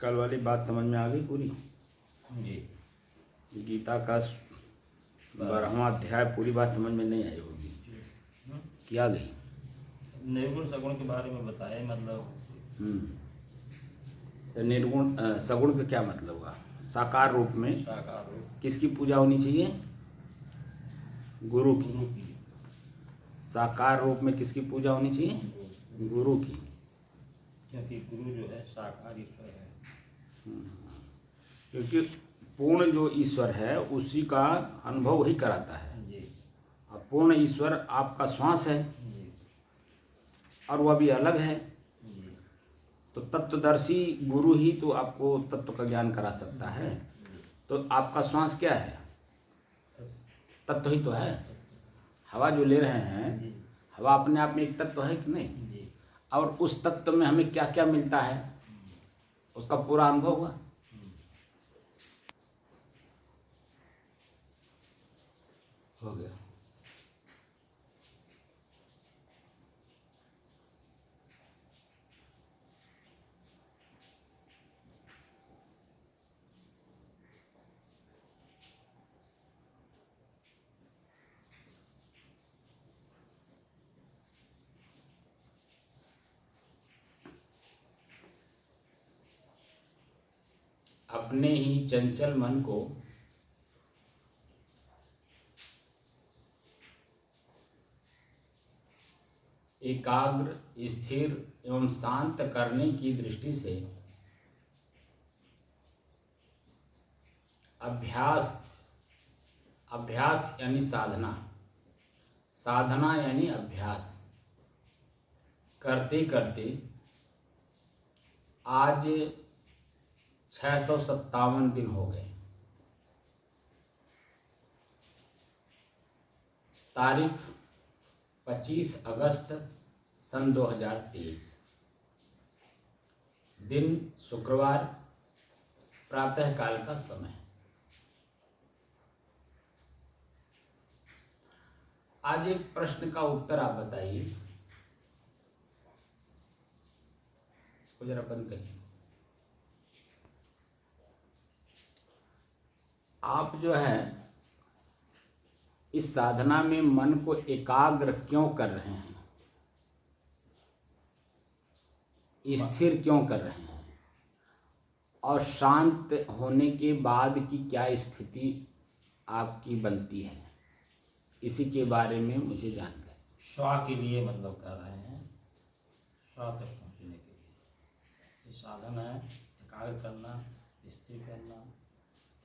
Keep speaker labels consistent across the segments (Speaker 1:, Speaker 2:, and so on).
Speaker 1: कल वाली बात समझ में आ गई पूरी?
Speaker 2: जी।
Speaker 1: गीता का 12वां अध्याय पूरी बात समझ में नहीं आई होगी, क्या गई?
Speaker 2: निर्गुण सगुण के बारे में बताया, मतलब
Speaker 1: तो निर्गुण सगुण का क्या मतलब हुआ? साकार रूप में
Speaker 2: साकार रूप
Speaker 1: किसकी पूजा होनी चाहिए? गुरु की। साकार रूप में किसकी पूजा होनी चाहिए? गुरु की।
Speaker 2: क्योंकि गुरु जो है साकार ईश्वर है।
Speaker 1: क्योंकि पूर्ण जो ईश्वर है उसी का अनुभव वही कराता है।
Speaker 2: जी
Speaker 1: और पूर्ण ईश्वर आपका श्वास है
Speaker 2: जी
Speaker 1: और वह भी अलग है।
Speaker 2: जी
Speaker 1: तो तत्वदर्शी गुरु ही तो आपको तत्व का ज्ञान करा सकता है। तो आपका श्वास क्या है? तत्व ही तो है। हवा जो ले रहे हैं,
Speaker 2: जी
Speaker 1: हवा अपने आप में एक तत्व है कि नहीं?
Speaker 2: जी
Speaker 1: और उस तत्व में हमें क्या क्या मिलता है, उसका पूरा अनुभव हुआ। हो गया। अपने ही चंचल मन को एकाग्र, स्थिर एवं शांत करने की दृष्टि से अभ्यास अभ्यास यानी साधना, साधना यानी अभ्यास करते करते आज 657 दिन हो गए। तारीख 25 अगस्त सन 2023, दिन शुक्रवार, प्रातःकाल का समय। आज एक प्रश्न का उत्तर आप बताइए। इसको जरा बंद करिए। आप जो है इस साधना में मन को एकाग्र क्यों कर रहे हैं, स्थिर क्यों कर रहे हैं, और शांत होने के बाद की क्या स्थिति आपकी बनती है, इसी के बारे में मुझे जानकारी।
Speaker 2: स्व के लिए मतलब कर रहे हैं, स्व तक पहुँचने के लिए। ये साधन है एकाग्र करना, स्थिर करना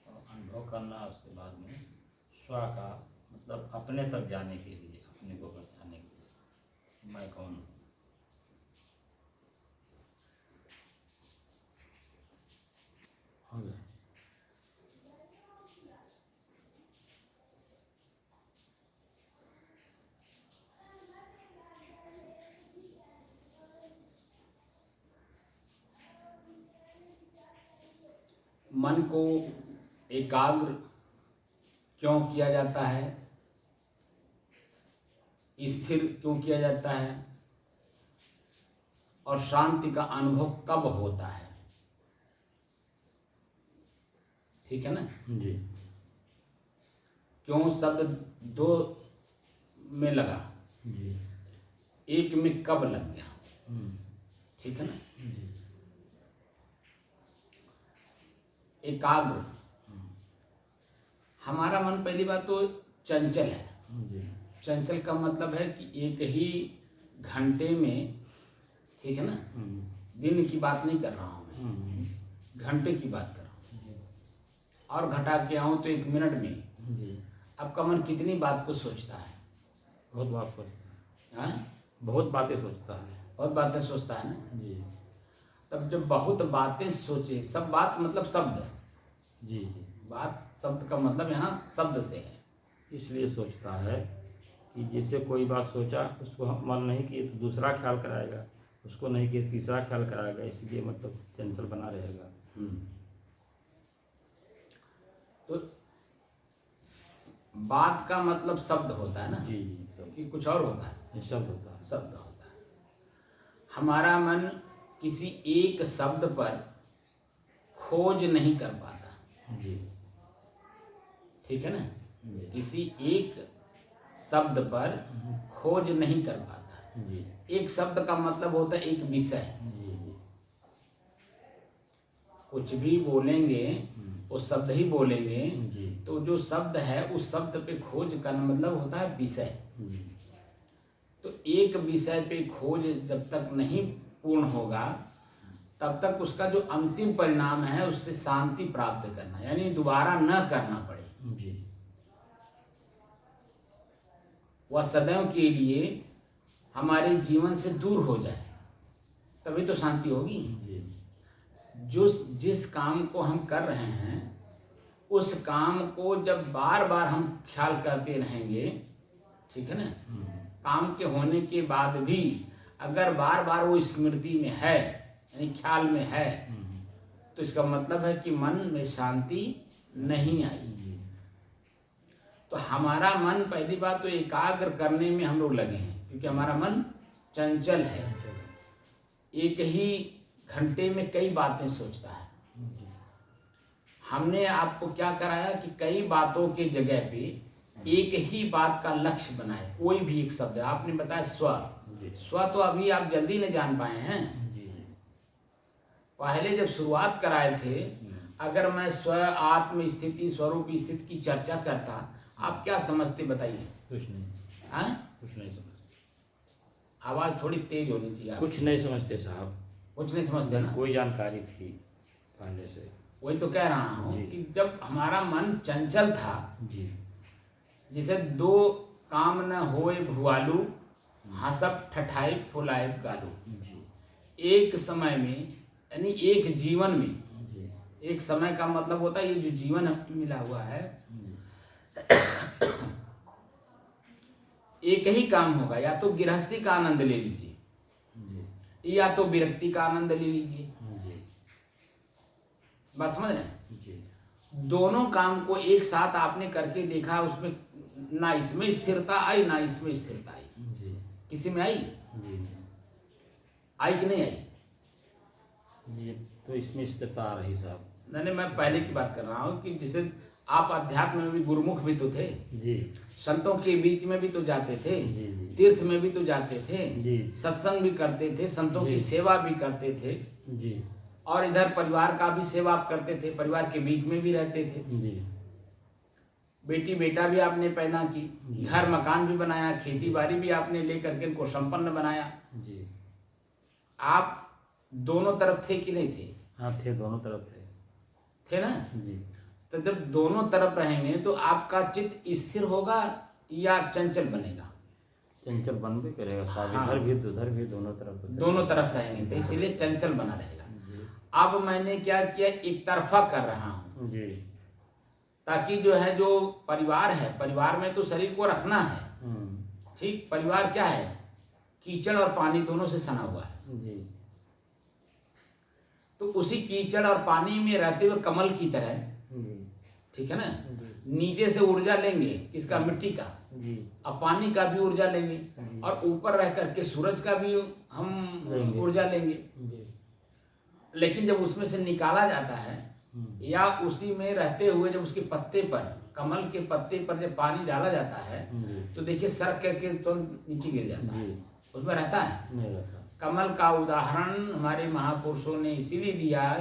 Speaker 2: और अनुभव करना। उसके बाद में स्व का मतलब अपने तक जाने के लिए, अपने को पहचानने के लिए मैं कौन हूँ।
Speaker 1: हो गया। मन को एकाग्र क्यों किया जाता है, स्थिर क्यों किया जाता है, और शांति का अनुभव कब होता है? ठीक है ना?
Speaker 2: जी।
Speaker 1: क्यों शब्द दो में लगा,
Speaker 2: जी
Speaker 1: एक में कब लग गया? ठीक है ना?
Speaker 2: जी
Speaker 1: एकाग्र, हमारा मन पहली बात तो चंचल है।
Speaker 2: जी
Speaker 1: चंचल का मतलब है कि एक ही घंटे में, ठीक है ना, दिन की बात नहीं कर रहा हूँ मैं, घंटे की बात कर रहा हूँ। और घटा के आऊँ तो 1 मिनट में
Speaker 2: जी
Speaker 1: आपका मन कितनी बात को सोचता है?
Speaker 2: बहुत बात सोचता
Speaker 1: हाँ?
Speaker 2: है, बहुत बातें सोचता है।
Speaker 1: बहुत बातें सोचता है ना।
Speaker 2: जी
Speaker 1: तब जब बहुत बातें सोचे, सब बात मतलब शब्द,
Speaker 2: जी जी
Speaker 1: बात शब्द का मतलब यहाँ शब्द से है।
Speaker 2: इसलिए सोचता है कि जैसे कोई बात सोचा, उसको मन नहीं किए तो दूसरा ख्याल कराएगा, उसको नहीं किए तीसरा ख्याल कराएगा, इसलिए मतलब चंचल बना रहेगा।
Speaker 1: तो बात का मतलब शब्द होता है ना,
Speaker 2: जी जी सब
Speaker 1: कि कुछ और होता है,
Speaker 2: ये शब्द होता है।
Speaker 1: शब्द होता है। हमारा मन किसी एक शब्द पर खोज नहीं कर पाता।
Speaker 2: जी।
Speaker 1: ठीक है ना,
Speaker 2: जी।
Speaker 1: किसी एक शब्द पर खोज नहीं कर पाता।
Speaker 2: जी।
Speaker 1: एक शब्द का मतलब होता है एक विषय।
Speaker 2: जी। जी।
Speaker 1: कुछ भी बोलेंगे वो शब्द ही बोलेंगे,
Speaker 2: जी।
Speaker 1: तो जो शब्द है उस शब्द पे खोज करना मतलब होता है विषय।
Speaker 2: जी।
Speaker 1: तो एक विषय पे खोज जब तक नहीं पूर्ण होगा तब तक उसका जो अंतिम परिणाम है उससे शांति प्राप्त करना, यानी दोबारा न करना पड़े,
Speaker 2: जी।
Speaker 1: वह सदैव के लिए हमारे जीवन से दूर हो जाए, तभी तो शांति होगी।
Speaker 2: जी।
Speaker 1: जिस काम को हम कर रहे हैं उस काम को जब बार बार हम ख्याल करते रहेंगे, ठीक है ना, काम के होने के बाद भी अगर बार बार वो स्मृति में है यानी ख्याल में है, तो इसका मतलब है कि मन में शांति नहीं आई। तो हमारा मन, पहली बात तो एकाग्र करने में हम लोग लगे हैं, क्योंकि हमारा मन चंचल है, एक ही घंटे में कई बातें सोचता है। हमने आपको क्या कराया कि कई बातों के जगह पे एक ही बात का लक्ष्य बनाए, कोई भी एक शब्द। आपने बताया स्व, स्व तो अभी आप जल्दी नहीं जान पाए हैं। पहले जब शुरुआत कराए थे, अगर मैं स्व आत्म स्थिति स्वरूप स्थिति की चर्चा करता, आप क्या समझते बताइए?
Speaker 2: कुछ नहीं।
Speaker 1: हाँ,
Speaker 2: कुछ नहीं समझते।
Speaker 1: आवाज थोड़ी तेज होनी चाहिए।
Speaker 2: कुछ नहीं समझते साहब,
Speaker 1: कुछ नहीं समझते ना,
Speaker 2: कोई जानकारी थी पहले से।
Speaker 1: वही तो कह रहा हूँ कि जब हमारा मन चंचल था,
Speaker 2: जी,
Speaker 1: जैसे दो काम न होए भुआलू, हंसब ठठाई फुलाए गालू।
Speaker 2: जी,
Speaker 1: एक समय में यानी एक जीवन में,
Speaker 2: जी,
Speaker 1: एक समय का मतलब होता है ये जो जीवन मिला हुआ है, एक ही काम होगा, या तो गृहस्थी का आनंद ले लीजिए, या तो विरक्ति का आनंद ले लीजिए। बात समझ रहे हैं? दोनों काम को एक साथ आपने करके देखा, उसमें ना इसमें स्थिरता आई ना इसमें स्थिरता आई। किसी में आई? आई कि नहीं आई?
Speaker 2: ये तो इसमें स्थिरता आ रही साहब।
Speaker 1: नहीं, मैं पहले की बात कर रहा हूँ कि जैसे आप अध्यात्म में भी गुरुमुख भी तो थे
Speaker 2: जी,
Speaker 1: संतों के बीच में भी तो जाते थे,
Speaker 2: जी,
Speaker 1: तीर्थ में भी तो जाते थे
Speaker 2: जी,
Speaker 1: सत्संग भी करते थे, संतों की सेवा भी करते थे
Speaker 2: जी,
Speaker 1: और इधर परिवार का भी सेवा आप करते थे, परिवार के बीच में भी रहते थे
Speaker 2: जी,
Speaker 1: बेटी बेटा भी आपने पैदा की, घर मकान भी बनाया, खेती बाड़ी भी आपने लेकर के इनको संपन्न बनाया।
Speaker 2: जी,
Speaker 1: आप दोनों तरफ थे कि नहीं थे?
Speaker 2: हाँ थे, दोनों तरफ
Speaker 1: थे ना।
Speaker 2: जी।
Speaker 1: तो जब दोनों तरफ रहेंगे तो आपका चित्त स्थिर होगा या चंचल बनेगा?
Speaker 2: चंचल बन भी करेगा साहब।
Speaker 1: हाँ।
Speaker 2: इधर भी उधर भी दोनों तरफ
Speaker 1: दोनों तरफ रहेंगे, तो इसीलिए चंचल बना रहेगा। अब मैंने क्या किया, एक तरफा कर रहा हूँ
Speaker 2: जी,
Speaker 1: ताकि जो है जो परिवार है, परिवार में तो शरीर को रखना है, ठीक। परिवार क्या है? कीचड़ और पानी दोनों से सना हुआ है
Speaker 2: जी,
Speaker 1: तो उसी कीचड़ और पानी में रहते हुए कमल की तरह, ठीक है ना, नीचे से ऊर्जा लेंगे किसका? मिट्टी का, और पानी का भी ऊर्जा लेंगे, और ऊपर रह करके सूरज का भी हम ऊर्जा लेंगे। लेकिन जब उसमें से निकाला जाता है या उसी में रहते हुए जब उसके पत्ते पर, कमल के पत्ते पर जब पानी डाला जाता है तो देखिए सर करके तो नीचे गिर जाता है, उसमें रहता है?
Speaker 2: नहीं रहता।
Speaker 1: कमल का उदाहरण हमारे महापुरुषों ने इसीलिए दिया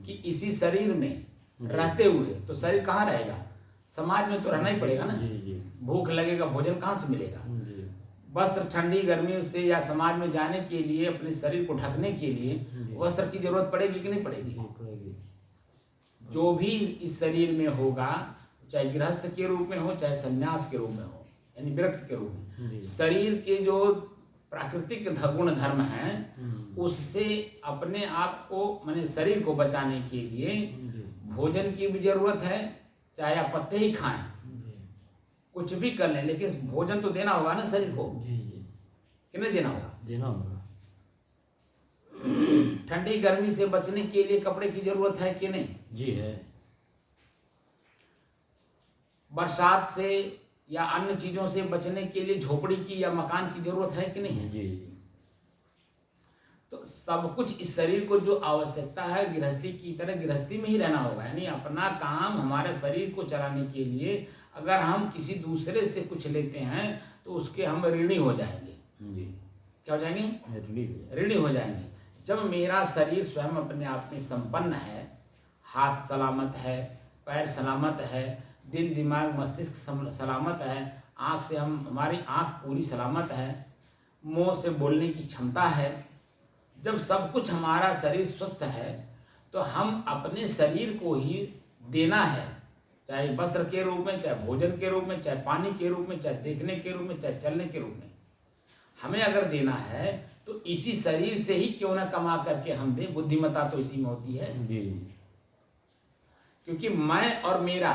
Speaker 1: कि इसी शरीर में रहते हुए, तो शरीर कहाँ रहेगा? समाज में तो रहना ही पड़ेगा ना। भूख लगेगा, भोजन कहाँ से मिलेगा? वस्त्र ठंडी गर्मी से या समाज में जाने के लिए, अपने शरीर को ढकने के लिए वस्त्र की जरूरत पड़ेगी कि नहीं पड़ेगी? जो भी इस शरीर में होगा, चाहे गृहस्थ के रूप में हो चाहे संन्यास के रूप में हो, यानी विरक्त के रूप में, शरीर के जो प्राकृतिक गुण धर्म हैं उससे अपने आप को, माने शरीर को बचाने के लिए भोजन की भी जरूरत है, चाहे आप पत्ते ही खाएं, कुछ भी कर लें, लेकिन भोजन तो देना होगा ना शरीर को, कि नहीं देना होगा?
Speaker 2: देना होगा।
Speaker 1: ठंडी गर्मी से बचने के लिए कपड़े की जरूरत है कि नहीं?
Speaker 2: जी है।
Speaker 1: बरसात से या अन्य चीजों से बचने के लिए झोपड़ी की या मकान की जरूरत है कि नहीं है?
Speaker 2: जी।
Speaker 1: तो सब कुछ इस शरीर को जो आवश्यकता है गृहस्थी की तरह गृहस्थी में ही रहना होगा, यानी अपना काम हमारे शरीर को चलाने के लिए अगर हम किसी दूसरे से कुछ लेते हैं तो उसके हम ऋणी हो जाएंगे।
Speaker 2: जी।
Speaker 1: क्या हो जाएंगे? ऋणी हो जाएंगे। जब मेरा शरीर स्वयं अपने आप में संपन्न है, हाथ सलामत है, पैर सलामत है, दिल दिमाग मस्तिष्क सलामत है, आँख से हमारी आँख पूरी सलामत है, मुंह से बोलने की क्षमता है, जब सब कुछ हमारा शरीर स्वस्थ है तो हम अपने शरीर को ही देना है, चाहे वस्त्र के रूप में, चाहे भोजन के रूप में, चाहे पानी के रूप में, चाहे देखने के रूप में, चाहे चलने के रूप में। हमें अगर देना है तो इसी शरीर से ही क्यों ना कमा करके हम दें। बुद्धिमत्ता तो इसी में होती है
Speaker 2: जी।
Speaker 1: क्योंकि मैं और मेरा,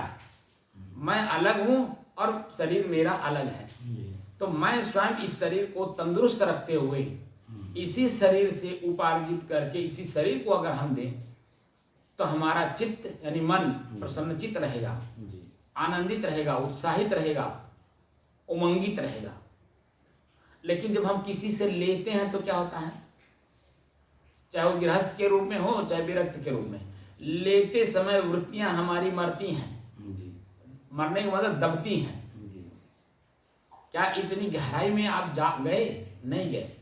Speaker 1: मैं अलग हूं और शरीर मेरा अलग है। तो मैं स्वयं इस शरीर को तंदुरुस्त रखते हुए इसी शरीर से उपार्जित करके इसी शरीर को अगर हम दें तो हमारा चित्त यानी मन प्रसन्नचित्त रहेगा, आनंदित रहेगा, उत्साहित रहेगा, उमंगित रहेगा। लेकिन जब हम किसी से लेते हैं तो क्या होता है, चाहे वो गृहस्थ के रूप में हो चाहे विरक्त के रूप में, लेते समय वृत्तियां हमारी मरती हैं। मरने के मतलब दबती हैं। क्या इतनी गहराई में आप जा गए? नहीं गए।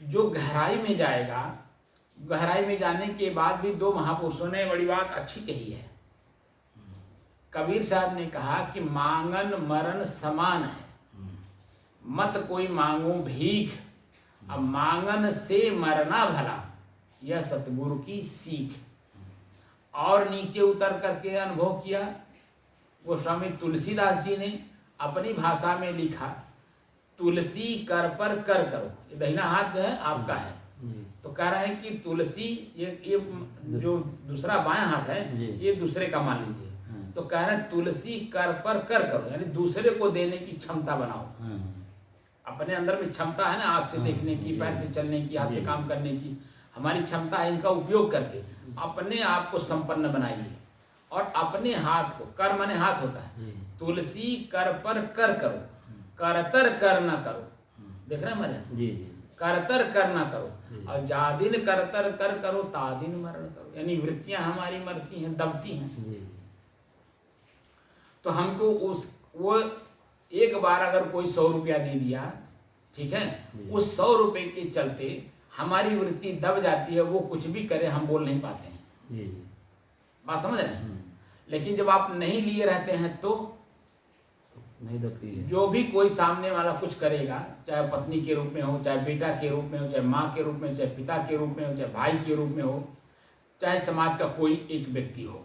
Speaker 1: जो गहराई में जाएगा, गहराई में जाने के बाद भी दो महापुरुषों ने बड़ी बात अच्छी कही है। कबीर साहब ने कहा कि मांगन मरण समान है, मत कोई मांगो भीख, अब मांगन से मरना भला, यह सतगुरु की सीख। और नीचे उतर करके अनुभव किया गोस्वामी तुलसीदास जी ने अपनी भाषा में लिखा, तुलसी कर पर कर करो। ये दाहिना हाथ जो है आपका है, तो कह रहा है कि तुलसी ये जो दूसरा बायां हाथ है ये दूसरे का मान लीजिए। तो कह रहे हैं तुलसी कर पर कर करो, यानी दूसरे को देने की क्षमता बनाओ। अपने अंदर में क्षमता है ना, आँख से देखने की, पैर से चलने की, हाथ से काम करने की, हमारी क्षमता है। इनका उपयोग करके अपने आप को संपन्न बनाइए और अपने हाथ को, कर माने हाथ होता है, तुलसी कर पर कर करो, करतर कर ना करो। देख रहे हैं हमारे, करतर कर ना करो, और जादिन करतर कर करो तादिन मरण करो, यानी वृत्तियां हमारी मरती हैं, दबती हैं। तो हमको वो एक बार अगर कोई 100 रुपया दे दिया, ठीक है, उस 100 रुपए के चलते हमारी वृत्ति दब जाती है, वो कुछ भी करे हम बोल नहीं पाते हैं। बात समझ रहे हैं? लेकिन जब आप नहीं लिए रहते हैं तो
Speaker 2: नहीं दबती है। जो
Speaker 1: भी कोई सामने वाला कुछ करेगा, चाहे पत्नी के रूप में हो, चाहे बेटा के रूप में हो, चाहे माँ के रूप में हो, चाहे पिता के रूप में हो, चाहे भाई के रूप में हो, चाहे समाज का कोई एक व्यक्ति हो,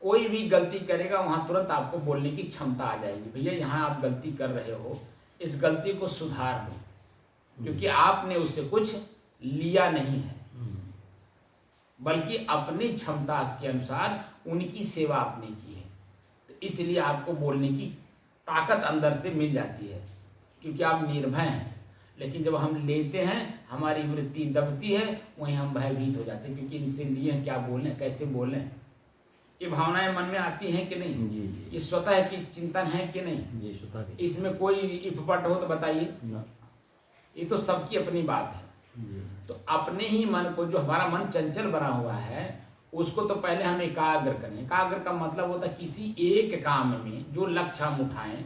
Speaker 1: कोई भी गलती करेगा वहां तुरंत आपको बोलने की क्षमता आ जाएगी, भैया यहाँ आप गलती कर रहे हो, इस गलती को सुधार लो, क्योंकि आपने उससे कुछ लिया नहीं है, बल्कि अपनी क्षमता के अनुसार उनकी सेवा आपने की है। तो इसलिए आपको बोलने की ताकत अंदर से मिल जाती है, क्योंकि आप निर्भय हैं। लेकिन जब हम लेते हैं, हमारी वृत्ति दबती है, वहीं हम भयभीत हो जाते हैं, क्योंकि इनसे लिए क्या बोलें, कैसे बोलें। ये भावनाएं मन में आती हैं कि नहीं?
Speaker 2: जी।
Speaker 1: ये स्वतः की चिंतन है कि नहीं?
Speaker 2: जी, स्वतः की।
Speaker 1: इसमें कोई इफपट हो तो बताइए। ये तो सबकी अपनी बात है। तो अपने ही मन को, जो हमारा मन चंचल बना हुआ है, उसको तो पहले हम एकाग्र करें। एकाग्र का मतलब होता है किसी एक काम में जो लक्ष्य हम उठाएं,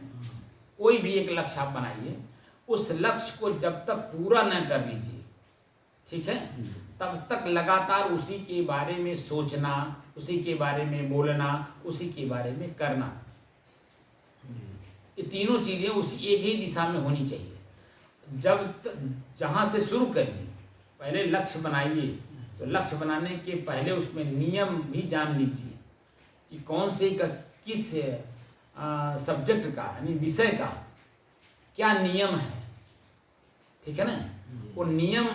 Speaker 1: कोई भी एक लक्ष्य आप बनाइए, उस लक्ष्य को जब तक पूरा न कर लीजिए, ठीक है, तब तक लगातार उसी के बारे में सोचना, उसी के बारे में बोलना, उसी के बारे में करना, ये तीनों चीजें उसी एक ही दिशा में होनी चाहिए। जहाँ से शुरू करिए, पहले लक्ष्य बनाइए, तो लक्ष्य बनाने के पहले उसमें नियम भी जान लीजिए कि कौन से किस सब्जेक्ट का, यानी विषय का क्या नियम है, ठीक है ना। वो नियम,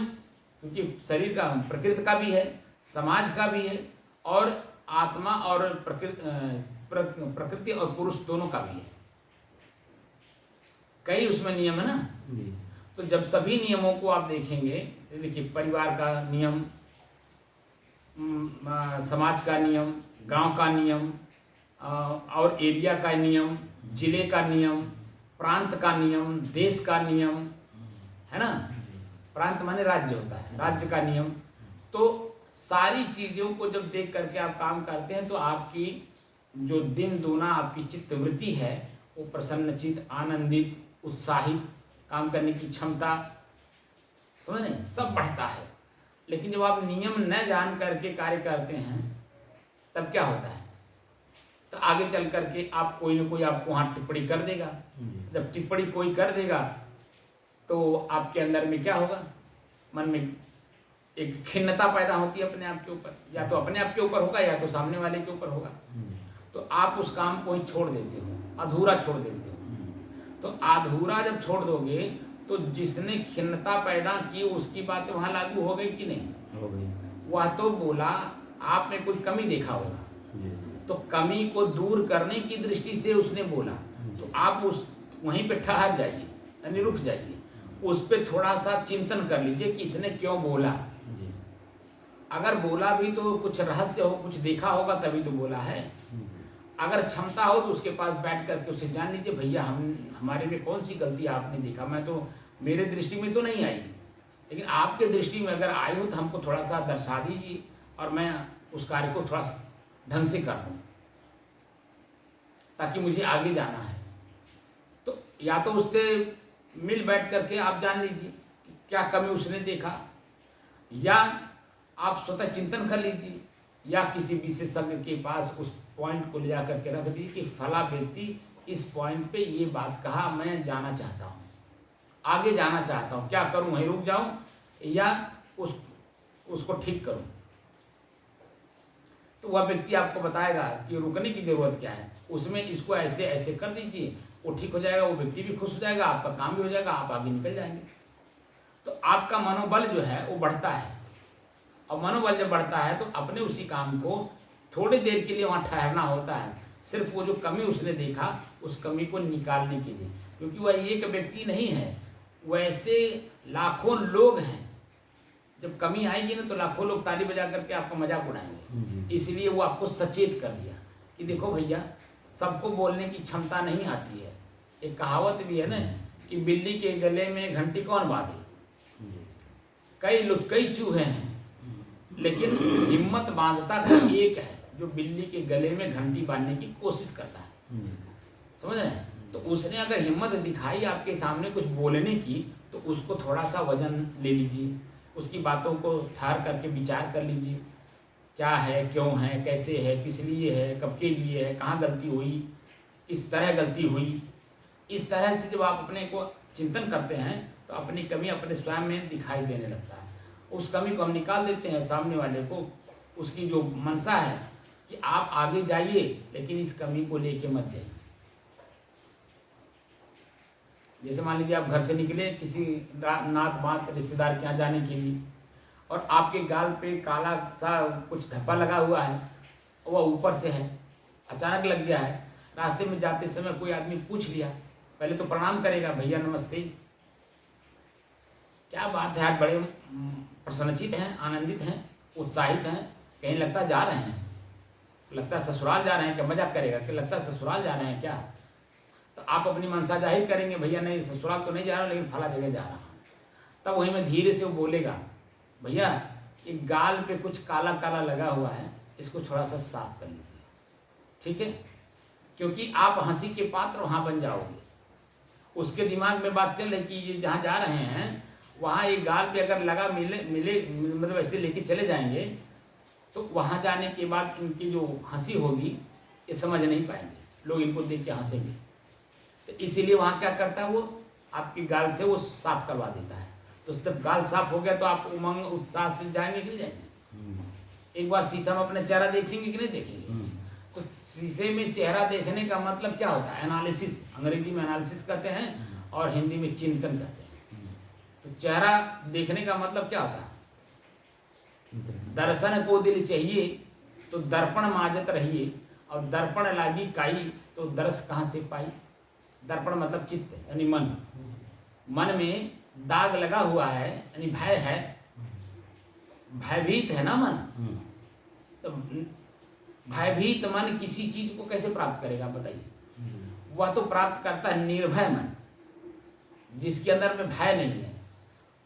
Speaker 1: क्योंकि शरीर का, प्रकृति का भी है, समाज का भी है, और आत्मा और प्रकृति और पुरुष दोनों का भी है। कई उसमें नियम है ना। तो जब सभी नियमों को आप देखेंगे, देखिए परिवार का नियम, समाज का नियम, गांव का नियम, और एरिया का नियम, जिले का नियम, प्रांत का नियम, देश का नियम, है ना। प्रांत माने राज्य होता है, राज्य का नियम। तो सारी चीज़ों को जब देख करके आप काम करते हैं तो आपकी जो दिन दूना आपकी चित्तवृत्ति है वो प्रसन्नचित, आनंदित, उत्साहित, काम करने की क्षमता, समझ रहे, सब बढ़ता है। लेकिन जब आप नियम न जान करके कार्य करते हैं तब क्या होता है, तो आगे चल करके आप कोई ना कोई आपको वहाँ टिप्पणी कर देगा। जब टिप्पणी कोई कर देगा तो आपके अंदर में क्या होगा, मन में एक खिन्नता पैदा होती है अपने आप के ऊपर, या तो अपने आप के ऊपर होगा या तो सामने वाले के ऊपर होगा। तो आप उस काम को ही छोड़ देते हो, अधूरा छोड़ देते हो। तो अधूरा जब छोड़ दोगे तो जिसने खिन्नता पैदा की उसकी बात वहाँ लागू हो गई कि नहीं
Speaker 2: हो गई।
Speaker 1: वह तो बोला, आपने कोई कमी देखा होगा तो कमी को दूर करने की दृष्टि से उसने बोला, तो आप उस वहीं पे ठहर जाइए, यानी रुक जाइए, उस पे थोड़ा सा चिंतन कर लीजिए कि इसने क्यों बोला। अगर बोला भी तो कुछ रहस्य हो, कुछ देखा होगा तभी तो बोला है। अगर क्षमता हो तो उसके पास बैठ करके उससे जान लीजिए, भैया हमारे में कौन सी गलती आपने देखा, मैं तो मेरे दृष्टि में तो नहीं आई, लेकिन आपके दृष्टि में अगर आई हो तो हमको थोड़ा सा दर्शा दीजिए और मैं उस कार्य को थोड़ा ढंग से कर दूँ ताकि मुझे आगे जाना है। तो या तो उससे मिल बैठ करके आप जान लीजिए क्या कमी उसने देखा, या आप स्वतः चिंतन कर लीजिए, या किसी विशेषज्ञ के पास उस पॉइंट को ले जा करके रख दीजिए कि फला व्यक्ति इस पॉइंट पे ये बात कहा, मैं जाना चाहता हूँ, आगे जाना चाहता हूँ, क्या करूँ, वहीं रुक जाऊँ या उसको ठीक करूँ। तो वह व्यक्ति आपको बताएगा कि रुकने की ज़रूरत क्या है, उसमें इसको ऐसे ऐसे कर दीजिए, वो ठीक हो जाएगा, वो व्यक्ति भी खुश हो जाएगा, आपका काम भी हो जाएगा, आप आगे निकल जाएंगे। तो आपका मनोबल जो है वो बढ़ता है, और मनोबल जब बढ़ता है तो अपने उसी काम को थोड़ी देर के लिए वहाँ ठहरना होता है, सिर्फ वो जो कमी उसने देखा उस कमी को निकालने के लिए, क्योंकि वह एक व्यक्ति नहीं है, वैसे लाखों लोग हैं। जब कमी आएगी ना तो लाखों लोग ताली बजा करके आपका मजाक उड़ाएंगे। इसलिए वो आपको सचेत कर दिया कि देखो भैया, सबको बोलने की क्षमता नहीं आती है। एक कहावत भी है ना कि बिल्ली के गले में घंटी कौन बांधे, कई चूहे हैं लेकिन हिम्मत बांधता कोई एक है जो बिल्ली के गले में घंटी बांधने की कोशिश करता है, समझ रहे हैं। तो उसने अगर हिम्मत दिखाई आपके सामने कुछ बोलने की तो उसको थोड़ा सा वजन ले लीजिए, उसकी बातों को ठहर करके विचार कर लीजिए, क्या है, क्यों है, कैसे है, किस लिए है, कब के लिए है, कहाँ गलती हुई, किस तरह गलती हुई। इस तरह से जब आप अपने को चिंतन करते हैं तो अपनी कमी अपने स्वयं में दिखाई देने लगता है। उस कमी को हम निकाल देते हैं, सामने वाले को उसकी जो मनसा है कि आप आगे जाइए लेकिन इस कमी को लेके मत जाइए। जैसे मान लीजिए आप घर से निकले किसी नात बात रिश्तेदार के यहाँ जाने के लिए, और आपके गाल पे काला सा कुछ धब्बा लगा हुआ है, वह ऊपर से है, अचानक लग गया है। रास्ते में जाते समय कोई आदमी पूछ लिया, पहले तो प्रणाम करेगा, भैया नमस्ते, क्या बात है, आज बड़े प्रसन्नचित हैं, आनंदित हैं, उत्साहित हैं, कहीं लगता जा रहे हैं, लगता ससुराल जा रहे हैं क्या, मजाक करेगा कि लगता ससुराल जा रहे हैं क्या। तो आप अपनी मनसा जाहिर करेंगे, भैया नहीं ससुराल तो नहीं जा रहा लेकिन फला जगह जा रहा हूँ। तब वहीं में धीरे से वो बोलेगा, भैया एक गाल पे कुछ काला काला लगा हुआ है, इसको थोड़ा सा साफ कर लीजिए, ठीक है। क्योंकि आप हंसी के पात्र वहाँ बन जाओगे। उसके दिमाग में बात चल रही कि ये जहाँ जा रहे हैं वहाँ एक गाल पे अगर लगा मिले मतलब ऐसे लेके चले जाएंगे तो वहाँ जाने के बाद उनकी जो हंसी होगी ये समझ नहीं पाएंगे, लोग इनको देख के हंसेंगे। तो इसीलिए वहाँ क्या करता है, वो आपकी गाल से वो साफ करवा देता है। तो जब गाल साफ हो गया तो आप उमंग उत्साह से जाएंगे कि नहीं जाएंगे। एक बार शीशा में अपना चेहरा देखेंगे कि नहीं देखेंगे। तो शीशे में चेहरा देखने का मतलब क्या होता है, एनालिसिस, अंग्रेजी में एनालिसिस कहते हैं और हिंदी में चिंतन कहते हैं। तो चेहरा देखने का मतलब क्या होता है, दर्शन को दिल चाहिए तो दर्पण माजत रहिए, और दर्पण लागी काई तो दर्श कहाँ से पाई। दर्पण मतलब चित्त यानी मन, मन में दाग लगा हुआ है यानी भय है, भयभीत है ना मन। तो भयभीत मन किसी चीज को कैसे प्राप्त करेगा बताइए। वह तो प्राप्त करता है निर्भय मन, जिसके अंदर में भय नहीं है,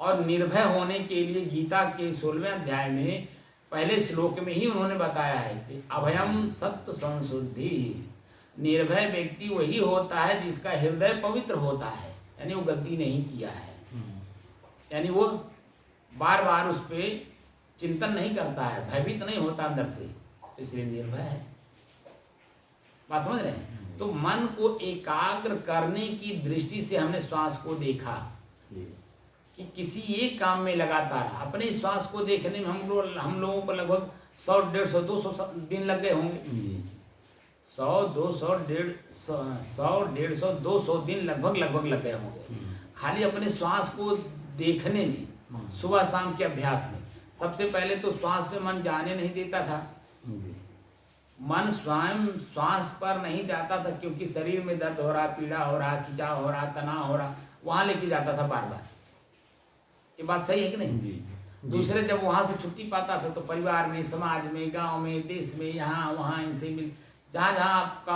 Speaker 1: और निर्भय होने के लिए गीता के 16वें अध्याय में पहले श्लोक में ही उन्होंने बताया है कि अभयम सत्व संशुद्धि। निर्भय व्यक्ति वही होता है जिसका हृदय पवित्र होता है, यानी वो गलती नहीं किया है, यानी वो बार बार उस पर चिंतन नहीं करता है, भयभीत नहीं होता अंदर से, इसलिए निर्भय है। बात समझ रहे हैं? तो मन को एकाग्र करने की दृष्टि से हमने श्वास को देखा कि किसी एक काम में लगातार अपने श्वास को देखने में हम लोगों को लगभग 100, 150, 200 दिन लग गए होंगे। 100, 200, 150, 200 दिन लगभग लग गए होंगे खाली अपने श्वास को देखने में, सुबह शाम के अभ्यास में। सबसे पहले तो श्वास में मन जाने नहीं देता था, मन स्वयं श्वास पर नहीं जाता था, क्योंकि शरीर में दर्द हो रहा, पीड़ा हो रहा, खिंचाव हो रहा, तनाव हो रहा, वहां लेके जाता था बार बार। ये बात सही है कि नहीं? दूसरे जब वहां से छुट्टी पाता था तो परिवार में, समाज में, गांव में, देश में, यहाँ वहाँ इनसे मिल, जहाँ जहाँ आपका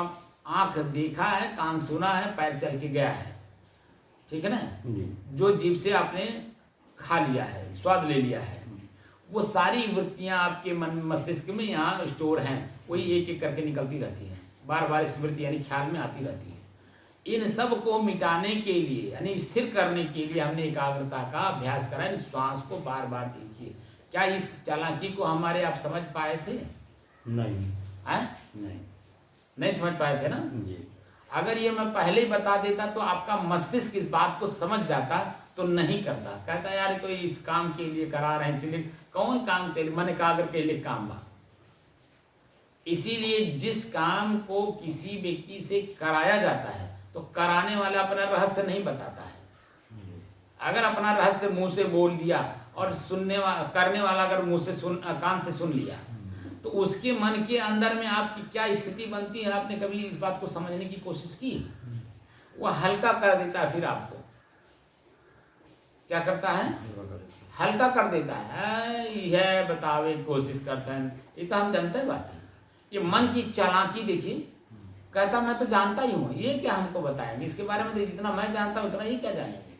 Speaker 1: आंख देखा है, कान सुना है, पैर चल के गया है, ठीक है ना, जो जीभ से आपने खा लिया है, स्वाद ले लिया है, वो सारी वृत्तियां आपके मन मस्तिष्क में यहाँ स्टोर हैं, वही एक एक करके निकलती रहती हैं, बार बार स्मृति यानी ख्याल में आती रहती है। इन सब को मिटाने के लिए यानी स्थिर करने के लिए हमने एकाग्रता का अभ्यास करा। श्वास को बार बार देखिए। क्या इस चालाकी को हमारे आप समझ पाए थे?
Speaker 2: नहीं
Speaker 1: नहीं समझ पाए थे ना
Speaker 2: जी।
Speaker 1: अगर ये मैं पहले ही बता देता तो आपका मस्तिष्क इस बात को समझ जाता तो नहीं करता, कहता यार तो इस काम के लिए करा रहे हैं, इसलिए कौन काम के लिए, मन एकाग्र के लिए काम बा। इसीलिए जिस काम को किसी व्यक्ति से कराया जाता है तो कराने वाला अपना रहस्य नहीं बताता है। अगर अपना रहस्य मुंह से बोल दिया और करने वाला अगर मुंह से कान से सुन लिया तो उसके मन के अंदर में आपकी क्या स्थिति बनती है, आपने कभी इस बात को समझने की कोशिश की? वह हल्का कर देता है, फिर आपको क्या करता है? हल्का कर देता है। यह बतावे कोशिश करता है, ये तो हम जानते हैं बात है। ये मन की चालाकी देखिए, कहता मैं तो जानता ही हूँ, ये क्या हमको बताएंगे, इसके बारे में तो जितना मैं जानता हूँ उतना ही क्या जानेंगे।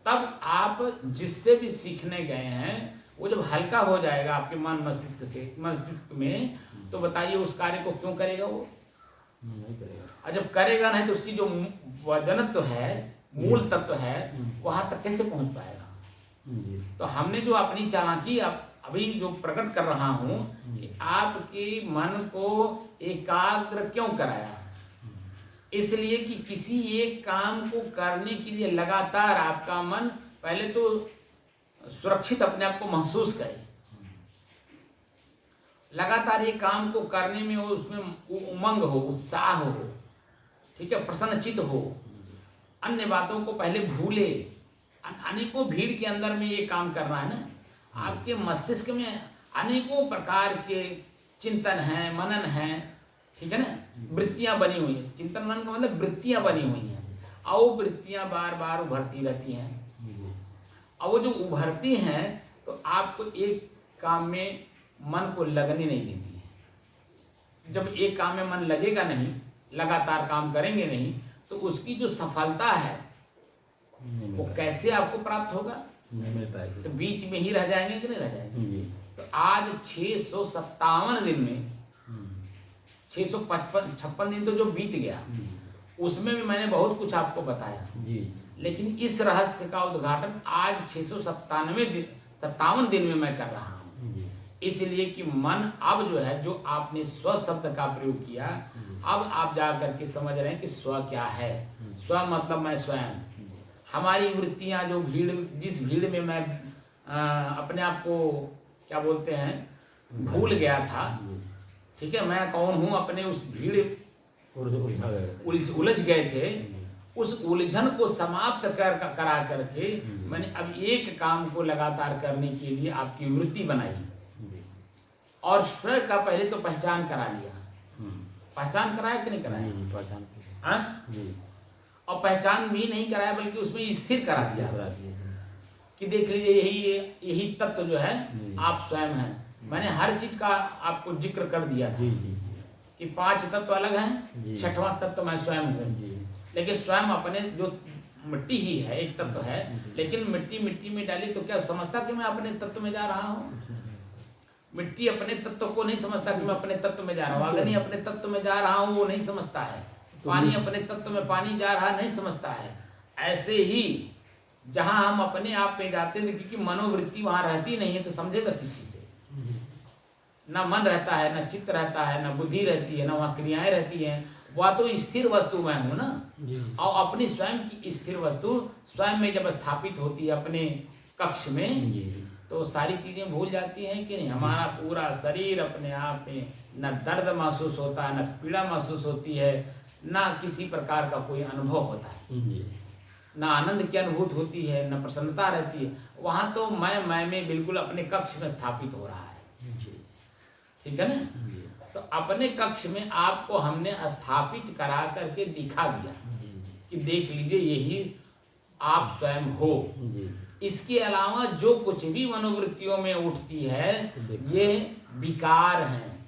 Speaker 1: तब आप जिससे भी सीखने गए हैं वो जब हल्का हो जाएगा आपके मन मस्तिष्क में, तो बताइए उस कार्य को क्यों करेगा? वो नहीं करेगा। और जब करेगा नहीं तो उसकी जो वजनत्व है, मूल तत्व है, वहां तक कैसे पहुंच पाएगा? तो हमने जो अपनी चालाकी अभी जो प्रकट कर रहा हूं कि आपके मन को एकाग्र क्यों कराया, इसलिए कि किसी एक काम को करने के लिए लगातार आपका मन पहले तो सुरक्षित अपने आप को महसूस करे, लगातार ये काम को करने में वो उसमें उमंग हो, उत्साह हो, ठीक है, प्रसन्नचित हो, अन्य बातों को पहले भूले। अनेकों भीड़ के अंदर में ये काम करना है ना, आपके मस्तिष्क में अनेकों प्रकार के चिंतन हैं, मनन हैं, ठीक है ना, वृत्तियां बनी हुई हैं। चिंतन मनन का मतलब वृत्तियां बनी हुई हैं, और वो वृत्तियां बार बार उभरती रहती हैं। और वो जो उभरती हैं तो आपको एक काम में मन को लगने नहीं देती है। जब एक काम में मन लगेगा नहीं, लगातार काम करेंगे नहीं, तो उसकी जो सफलता है वो कैसे आपको प्राप्त होगा?
Speaker 2: नहीं मिल पाएगी।
Speaker 1: तो बीच में ही रह जाएंगे कि नहीं रह जाएंगे? तो आज 657 दिन में 656 दिन तो जो बीत गया उसमें भी मैंने बहुत कुछ आपको बताया
Speaker 2: जी।
Speaker 1: लेकिन इस रहस्य का उद्घाटन आज 657 दिन में मैं कर रहा हूँ, इसलिए कि मन अब जो है, जो आपने स्व शब्द का प्रयोग किया, अब आप जा करके समझ रहे हैं कि स्व क्या है। स्व मतलब मैं स्वयं। हमारी वृत्तियां जो जिस भीड़ में मैं अपने आप को क्या बोलते हैं भूल गया था, ठीक है, मैं कौन हूँ, अपने उस भीड़ उलझ गए थे, उस उलझन को समाप्त करा करके मैंने अब एक काम को लगातार करने के लिए आपकी वृत्ति बनाई और स्वयं का पहले तो पहचान करा लिया। पहचान कराया कि नहीं कराया? पहचान और पहचान भी नहीं कराया बल्कि उसमें स्थिर करा दिया कि देख लीजिए यही तत्व जो है आप स्वयं हैं। मैंने हर चीज का आपको जिक्र कर दिया था कि 5 तत्व अलग हैं, 6वां तत्व मैं स्वयं हूँ। लेकिन स्वयं अपने जो मिट्टी ही है, एक तत्व है, लेकिन मिट्टी मिट्टी में डाली तो क्या समझता कि मैं अपने तत्व में जा रहा हूँ? मिट्टी अपने तत्व को नहीं समझता कि मैं अपने तत्व में जा रहा हूँ। अग्नि अपने तत्व में जा रहा हूँ वो नहीं समझता है। पानी अपने तत्व में पानी जा रहा नहीं समझता है। ऐसे ही जहाँ हम अपने आप में जाते हैं, क्योंकि मनोवृत्ति वहाँ रहती नहीं है तो समझेगा किसी से? ना मन रहता है, ना चित्त रहता है, ना बुद्धि रहती है, ना वहाँ क्रियाएं रहती हैं। वह तो स्थिर वस्तु मैं हूँ ना। और अपनी स्वयं की स्थिर वस्तु स्वयं में जब स्थापित होती है अपने कक्ष में, तो सारी चीजें भूल जाती हैं कि नहीं। हमारा पूरा शरीर अपने आप में न दर्द महसूस होता है, न पीड़ा महसूस होती है, ना किसी प्रकार का कोई अनुभव होता है, ना आनंद की अनुभूति होती है, न प्रसन्नता रहती है। वहाँ तो मैं में बिल्कुल अपने कक्ष में स्थापित हो रहा है। ठीक है ना? तो अपने कक्ष में आपको हमने स्थापित करा करके दिखा दिया कि देख लीजिए यही आप स्वयं हो। इसके अलावा जो कुछ भी मनोवृत्तियों में उठती है ये विकार हैं,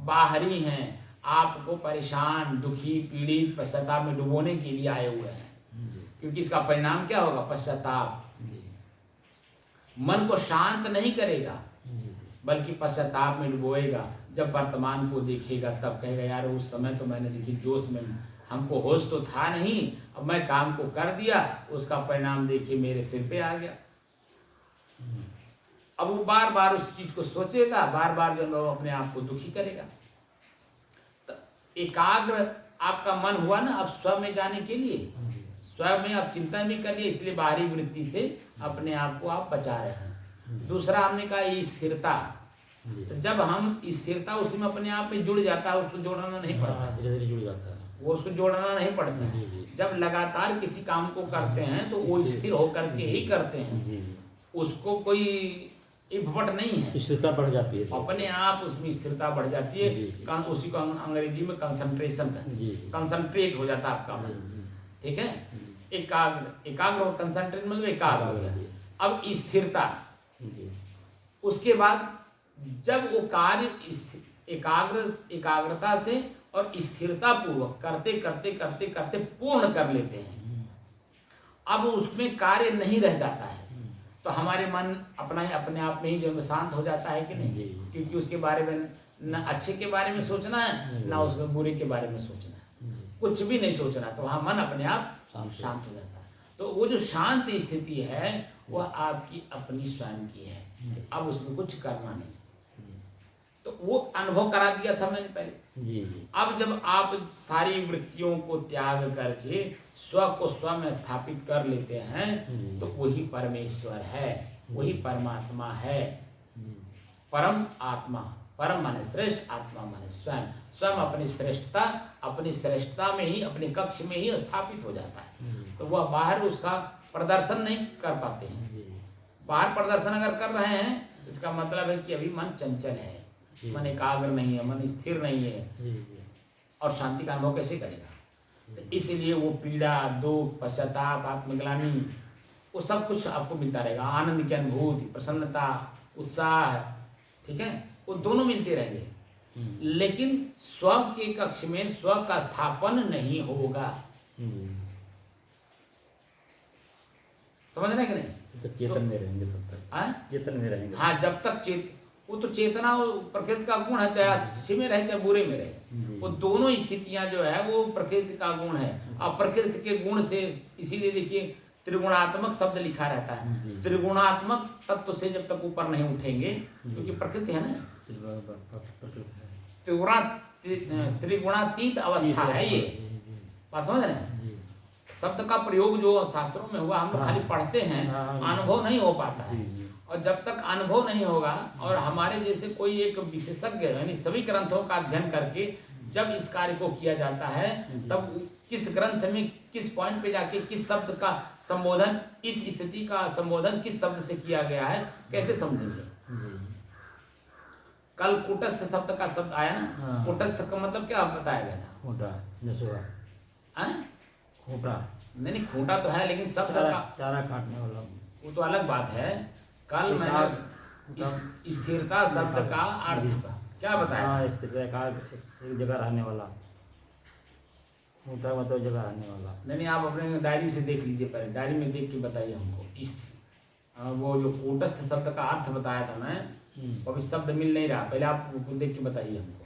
Speaker 1: बाहरी हैं, आपको परेशान, दुखी, पीड़ित, पश्चाताप में डुबोने के लिए आए हुए हैं। क्योंकि इसका परिणाम क्या होगा? पश्चाताप। मन को शांत नहीं करेगा बल्कि पश्चाताप में डुबोएगा। जब वर्तमान को देखेगा तब कहेगा यार उस समय तो मैंने देखी जोश में, हमको होश तो था नहीं, अब मैं काम को कर दिया, उसका परिणाम देखिए मेरे सिर पे आ गया। अब वो बार बार उस चीज को सोचेगा, बार बार जो है अपने आप को दुखी करेगा। तो एकाग्र आपका मन हुआ ना अब स्वयं में जाने के लिए, स्वयं में आप चिंता नहीं करिए, इसलिए बाहरी वृत्ति से अपने आप को आप बचा रहे हैं। दूसरा हमने कहा ये स्थिरता। तो जब हम स्थिरता उसमें अपने आप में जुड़ जाता है, उसको जोड़ना नहीं पड़ता,
Speaker 2: धीरे-धीरे जुड़ जाता है,
Speaker 1: वो उसको जोड़ना नहीं पड़ता है। जब लगातार किसी काम को करते हैं तो वो स्थिर होकर के ही करते हैं, उसको कोई इफर्ट नहीं है,
Speaker 2: स्थिरता बढ़ जाती है,
Speaker 1: अपने आप उसमें स्थिरता बढ़ जाती है। उसी को अंग्रेजी में कंसंट्रेशन कहते हैं, कंसंट्रेट हो जाता है आपका मन। ठीक है, एकाग्र और कंसंट्रेट मतलब एकाग्र हो गया। अब स्थिरता, उसके बाद जब वो कार्य एकाग्रता से और स्थिरता पूर्वक करते करते करते करते पूर्ण कर लेते हैं, अब उसमें कार्य नहीं रह जाता है, तो हमारे मन अपने आप में ही जो शांत हो जाता है कि नहीं। क्योंकि उसके बारे में न अच्छे के बारे में सोचना है, ना उसमें बुरे के बारे में सोचना है, कुछ भी नहीं सोचना, तो वहाँ मन अपने आप शांत हो जाता है। तो वो जो शांत स्थिति है वह आपकी अपनी स्वयं की है, अब उसमें कुछ करना नहीं। तो वो अनुभव करा दिया था मैंने पहले। अब जब आप सारी वृत्तियों को त्याग करके स्व को स्व में स्थापित कर लेते हैं तो वही परमेश्वर है, वही परमात्मा है। परम आत्मा, परम माने श्रेष्ठ, आत्मा माने स्वयं। स्वयं अपनी श्रेष्ठता में ही, अपने कक्ष में ही स्थापित हो जाता है। तो वह बाहर उसका प्रदर्शन नहीं कर पाते हैं। बाहर प्रदर्शन अगर कर रहे हैं इसका मतलब है कि अभी मन चंचल है, मन एकाग्र नहीं है, मन स्थिर नहीं है, और शांति का अनुभव कैसे करेगा? तो इसलिए वो पीड़ा, दुख, पश्चाताप, आत्मग्लानि, वो सब कुछ आपको मिलता रहेगा। आनंद की अनुभूति, प्रसन्नता, उत्साह, ठीक है, वो दोनों मिलते रहेंगे। लेकिन स्व के कक्ष में स्व का स्थापन नहीं होगा। समझ रहे कि नहीं?
Speaker 2: तो चेतन में रहेंगे तब तक, चेतन में रहेंगे।
Speaker 1: हाँ, जब तक वो तो चेतना, वो प्रकृति का गुण है, चाहे अच्छे में रहे चाहे बुरे में रहे, वो दोनों स्थितियां जो है वो प्रकृति का गुण है। और प्रकृति के गुण से, इसीलिए देखिए त्रिगुणात्मक शब्द लिखा रहता है। त्रिगुणात्मक तत्व से जब तक ऊपर नहीं उठेंगे, क्योंकि प्रकृति है ना, त्रिगुणातीत अवस्था है ये, बात समझ रहे हैं? शब्द का प्रयोग जो शास्त्रों में हुआ हम लोग खाली पढ़ते हैं, अनुभव नहीं हो पाता है। और जब तक अनुभव नहीं होगा, और हमारे जैसे कोई एक विशेषज्ञ यानी सभी ग्रंथों का अध्ययन करके जब इस कार्य को किया जाता है, तब किस ग्रंथ में किस पॉइंट पे जाके किस शब्द का संबोधन, इस स्थिति का संबोधन किस शब्द से किया गया है, कैसे समझेंगे? कल कूटस्थ शब्द का शब्द आया ना, कूटस्थ का मतलब क्या बताया गया था?
Speaker 2: खूंटा
Speaker 1: नहीं, खूंटा तो है, लेकिन शब्द का
Speaker 2: चारा काटने वाला,
Speaker 1: वो तो अलग बात है। कल मैंने स्थिरता शब्द का अर्थ क्या बताया?
Speaker 2: स्थिरता, एक जगह रहने वाला, ऊँटा मतलब जगह आने वाला।
Speaker 1: नहीं, आप अपने डायरी से देख लीजिए, पहले डायरी में देख के बताइए हमको। इस वो जो कूटस्थ शब्द का अर्थ बताया था मैं, वो अभी शब्द मिल नहीं रहा, पहले आप वो देख के बताइए हमको।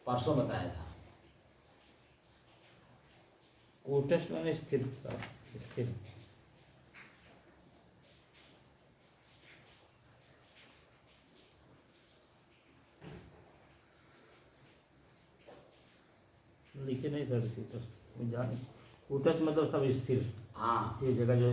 Speaker 1: परसों बताया था।
Speaker 2: कूटस्थ माने स्थिरता, स्थिर। लिखे नहीं सर कूटस्थ, जाने कूटस्थ मतलब सब स्थिर।
Speaker 1: हाँ,
Speaker 2: ये जगह जो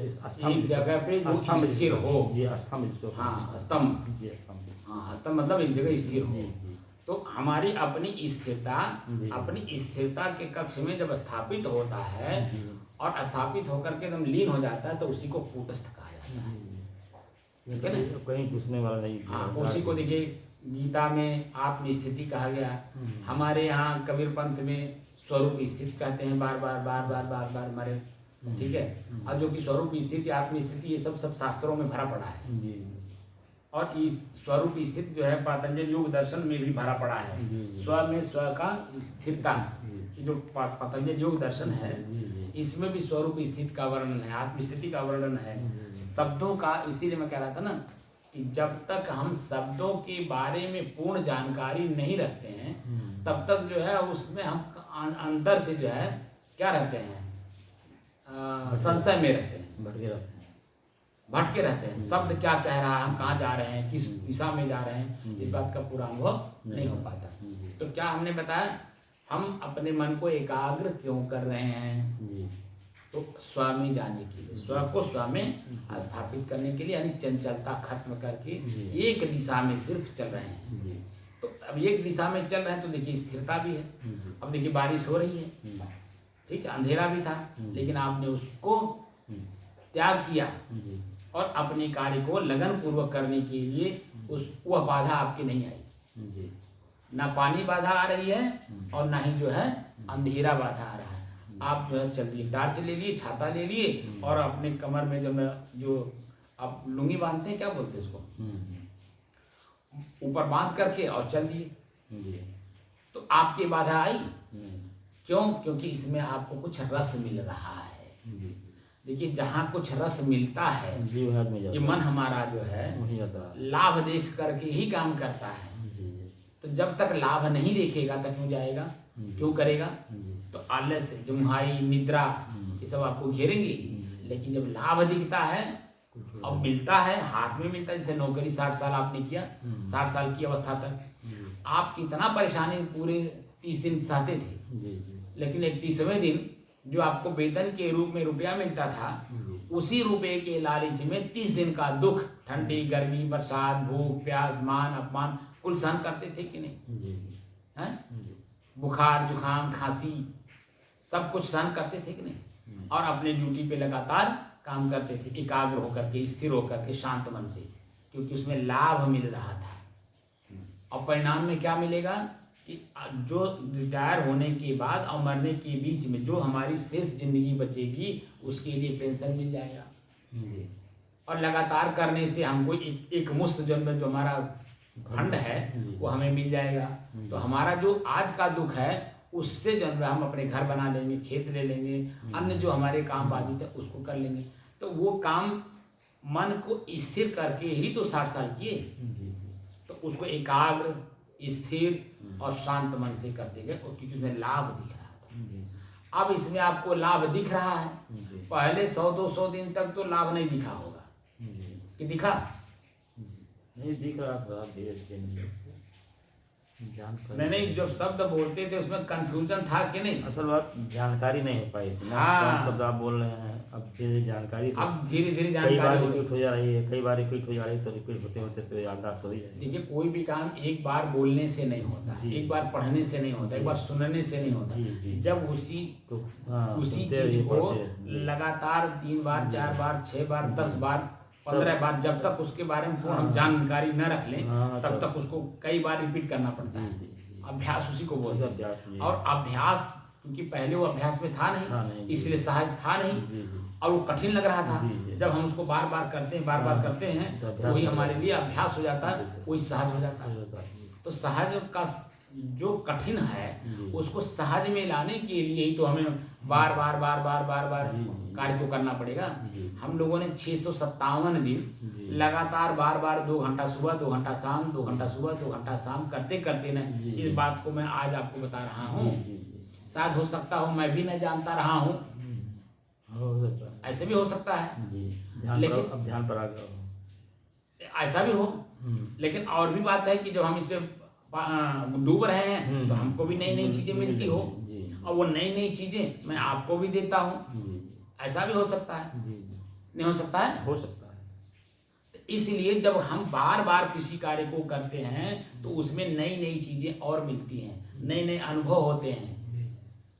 Speaker 1: एक जगह पे जो स्थिर हो।
Speaker 2: जी, स्तंभ जिसको।
Speaker 1: हाँ, स्तंभ।
Speaker 2: जी, स्तंभ।
Speaker 1: हाँ, स्तंभ मतलब एक जगह स्थिर हो।
Speaker 2: जी जी।
Speaker 1: तो हमारी अपनी स्थिरता,
Speaker 2: जी।
Speaker 1: अपनी स्थिरता के कक्ष में जब स्थापित होता है
Speaker 2: जी।
Speaker 1: और स्थापित होकर के एकदम लीन हो जाता है, तो उसी को कूटस्थ कहा जाता है। ठीक है ना?
Speaker 2: कहीं घुसने वाला नहीं।
Speaker 1: हाँ, उसी को देखिए गीता में आत्म स्थिति कहा गया। हमारे यहाँ कबीर पंथ में स्वरूप स्थिति कहते हैं, बार बार बार बार बार बार हमारे। ठीक है, और जो कि स्वरूप स्थिति, आत्म स्थिति, ये सब शास्त्रों में भरा पड़ा है।
Speaker 2: जी।
Speaker 1: और इस स्वरूप स्थिति जो है पतंजलि योग दर्शन में भी भरा पड़ा है। स्व में स्व का स्थिरता, जो पतंजलि योग दर्शन है, इसमें भी स्वरूप स्थिति का वर्णन है, आत्म स्थिति का वर्णन है, शब्दों का। इसीलिए मैं कह रहा था ना कि जब तक हम शब्दों के बारे में पूर्ण जानकारी नहीं रखते हैं, तब तक जो है उसमें हम अंदर से जो है क्या रहते हैं, संशय में रहते हैं, भटके रहते हैं। शब्द क्या कह रहा है, हम कहाँ जा रहे हैं, किस दिशा में जा रहे हैं, इस बात का पूरा अनुभव नहीं हो पाता। तो क्या हमने बताया, हम अपने मन को एकाग्र क्यों कर रहे हैं, तो स्व में जाने के लिए, स्व को स्व में स्थापित करने के लिए, यानी चंचलता खत्म करके एक दिशा में सिर्फ चल रहे हैं। तो अब एक दिशा में चल रहे हैं तो देखिए स्थिरता भी है। अब देखिए बारिश हो रही है, ठीक है, अंधेरा भी था, लेकिन आपने उसको त्याग किया और अपने कार्य को लगन पूर्वक करने के लिए वह बाधा आपकी नहीं आई। ना पानी बाधा आ रही है और ना ही जो है अंधेरा बाधा आ रहा है। आप जो है चलिए, टार्च ले लिए, छाता ले लिए, और अपने कमर में जो आप लुंगी बांधते हैं, क्या बोलते हैं उसको, ऊपर बांध करके और चल दिए। तो आपकी बाधा आई क्यों? क्योंकि इसमें आपको कुछ रस मिल रहा है। देखिए, जहाँ कुछ रस मिलता है, ये मन हमारा जो है लाभ देख करके ही काम करता है। तो जब तक लाभ नहीं देखेगा तक क्यों जाएगा, क्यों करेगा? तो आलस, जमुहाई, निद्रा, ये सब आपको घेरेंगे। लेकिन जब लाभ दिखता है और मिलता है, हाथ में मिलता है, जैसे नौकरी 60 साल आपने किया, 60 साल की अवस्था तक आप कितना परेशानी पूरे 30 दिन सहते थे, लेकिन 31वें दिन जो आपको वेतन के रूप में रुपया मिलता था, उसी रुपये के लालच में 30 दिन का दुख, ठंडी, गर्मी, बरसात, भूख, प्यास, मान, अपमान कुल सहन करते थे कि नहीं? हैं? बुखार, जुखाम, खांसी, सब कुछ सहन करते थे कि नहीं? और अपने ड्यूटी पे लगातार काम करते थे, एकाग्र होकर के, स्थिर होकर के, शांत मन से, क्योंकि उसमें लाभ मिल रहा था। और परिणाम में क्या मिलेगा कि जो रिटायर होने के बाद और मरने के बीच में जो हमारी शेष जिंदगी बचेगी, उसके लिए पेंशन मिल जाएगा। और लगातार करने से हमको एक मुश्त जो हमारा फंड है वो हमें मिल जाएगा। तो हमारा जो आज का दुख है उससे जो है हम अपने घर बना लेंगे, खेत ले लेंगे, अन्य जो हमारे काम बाधित है उसको कर लेंगे। तो वो काम मन को स्थिर करके ही तो 60 साल किए। तो उसको एकाग्र, स्थिर और शांत मन से करते गए, क्योंकि उसमें लाभ दिख रहा था। अब इसमें आपको लाभ दिख रहा है। पहले 100-200 दिन तक तो लाभ नहीं दिखा होगा, कि दिखा?
Speaker 2: नहीं दिख रहा था,
Speaker 1: नहीं, जब शब्द बोलते थे उसमें कंफ्यूजन था कि नहीं?
Speaker 2: असल बात जानकारी नहीं हो पाई थी ना।
Speaker 1: हाँ।
Speaker 2: कौन शब्द आप बोल रहे हैं, अब धीरे जानकारी,
Speaker 1: अब धीरे धीरे
Speaker 2: कई
Speaker 1: जानकारी
Speaker 2: बार
Speaker 1: हो
Speaker 2: रिपीट हो जा रही है, कई बार रिपीट हो जा रही है, तो रिपीट होते होते तो याददाश्त हो ही जाएगी।
Speaker 1: देखिए, कोई भी काम एक बार बोलने से नहीं होता, एक बार पढ़ने से नहीं होता, एक बार सुनने से नहीं होता। जब उसी चीज को लगातार 3 बार, 4 बार, 6 बार, 10 बार, 15 बार, जब तक उसके बारे में पूर्ण जानकारी न रख लें, तब तक उसको कई बार रिपीट करना पड़ता है। अभ्यास उसी को बोलते हैं। और अभ्यास, क्योंकि पहले वो अभ्यास में था नहीं, इसलिए सहज था नहीं। और वो कठिन लग रहा था।
Speaker 2: जी।
Speaker 1: जब हम उसको बार बार करते हैं तो वही हमारे लिए अभ्यास हो जाता है, वही सहज हो जाता है। तो सहज का जो कठिन है उसको सहज में लाने के लिए ही तो हमें बार बार कार्य को करना पड़ेगा। हम लोगों ने 657 दिन लगातार बार बार 2 घंटा सुबह 2 घंटा शाम 2 घंटा सुबह 2 घंटा शाम करते करते न इस बात को मैं आज आपको बता रहा हूँ। शायद हो सकता हो मैं भी न जानता रहा हूँ, ऐसे भी हो सकता है, लेकिन
Speaker 2: अब ध्यान पर आ गया,
Speaker 1: ऐसा भी हो। लेकिन और भी बात है कि जब हम इस पे डूब रहे हैं तो हमको भी नई नई चीजें मिलती हो, और वो नई नई चीजें मैं आपको भी देता हूँ, ऐसा भी हो सकता है। नहीं हो सकता है?
Speaker 2: हो सकता है।
Speaker 1: तो इसलिए जब हम बार बार किसी कार्य को करते हैं तो उसमें नई नई चीजें और मिलती हैं, नए नए अनुभव होते हैं।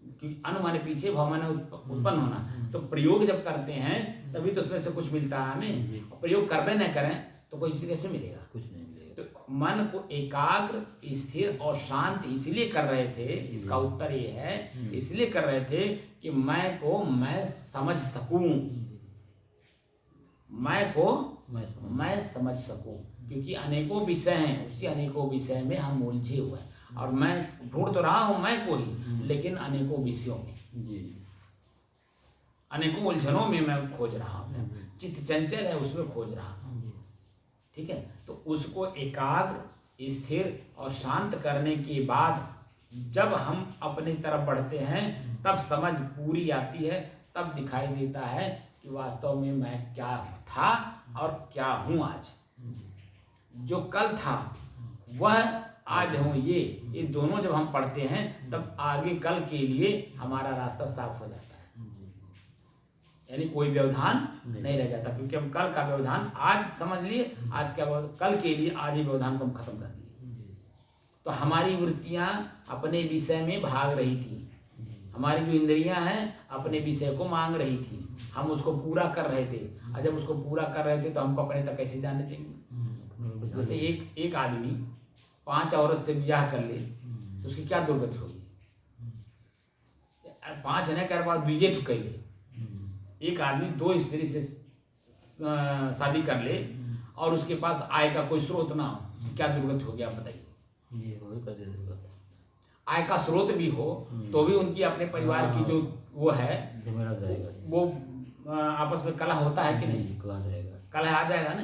Speaker 1: क्योंकि अनु माने पीछे, भव माने उत्पन्न होना। तो प्रयोग जब करते हैं तभी तो उसमें से कुछ मिलता है हमें। प्रयोग करबे न करें तो कोई चीज कैसे मिलेगा?
Speaker 2: कुछ नहीं मिलेगा।
Speaker 1: तो मन को एकाग्र, स्थिर और शांत इसलिए कर रहे थे, इसका उत्तर ये है, इसलिए कर रहे थे कि मैं को मैं समझ सकूं, मैं को मैं समझ सकूं। क्योंकि अनेकों विषय हैं, उसी अनेकों विषय में हम उलझे हुए हैं, और मैं ढूंढ तो रहा हूं मैं को ही, लेकिन अनेकों विषयों में, अनेकों उलझनों में मैं खोज रहा हूं। चित्त चंचल है, उसमें खोज रहा हूं। ठीक है, तो उसको एकाग्र, स्थिर और शांत करने के बाद जब हम अपनी तरफ बढ़ते हैं तब समझ पूरी आती है, तब दिखाई देता है कि वास्तव में मैं क्या था और क्या हूं आज। जो कल था वह आज हूं, ये दोनों जब हम पढ़ते हैं तब आगे कल के लिए हमारा रास्ता साफ हो जाता है। यानी कोई व्यवधान नहीं रह जाता, क्योंकि हम कल का व्यवधान आज समझ लिए, आज का कल के लिए आज ही व्यवधान को हम खत्म कर दिए। तो हमारी वृत्तियां अपने विषय में भाग रही थी, हमारी जो इंद्रियां हैं अपने विषय को मांग रही थी, हम उसको पूरा कर रहे थे। और जब उसको पूरा कर रहे थे तो हमको अपने तक कैसे जाने देंगे? जैसे एक आदमी 5 औरत से ब्याह कर ले तो उसकी क्या दुर्गति होगी? 5 न कर बाद द्विजे टुक ले, एक आदमी 2 स्त्री से शादी कर ले और उसके पास आय का कोई स्रोत ना हो, क्या दुर्गति होगी आप बताइए? आय का स्रोत भी हो तो भी उनकी अपने परिवार की जो वो है वो आपस में कलह होता है कि नहीं? कलह आ जाएगा ना।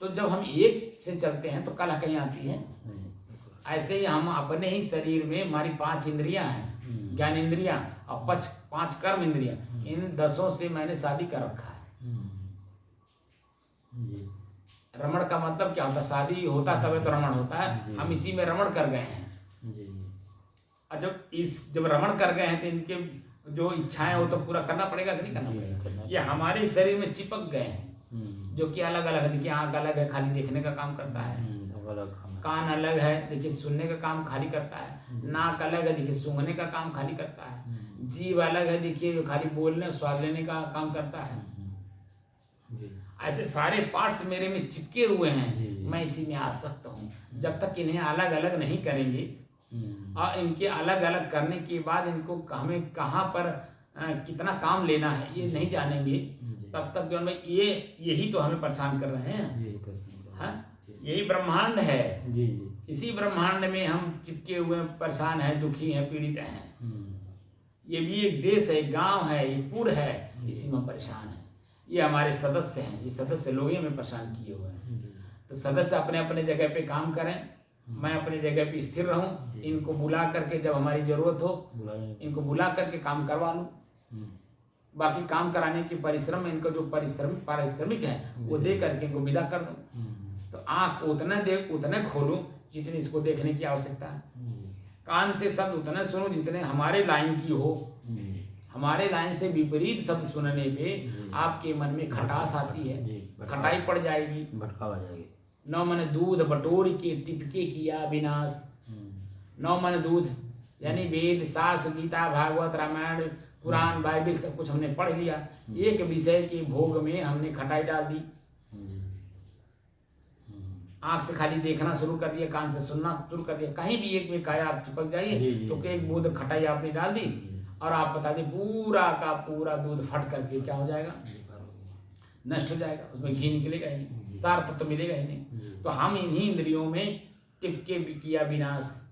Speaker 1: तो जब हम एक से चलते हैं तो कलह कहीं आती है? ऐसे ही हम अपने ही शरीर में, हमारी 5 इंद्रियां हैं, ज्ञान इंद्रियां और 5 कर्म इंद्रियां, इन 10 से मैंने शादी कर रखा है। रमण का मतलब क्या होता है? शादी होता तब तो रमण होता है, हम इसी में रमण कर गए हैं। और जब रमण कर गए हैं तो इनके जो इच्छाएं हो तो पूरा करना पड़ेगा कि नहीं करना पड़ेगा? ये हमारे शरीर में चिपक गए हैं, जो कि अलग अलग, देखिए आँख अलग है, खाली देखने का काम करता है, कान अलग है, देखिए सुनने का काम खाली करता है, नाक अलग है, देखिए सूंघने का काम खाली करता है, जीभ अलग है, देखिए खाली बोलने स्वाद लेने का काम करता है। ऐसे सारे पार्ट्स मेरे में चिपके हुए हैं, मैं इसी में आसक्त हूँ। जब तक इन्हें अलग अलग नहीं करेंगे और इनके अलग अलग करने के बाद इनको हमें कहाँ पर कितना काम लेना है ये नहीं जानेंगे, तब तक जो भाई यही तो हमें परेशान कर रहे हैं। हाँ, यही ब्रह्मांड है, इसी ब्रह्मांड में हम चिपके हुए परेशान हैं, दुखी हैं, पीड़ित हैं। ये भी एक देश है, गांव है, ये पुर है, इसी में परेशान है। ये हमारे सदस्य हैं, ये सदस्य लोग ही हमें परेशान किए हुए हैं। तो सदस्य अपने अपने जगह पे काम करें, मैं अपनी जगह पे स्थिर रहूं, इनको बुला करके जब हमारी जरूरत हो इनको बुला करके काम करवा लूं। बाकी काम कराने की परिश्रम, इनको जो पारिश्रमिक है वो दे करके इनको विदा कर दूं। तो आँख उतने खोलूं जितनी इसको देखने की आवश्यकता है, कान से शब्द उतने सुनूं जितने हमारे लाइन की हो। हमारे लाइन से विपरीत शब्द सुनने पे आपके मन में खटास आती है, खटाई पड़ जाएगी,
Speaker 2: भटकाव आ जाएगी।
Speaker 1: नौ मन दूध बटोर के टिपके किया विनाश। 9 मन दूध यानी वेद, शास्त्र, गीता, भागवत, रामायण, पुराण, बाइबल सब कुछ हमने पढ़ लिया, एक विषय के भोग में हमने खटाई डाल दी। आंख से खाली देखना शुरू कर दिया, कान से सुनना शुरू कर दिया, कहीं भी एक में काया आप चिपक जाइए तो एक बूंद खटाई आपने डाल दी और आप बता दें पूरा का पूरा दूध फट करके क्या हो जाएगा, नष्ट हो जाएगा, उसमें घी निकलेगा ही नहीं, सार तत्व तो मिलेगा ही नहीं। तो हम इन्हीं इंद्रियों में टिपके किया विनाश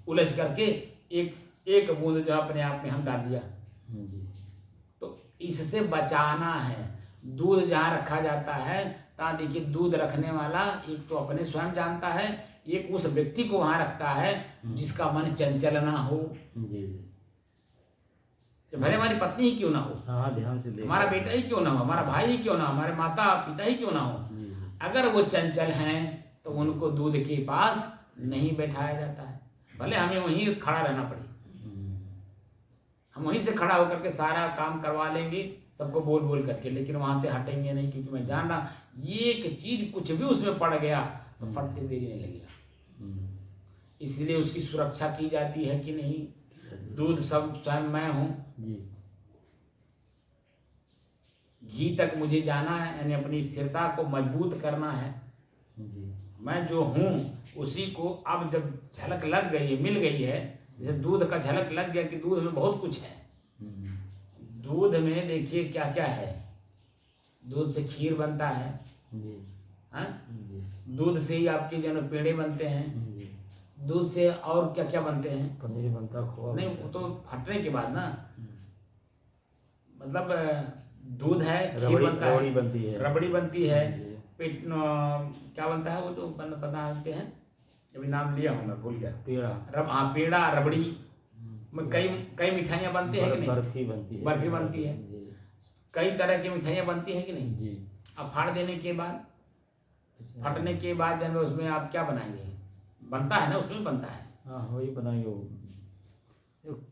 Speaker 1: उलझ करके एक बूंद जो अपने आप में हम डाल दिया। तो इससे बचाना है। दूध जहाँ रखा जाता है तहाँ देखिए दूध रखने वाला एक तो अपने स्वयं जानता है, एक उस व्यक्ति को वहां रखता है जिसका मन चंचल ना हो। भले हमारी पत्नी ही क्यों ना हो,
Speaker 2: हाँ, ध्यान से
Speaker 1: हमारा बेटा ही क्यों ना हो, हमारा भाई ही क्यों ना हो, हमारे माता पिता ही क्यों ना हो, अगर वो चंचल हैं तो उनको दूध के पास नहीं बैठाया जाता है। भले हमें वहीं खड़ा रहना पड़े, हम वहीं से खड़ा होकर के सारा काम करवा लेंगे सबको बोल बोल करके, लेकिन वहां से हटेंगे नहीं, क्योंकि मैं जान रहा ये एक चीज कुछ भी उसमें पड़ गया तो फटते देरी नहीं लगेगा। इसलिए उसकी सुरक्षा की जाती है कि नहीं। दूध सब स्वयं मैं हूं, घी तक मुझे जाना है, यानी अपनी स्थिरता को मजबूत करना है। मैं जो हूं उसी को अब जब झलक लग गई है, मिल गई है, जैसे दूध का झलक लग गया कि दूध में बहुत कुछ है। दूध में देखिए क्या क्या है, दूध से खीर बनता है, हाँ? दूध से ही आपके जो पेड़े बनते हैं, दूध से और क्या क्या बनते हैं,
Speaker 2: पनीर बनता, खोआ
Speaker 1: नहीं वो तो फटने के बाद ना, मतलब दूध है, खीर बनता है, रबड़ी बनती है, पेट क्या बनता है वो जो बनाते हैं, अभी नाम लिया हूँ मैं भूल गया,
Speaker 2: पेड़ा,
Speaker 1: हाँ पेड़ा, रबड़ी में कई मिठाइयाँ बनती है कि नहीं, बर्फी बनती है, कई तरह की मिठाइयाँ बनती है कि नहीं। अब फाड़ देने के बाद, फटने के बाद जब उसमें आप क्या बनाएंगे, बनता है ना, उसमें बनता है,
Speaker 2: हाँ वही बनाएंगे,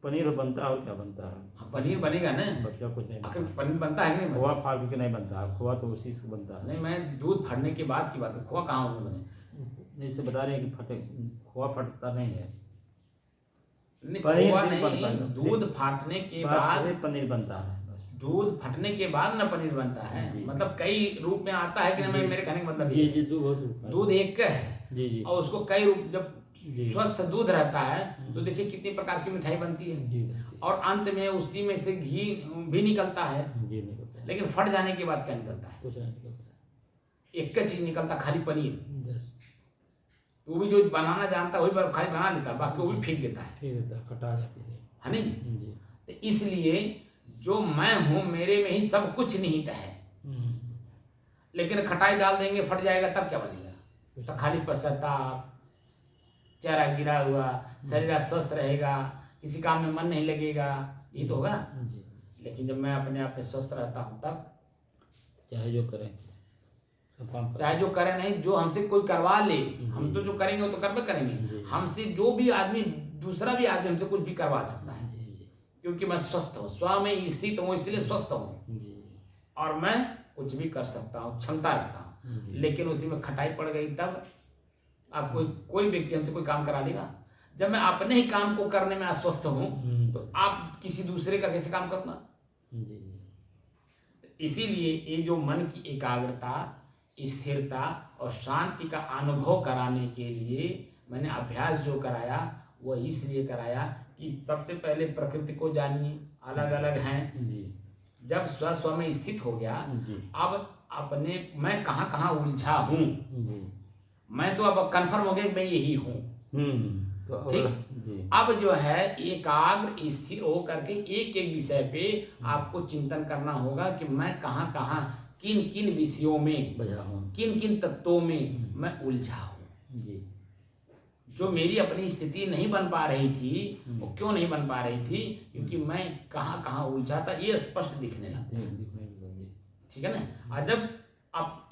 Speaker 2: पनीर बनता है और क्या बनता है।
Speaker 1: हाँ पनीर बनेगा ना,
Speaker 2: बच्चा कुछ नहीं,
Speaker 1: आखिर पनीर बनता है कि नहीं,
Speaker 2: खोआ फाड़ के नहीं बनता है, खोआ तो उसी से बनता है।
Speaker 1: नहीं मैं दूध फटने के बाद की बात है, खोआ कहाँ उसमें बने,
Speaker 2: जैसे बता रहे हैं कि फटे, खोआ फटता नहीं है,
Speaker 1: खोआ नहीं, दूध फाटने के बाद
Speaker 2: पनीर बनता है,
Speaker 1: दूध फटने के बाद ना पनीर बनता है, मतलब कई रूप में आता है कि नहीं, मेरे कहने का मतलब ये दूध एक का है और उसको कई रूप, जब स्वस्थ दूध रहता है तो देखिए कितने प्रकार की मिठाई बनती है, और अंत में उसी में से घी भी निकलता है, लेकिन फट जाने के बाद क्या निकलता है,
Speaker 2: कुछ नहीं निकलता,
Speaker 1: एक का चीज निकलता, खाली पनीर, वो भी जो बनाना जानता है वही खाली बना लेता है, बाकी वो भी फेंक देता है,
Speaker 2: कटा जाती
Speaker 1: है नहीं। तो इसलिए जो मैं हूं मेरे में ही सब कुछ निहित है, लेकिन खटाई डाल देंगे फट जाएगा तब क्या बनेगा, तो खाली पश्चाताप, चेहरा गिरा हुआ, शरीर अस्वस्थ रहेगा, किसी काम में मन नहीं लगेगा, ये तो होगा। लेकिन जब मैं अपने आप में स्वस्थ रहता हूँ तब
Speaker 2: चाहे जो करें,
Speaker 1: चाहे जो करें नहीं, जो हमसे कोई करवा ले, हम तो जो करेंगे वो तो करबे करेंगे, हमसे जो भी आदमी, दूसरा भी आदमी हमसे कुछ भी करवा सकता है, क्योंकि मैं स्वस्थ हूँ, स्व में स्थित हूँ, इसलिए स्वस्थ हूँ और मैं कुछ भी कर सकता हूँ, क्षमता रखता हूँ। लेकिन उसी में खटाई पड़ गई तब आप कोई व्यक्ति हमसे कोई काम करा लेगा। जब मैं अपने ही काम को करने में अस्वस्थ हूँ तो आप किसी दूसरे का कैसे काम करना। इसीलिए ये जो मन की एकाग्रता, स्थिरता और शांति का अनुभव कराने के लिए मैंने अभ्यास जो कराया वो इसलिए कराया कि सबसे पहले प्रकृति को जानिए, अलग अलग हैं। जब स्व में स्थित हो गया, अब अपने मैं कहाँ कहाँ उलझा हूँ, मैं तो अब कंफर्म हो गया कि मैं यही हूँ, ठीक। अब जो है एकाग्र स्थिर हो करके एक एक विषय पे आपको चिंतन करना होगा कि मैं कहाँ कहाँ किन किन विषयों में, किन किन तत्वों में मैं उलझा हूँ। जो मेरी अपनी स्थिति नहीं बन पा रही थी, वो क्यों नहीं बन पा रही थी, क्योंकि मैं कहाँ कहाँ उलझा था, ये स्पष्ट दिखने लगता है, ठीक है ना। और जब आप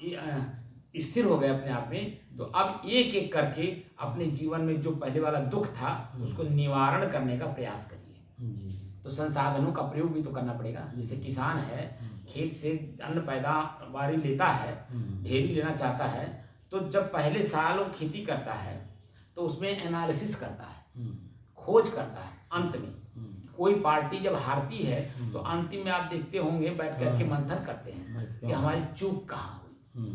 Speaker 1: स्थिर हो गए अपने आप में, तो अब एक एक करके अपने जीवन में जो पहले वाला दुख था उसको निवारण करने का प्रयास करिए। तो संसाधनों का प्रयोग भी तो करना पड़ेगा। जैसे किसान है, खेत से अन्न पैदावारी लेता है, ढेरी लेना चाहता है, तो जब पहले साल वो खेती करता है तो उसमें एनालिसिस करता है, खोज करता है। अंत में कोई पार्टी जब हारती है तो अंतिम में आप देखते होंगे बैठ करके मंथन करते हैं कि हमारी चूक कहाँ हुई,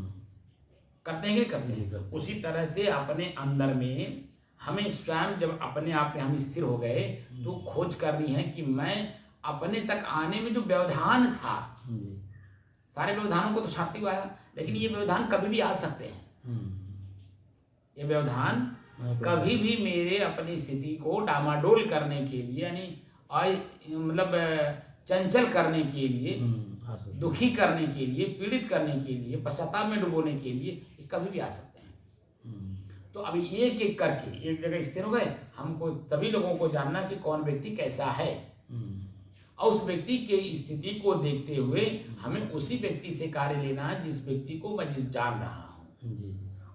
Speaker 1: करते हैं कि नहीं करते हैं। उसी तरह से अपने अंदर में हमें स्वयं जब अपने आप में हम स्थिर हो गए तो खोज करनी है कि मैं अपने तक आने में जो व्यवधान था, सारे व्यवधानों को तो सात्विक आया, लेकिन ये व्यवधान कभी भी आ सकते हैं। ये व्यवधान कभी भी मेरे अपनी स्थिति को डामाडोल करने के लिए, यानी मतलब चंचल करने के लिए, दुखी करने के लिए, पीड़ित करने के लिए, पश्चाताप में डुबोने के लिए, ये कभी भी आ सकते हैं। तो अभी एक एक करके एक जगह स्थिर हो गए, हमको सभी लोगों को जानना कि कौन व्यक्ति कैसा है, और उस व्यक्ति की स्थिति को देखते हुए हमें उसी व्यक्ति से कार्य लेना है जिस व्यक्ति को मैं जान रहा हूँ,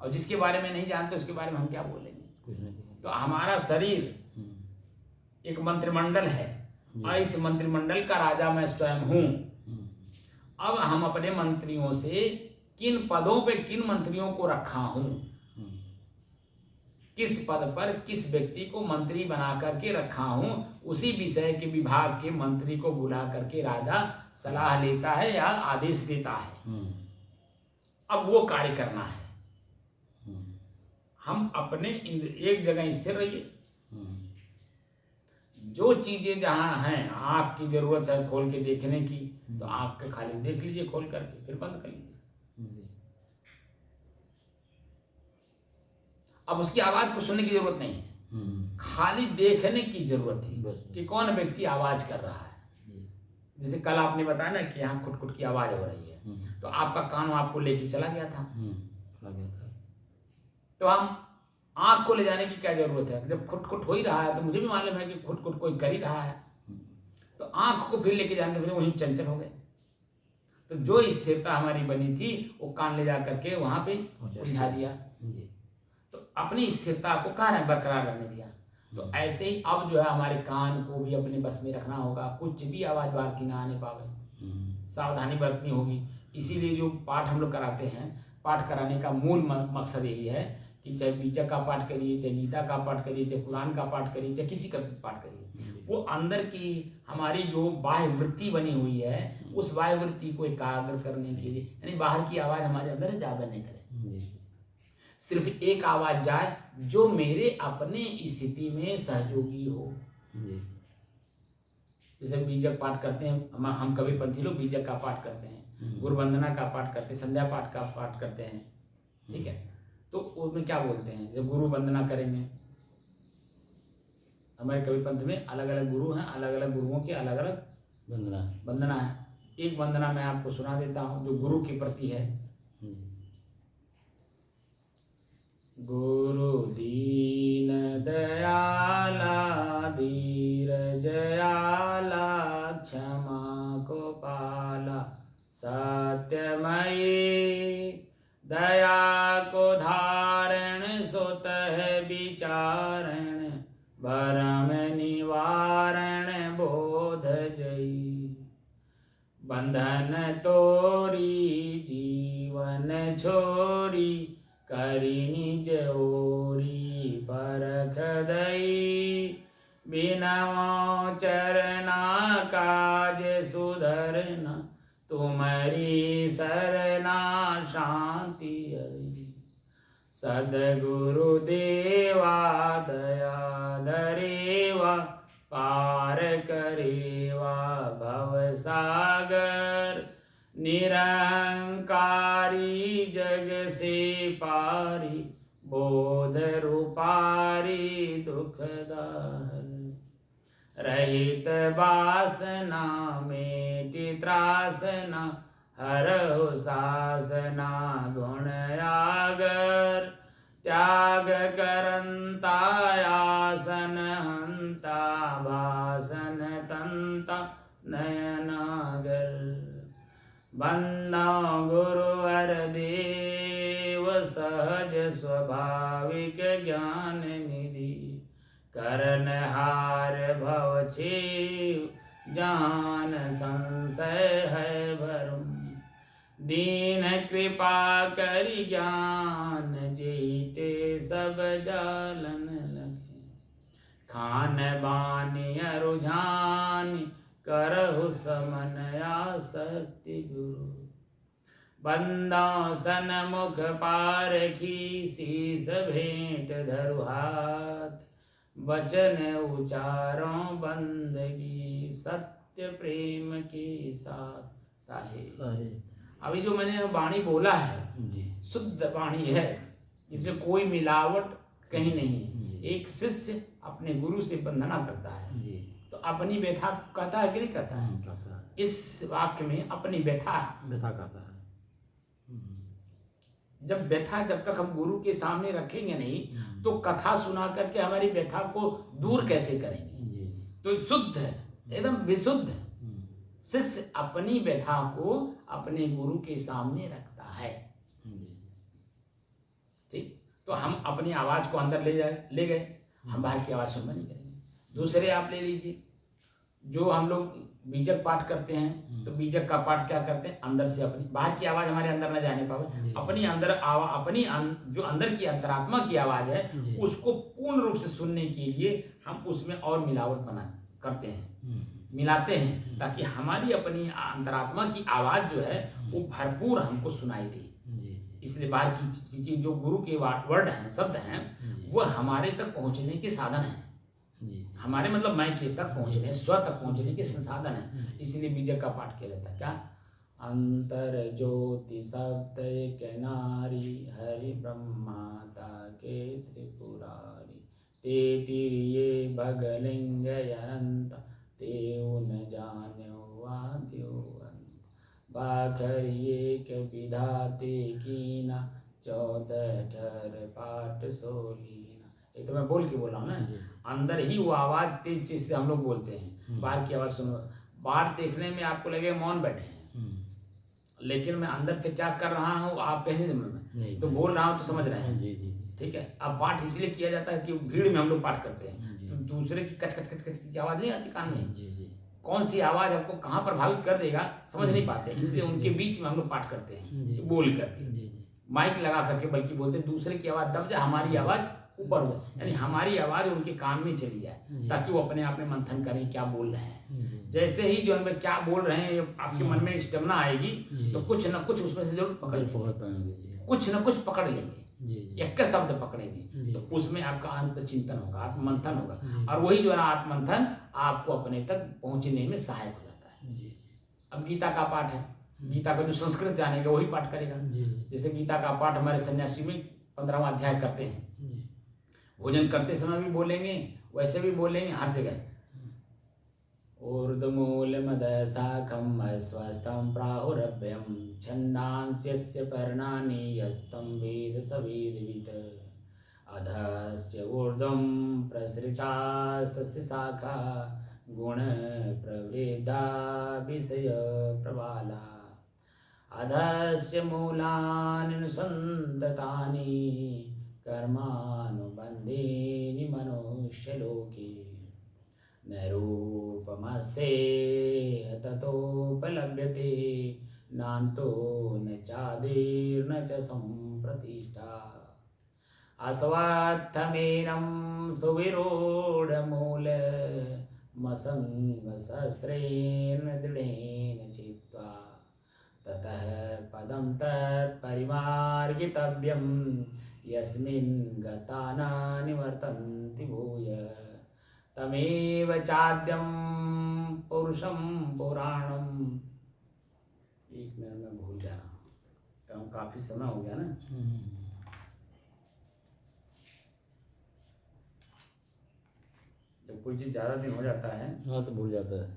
Speaker 1: और जिसके बारे में नहीं जानते उसके बारे में हम क्या बोलेंगे। तो हमारा शरीर एक मंत्रिमंडल है, और इस मंत्रिमंडल का राजा मैं स्वयं हूँ। अब हम अपने मंत्रियों से किन पदों पे किन मंत्रियों को रखा हूँ, किस पद पर किस व्यक्ति को मंत्री बना करके रखा हूँ, उसी विषय के विभाग के मंत्री को बुला करके राजा सलाह लेता है या आदेश देता है। अब वो कार्य करना है। हम अपने एक जगह स्थिर रहिए। जो चीजें जहां हैं, आंख की जरूरत है खोल के देखने की, तो आंख के खाली देख लीजिए खोल करके, फिर बंद कर लीजिए। अब उसकी आवाज को सुनने की जरूरत नहीं है, खाली देखने की जरूरत थी कि कौन व्यक्ति आवाज कर रहा है। जैसे कल आपने बताया ना कि यहाँ खुट खुट की आवाज हो रही है, तो आपका कान आपको लेके चला गया था। तो हम आंख को ले जाने की क्या जरूरत है, जब खुट खुट हो ही रहा है तो मुझे भी मालूम है कि खुट खुट कोई कर ही रहा है, तो आंख को फिर लेके जाने फिर वहीं चंचल हो गए। तो जो स्थिरता हमारी बनी थी वो कान ले जा करके वहां पे उलझा दिया, तो अपनी स्थिरता को कहाँ बरकरार रहने दिया। तो ऐसे ही अब जो है हमारे कान को भी अपने बस में रखना होगा, कुछ भी आवाज बाहर की ना आने पावे, सावधानी बरतनी होगी। इसीलिए जो पाठ हम लोग कराते हैं, पाठ कराने का मूल मकसद यही है कि चाहे बीजा का पाठ करिए, चाहे गीता का पाठ करिए, चाहे कुरान का पाठ करिए, चाहे किसी का पाठ करिए, वो अंदर की हमारी जो बाह्य वृत्ति बनी हुई है, उस बाह्य वृत्ति को एकाग्र करने के लिए, यानी बाहर की आवाज हमारे अंदर जावे नहीं करे, सिर्फ एक आवाज जाए जो मेरे अपने स्थिति में सहयोगी हो। जैसे बीजक पाठ करते हैं हम कभी पंथी लोग, बीजक का पाठ करते हैं, गुरु वंदना का पाठ करते हैं, संध्या पाठ का पाठ करते हैं, ठीक है। तो उसमें क्या बोलते हैं, जब गुरु वंदना करेंगे, हमारे कवि पंथ में अलग अलग गुरु हैं, अलग अलग गुरुओं की अलग अलग वंदना है। एक वंदना मैं आपको सुना देता हूँ जो गुरु के प्रति है। गुरु दीन दयाला, धीरज आला, क्षमा को पाला, सत्यमयी, दया को धारण, स्वतः विचारण, भरम निवारण, बोध जयी, बंधन तोरी, जीवन छोरी, करी निज ओरी, परख दई, बिनवो चरना, काज सुधरना, तुम्हारी सरना, शांति आई, सदगुरु देवा, दया धरेवा, पार करेवा भव सागर, निरंकारी जग से पारी, बोध रूपारी, दुखदाहर, रहित वासना, मेटि त्रासना, हरहु सासना, गुण आगर, त्याग करंता, आसन हंता, भासन तंता, नयनागर, बंदो गुरु हर देव, सहज स्वाभाविक ज्ञान निधि, करनहार भव छेव, जान संशय है भरम, दीन कृपा करि ज्ञान, जेते सब जालन लगे, खान बानी रुझान, करहु समन आसक्ति गुरु, बंदों सन्मुख पारखी शीस भेंट धरु हाथ, वचन उचारों बंदगी सत्य प्रेम के साथ साहे। अभी जो मैंने वाणी बोला है
Speaker 2: जी
Speaker 1: शुद्ध वाणी है, इसमें कोई मिलावट कहीं नहीं है।
Speaker 2: जी।
Speaker 1: एक शिष्य अपने गुरु से वंदना करता है
Speaker 2: जी
Speaker 1: तो अपनी व्यथा कहता है कि नहीं कहता है?
Speaker 2: कहता है।
Speaker 1: इस वाक्य में अपनी व्यथा
Speaker 2: कहता है।
Speaker 1: जब व्यथा जब तक हम गुरु के सामने रखेंगे नहीं तो कथा सुना करके हमारी व्यथा को दूर कैसे करेंगे?
Speaker 2: जी
Speaker 1: तो शुद्ध है, एकदम विशुद्ध है। शिष्य अपनी व्यथा को अपने गुरु के सामने रखता है। ठीक, तो हम अपनी आवाज को अंदर ले गए, हम बाहर की आवाज सुनना नहीं करेंगे। दूसरे आप ले लीजिए, जो हम लोग बीजक पाठ करते हैं तो बीजक का पाठ क्या करते हैं, अंदर से अपनी बाहर की आवाज हमारे अंदर न जाने पावे, अपनी अंदर जो अंदर की अंतरात्मा की आवाज है उसको पूर्ण रूप से सुनने के लिए हम उसमें और मिलावट करते हैं, मिलाते हैं, ताकि हमारी अपनी अंतरात्मा की आवाज जो है वो भरपूर हमको सुनाई दे। इसलिए बाहर की, क्योंकि जो गुरु के वर्ड हैं, शब्द हैं, वो हमारे तक पहुंचने के साधन हैं, हमारे मतलब मैं के तक पहुंचने, स्व तक पहुंचने के संसाधन है। इसलिए बीजक का पाठ किया जाता है। क्या? अंतर ज्योति शब्द के नारी, हरि ब्रह्माता के त्रिपुरारी, ते तिरिये भगलिंग अनंत, ते न जान्यो आद्यो अंत, बाखरिये के विधाते कीना, 14 ठर पाठ सोलीना। ये तो मैं बोल के बोला हूँ ना, अंदर ही वो आवाज तेज चीज से हम लोग बोलते हैं, बाहर की आवाज सुनो। बाहर देखने में आपको लगे मौन बैठे हैं, लेकिन मैं अंदर से क्या कर रहा हूँ आप कैसे समझ, तो बोल रहा हूँ तो समझ रहे हैं। ठीक है, अब पाठ इसलिए किया जाता है कि भीड़ में हम लोग पाठ करते हैं तो दूसरे की कच कच कच कच की आवाज नहीं आती कान में, कौन सी आवाज आपको कहाँ प्रभावित कर देगा समझ नहीं पाते, इसलिए उनके बीच में हम लोग पाठ करते हैं बोल करके, माइक लगा करके बल्कि बोलते हैं दूसरे की आवाज दब जाए, हमारी आवाज ऊपर हो, यानी हमारी आवाज उनके कान में चली जाए, ताकि वो अपने आप में मंथन करें क्या बोल रहे हैं। जैसे ही जो हम क्या बोल रहे हैं आपके मन में स्टेमिना आएगी तो कुछ न कुछ उसमें से जरूर पकड़ लेंगे, कुछ न कुछ पकड़ लेंगे, एक शब्द पकड़ेंगे तो उसमें आपका अंत चिंतन होगा, आत्मंथन होगा, और वही जो है आत्मंथन आपको अपने तक पहुंचने में सहायक हो जाता है। अब गीता का पाठ है, गीता का जो संस्कृत जानेगा वही पाठ करेगा। जैसे गीता का पाठ हमारे सन्यासी में 15वां अध्याय करते हैं, भोजन करते समय भी बोलेंगे, वैसे भी बोलेंगे, हर जगह। ऊर्ध्वमूल मद शाखम अस्वस्थम प्राहुरभ्यम, छंदांस्यस्य पर्णानि यस्तं वेद स वेदवित्, अधश्च ऊर्ध्वं प्रसृतास्तस्य शाखा, गुण प्रवृद्धा विषय प्रबाला, अधश्च मूलानि अनुसन्ततानि, कर्मानुबन्धीनि मनुष्यलोके, न रूपमस्येह ततोपलभ्यते, नान्तो न चादिर्न च सम्प्रतिष्ठा, अस्वात्थमेनं सुविरूढमूलमसङ्गशस्त्रेण दृढेन चित्वा, ततः पदं तत्परिमार्गितव्यं, यस्मिन् गता न निवर्तन्ति भूय, तमेव चाद्यं पुरुषं पुराणम्। एक मिनट में भूल जा रहा हूँ, काफी समय हो गया ना। जब कोई चीज ज्यादा दिन हो जाता है
Speaker 2: हाँ तो भूल जाता है।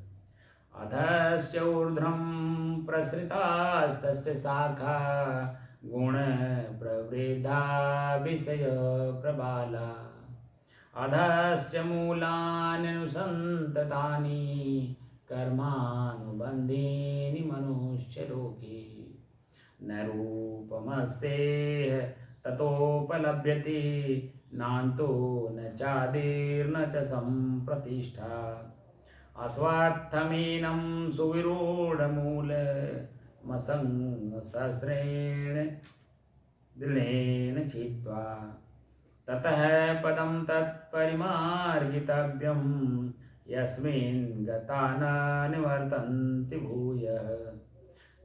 Speaker 1: अधश्च ऊर्ध्वं प्रसृतास्तस्य शाखा, गुण प्रवृद्धा विषय प्रबाला, अधश्च मूलानि अनुसन्ततानि, कर्मानुबन्धीनि मनुष्यलोके, न रूपमस्येह ततोपलभ्यते, नान्तो न चादिर्न च सम्प्रतिष्ठा, अस्वात्थमेनं सुविरूढमूलमसङ्गशस्त्रेण दृढेन छित्त्वा, ततः पदं तत्परिमार्गितव्यं, यस्मिन् गता न निवर्तन्ति भूयः,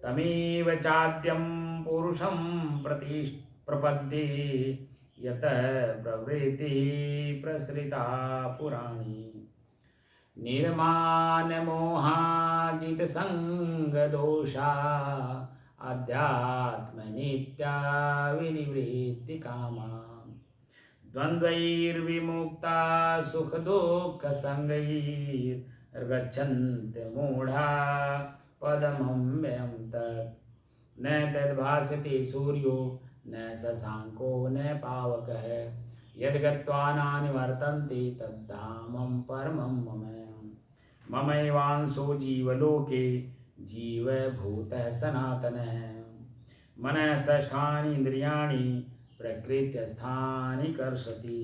Speaker 1: तमेव चाद्यं पुरुषं प्रपद्ये यतः प्रवृत्ति प्रसृता पुराणी निर्मानमोहाजितसङ्गदोषा अध्यात्मनित्या विनिवृत्तिकामा द्वन्द्वैर्विमुक्ता सुखदुःखसङ्गैर्गच्छन्ति मूढा पदमव्ययं तत् न तद्भासते सूर्यो न शशाङ्को न पावकः यद्गत्वा नानिवर्तन्ते तद्धामं परमं मम ममैवांशो जीवलोके जीवभूतः सनातनः मनः षष्ठानि इन्द्रियाणि प्रकृत्यस्थानि कर्षति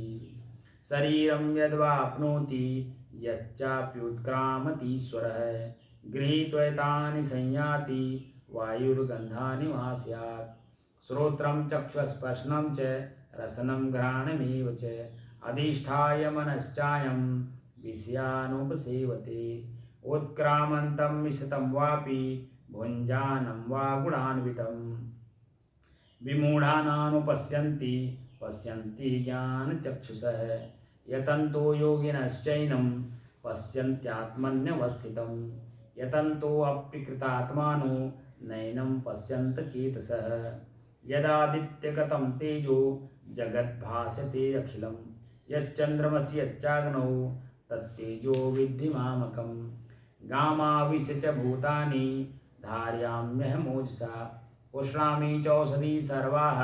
Speaker 1: शरीरं यद्वाप्नोति यच्चाप्युत्क्रामतीश्वरः गृहीत्वैतानि संयाति वायुर्गन्धानि वा स्यात् श्रोत्रं चक्षुस्पर्शनं च रसनं घ्राणमेव च अधिष्ठाय मनश्चायं विषयानुपसेवते उत्क्रामन्तं मिश्रितं वापि भुञ्जानं वा गुणान्वितं विमूढानानुपश्यन्ति पश्यन्ति ज्ञानचक्षुषः यतन्तो योगिनश्चैनं पश्यन्त्यात्मन्यवस्थितं यतन्तोऽपि कृतात्मानो नैनं पश्यन्त चेतसः यदादित्यगतं तेजो जगद्भासते अखिलं यच्चन्द्रमसि यच्चाग्नौ तत्तेजो विद्धि मामकं गामाविश्य च भूतानि धारयाम्यहमोजसा उष्णामि चौषधी सर्वाः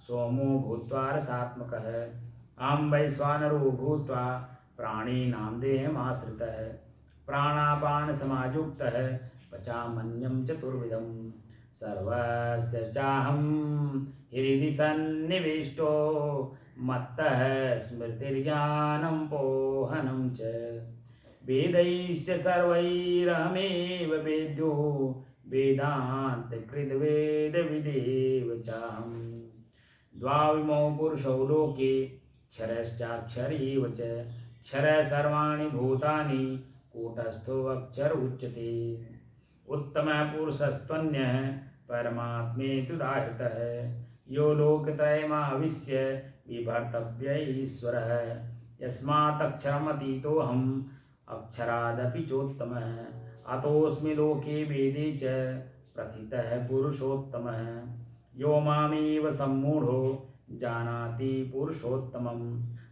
Speaker 1: सोमो भूत्वा रसात्मकः अहं वैश्वानरो भूत्वा प्राणिनां देहमाश्रितः प्राणापानसमायुक्तः पचामन्यं चतुर्विधं सर्वस्य चाहं हृदि सन्निविष्टो मत्तः स्मृतिर्ज्ञानं पोहनं च वेदैश्च सर्वैरहमेव वेद्यो वेदान्तकृद्वेदविदेव चाहं द्वाविमौ पुरुषौ लोके क्षरश्चाक्षरैव च क्षरः सर्वाणि भूतानि कूटस्थो अक्षर उच्यते उत्तमः पुरुषस्त्वन्यः परमात्मेत्युदाहृतः यो लोकत्रयमाविश्य विभर्तव्य ईश्वरः यस्मात्क्षरमतीतोऽहम् अक्षरादपि चोत्तमः अतोऽस्मि लोके वेदे च प्रथितः पुरुषोत्तमः यो मामेव सम्मूढो जानाति पुरुषोत्तमं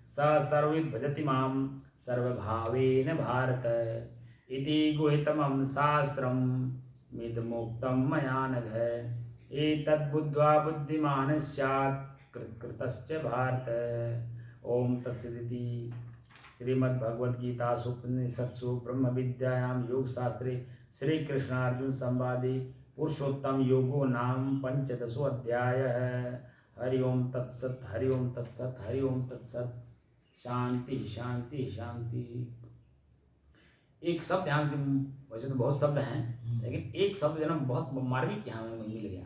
Speaker 1: स सर्वविद् भजति मां सर्वभावेन भारत इति गुहितमं शास्त्रं मिदमुक्तं मया नघ एतद्बुद्ध्वा बुद्धिमान् स्यात् कृतकृतश्च भारत। ओम तत्सदिति श्रीमद्भगवद्गीतासु उपनिषत्सु ब्रह्म विद्यायां योग शास्त्रे श्री कृष्णार्जुन संवादे पुरुषोत्तम योगो नाम पंचदशो अध्यायः। हरि ओम तत्सत, हरि ओम तत्सत, हरि ओम तत्सत। शांति शांति शांति। एक शब्द यहाँ के, वैसे तो बहुत शब्द हैं लेकिन एक शब्द जो ना बहुत मार्मिक यहाँ में मिल गया,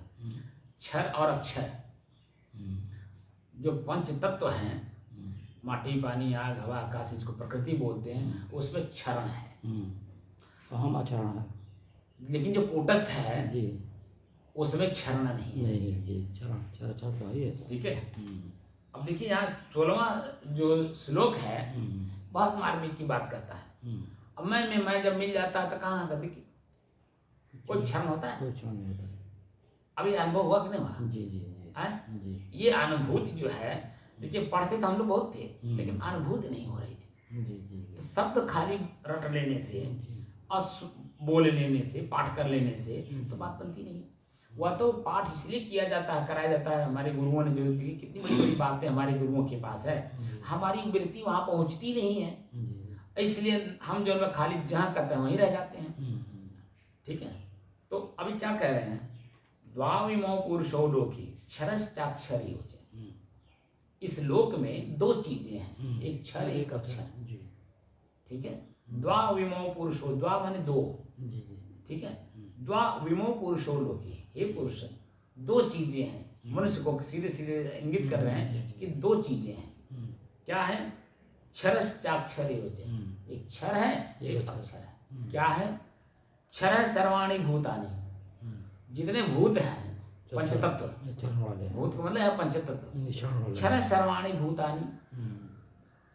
Speaker 1: क्षर और अक्षर। जो पंच तत्व हैं, माटी पानी आग हवा आकाश, इसको प्रकृति बोलते हैं, उसमें क्षरण है,
Speaker 2: हम आचरण है।
Speaker 1: लेकिन जो कूटस्थ है
Speaker 2: जी
Speaker 1: उसमें क्षरण नहीं है।
Speaker 2: जी चरण चरण तो है।
Speaker 1: ठीक है। अब देखिए यहाँ 16वां जो श्लोक है बहुत मार्मिक की बात करता है। अब मैं जब मिल जाता है तो कहाँ का देखिए कोई क्षरण होता है,
Speaker 2: कोई क्षरण नहीं होता।
Speaker 1: अभी अनुभव हुआ कि नहीं हुआ?
Speaker 2: जी जी जी।
Speaker 1: ये अनुभूति जो है, देखिए पढ़ते तो हम लोग बहुत थे लेकिन अनुभूति नहीं हो रही थी।
Speaker 2: जी जी।
Speaker 1: तो शब्द खाली रट लेने से और बोल लेने से, पाठ कर लेने से तो बात बनती नहीं। वह तो पाठ इसलिए किया जाता है, कराया जाता है। हमारे गुरुओं ने जो कितनी बड़ी बड़ी बातें हमारे गुरुओं के पास है, हमारी वृत्ति वहाँ पहुँचती नहीं है, इसलिए हम जो है खाली जहाँ करते हैं वहीं रह जाते हैं। ठीक है। तो अभी क्या कह रहे हैं, द्वाविमौ पुरुषो लोके क्षरश्चाक्षरी हो जाए। इस लोक में दो चीजें हैं, एक क्षर एक अक्षर। ठीक है। द्वाविमौ पुरुषो, द्वा माने दो। ठीक है। द्वाविमौ पुरुषो लोके, हे पुरुष दो चीजें हैं। मनुष्य को सीधे सीधे इंगित कर रहे हैं कि दो चीजें हैं। क्या है? क्षरश्चाक्षरी हो जाए। एक क्षर है एक अक्षर है। क्या है? क्षर सर्वाणि भूतानि, जितने भूत हैं पंचतत्व,
Speaker 2: चरण वाले हैं।
Speaker 1: भूत का मतलब है पंचतत्व।
Speaker 2: चरण वाले।
Speaker 1: क्षर सर्वाणि भूतानि,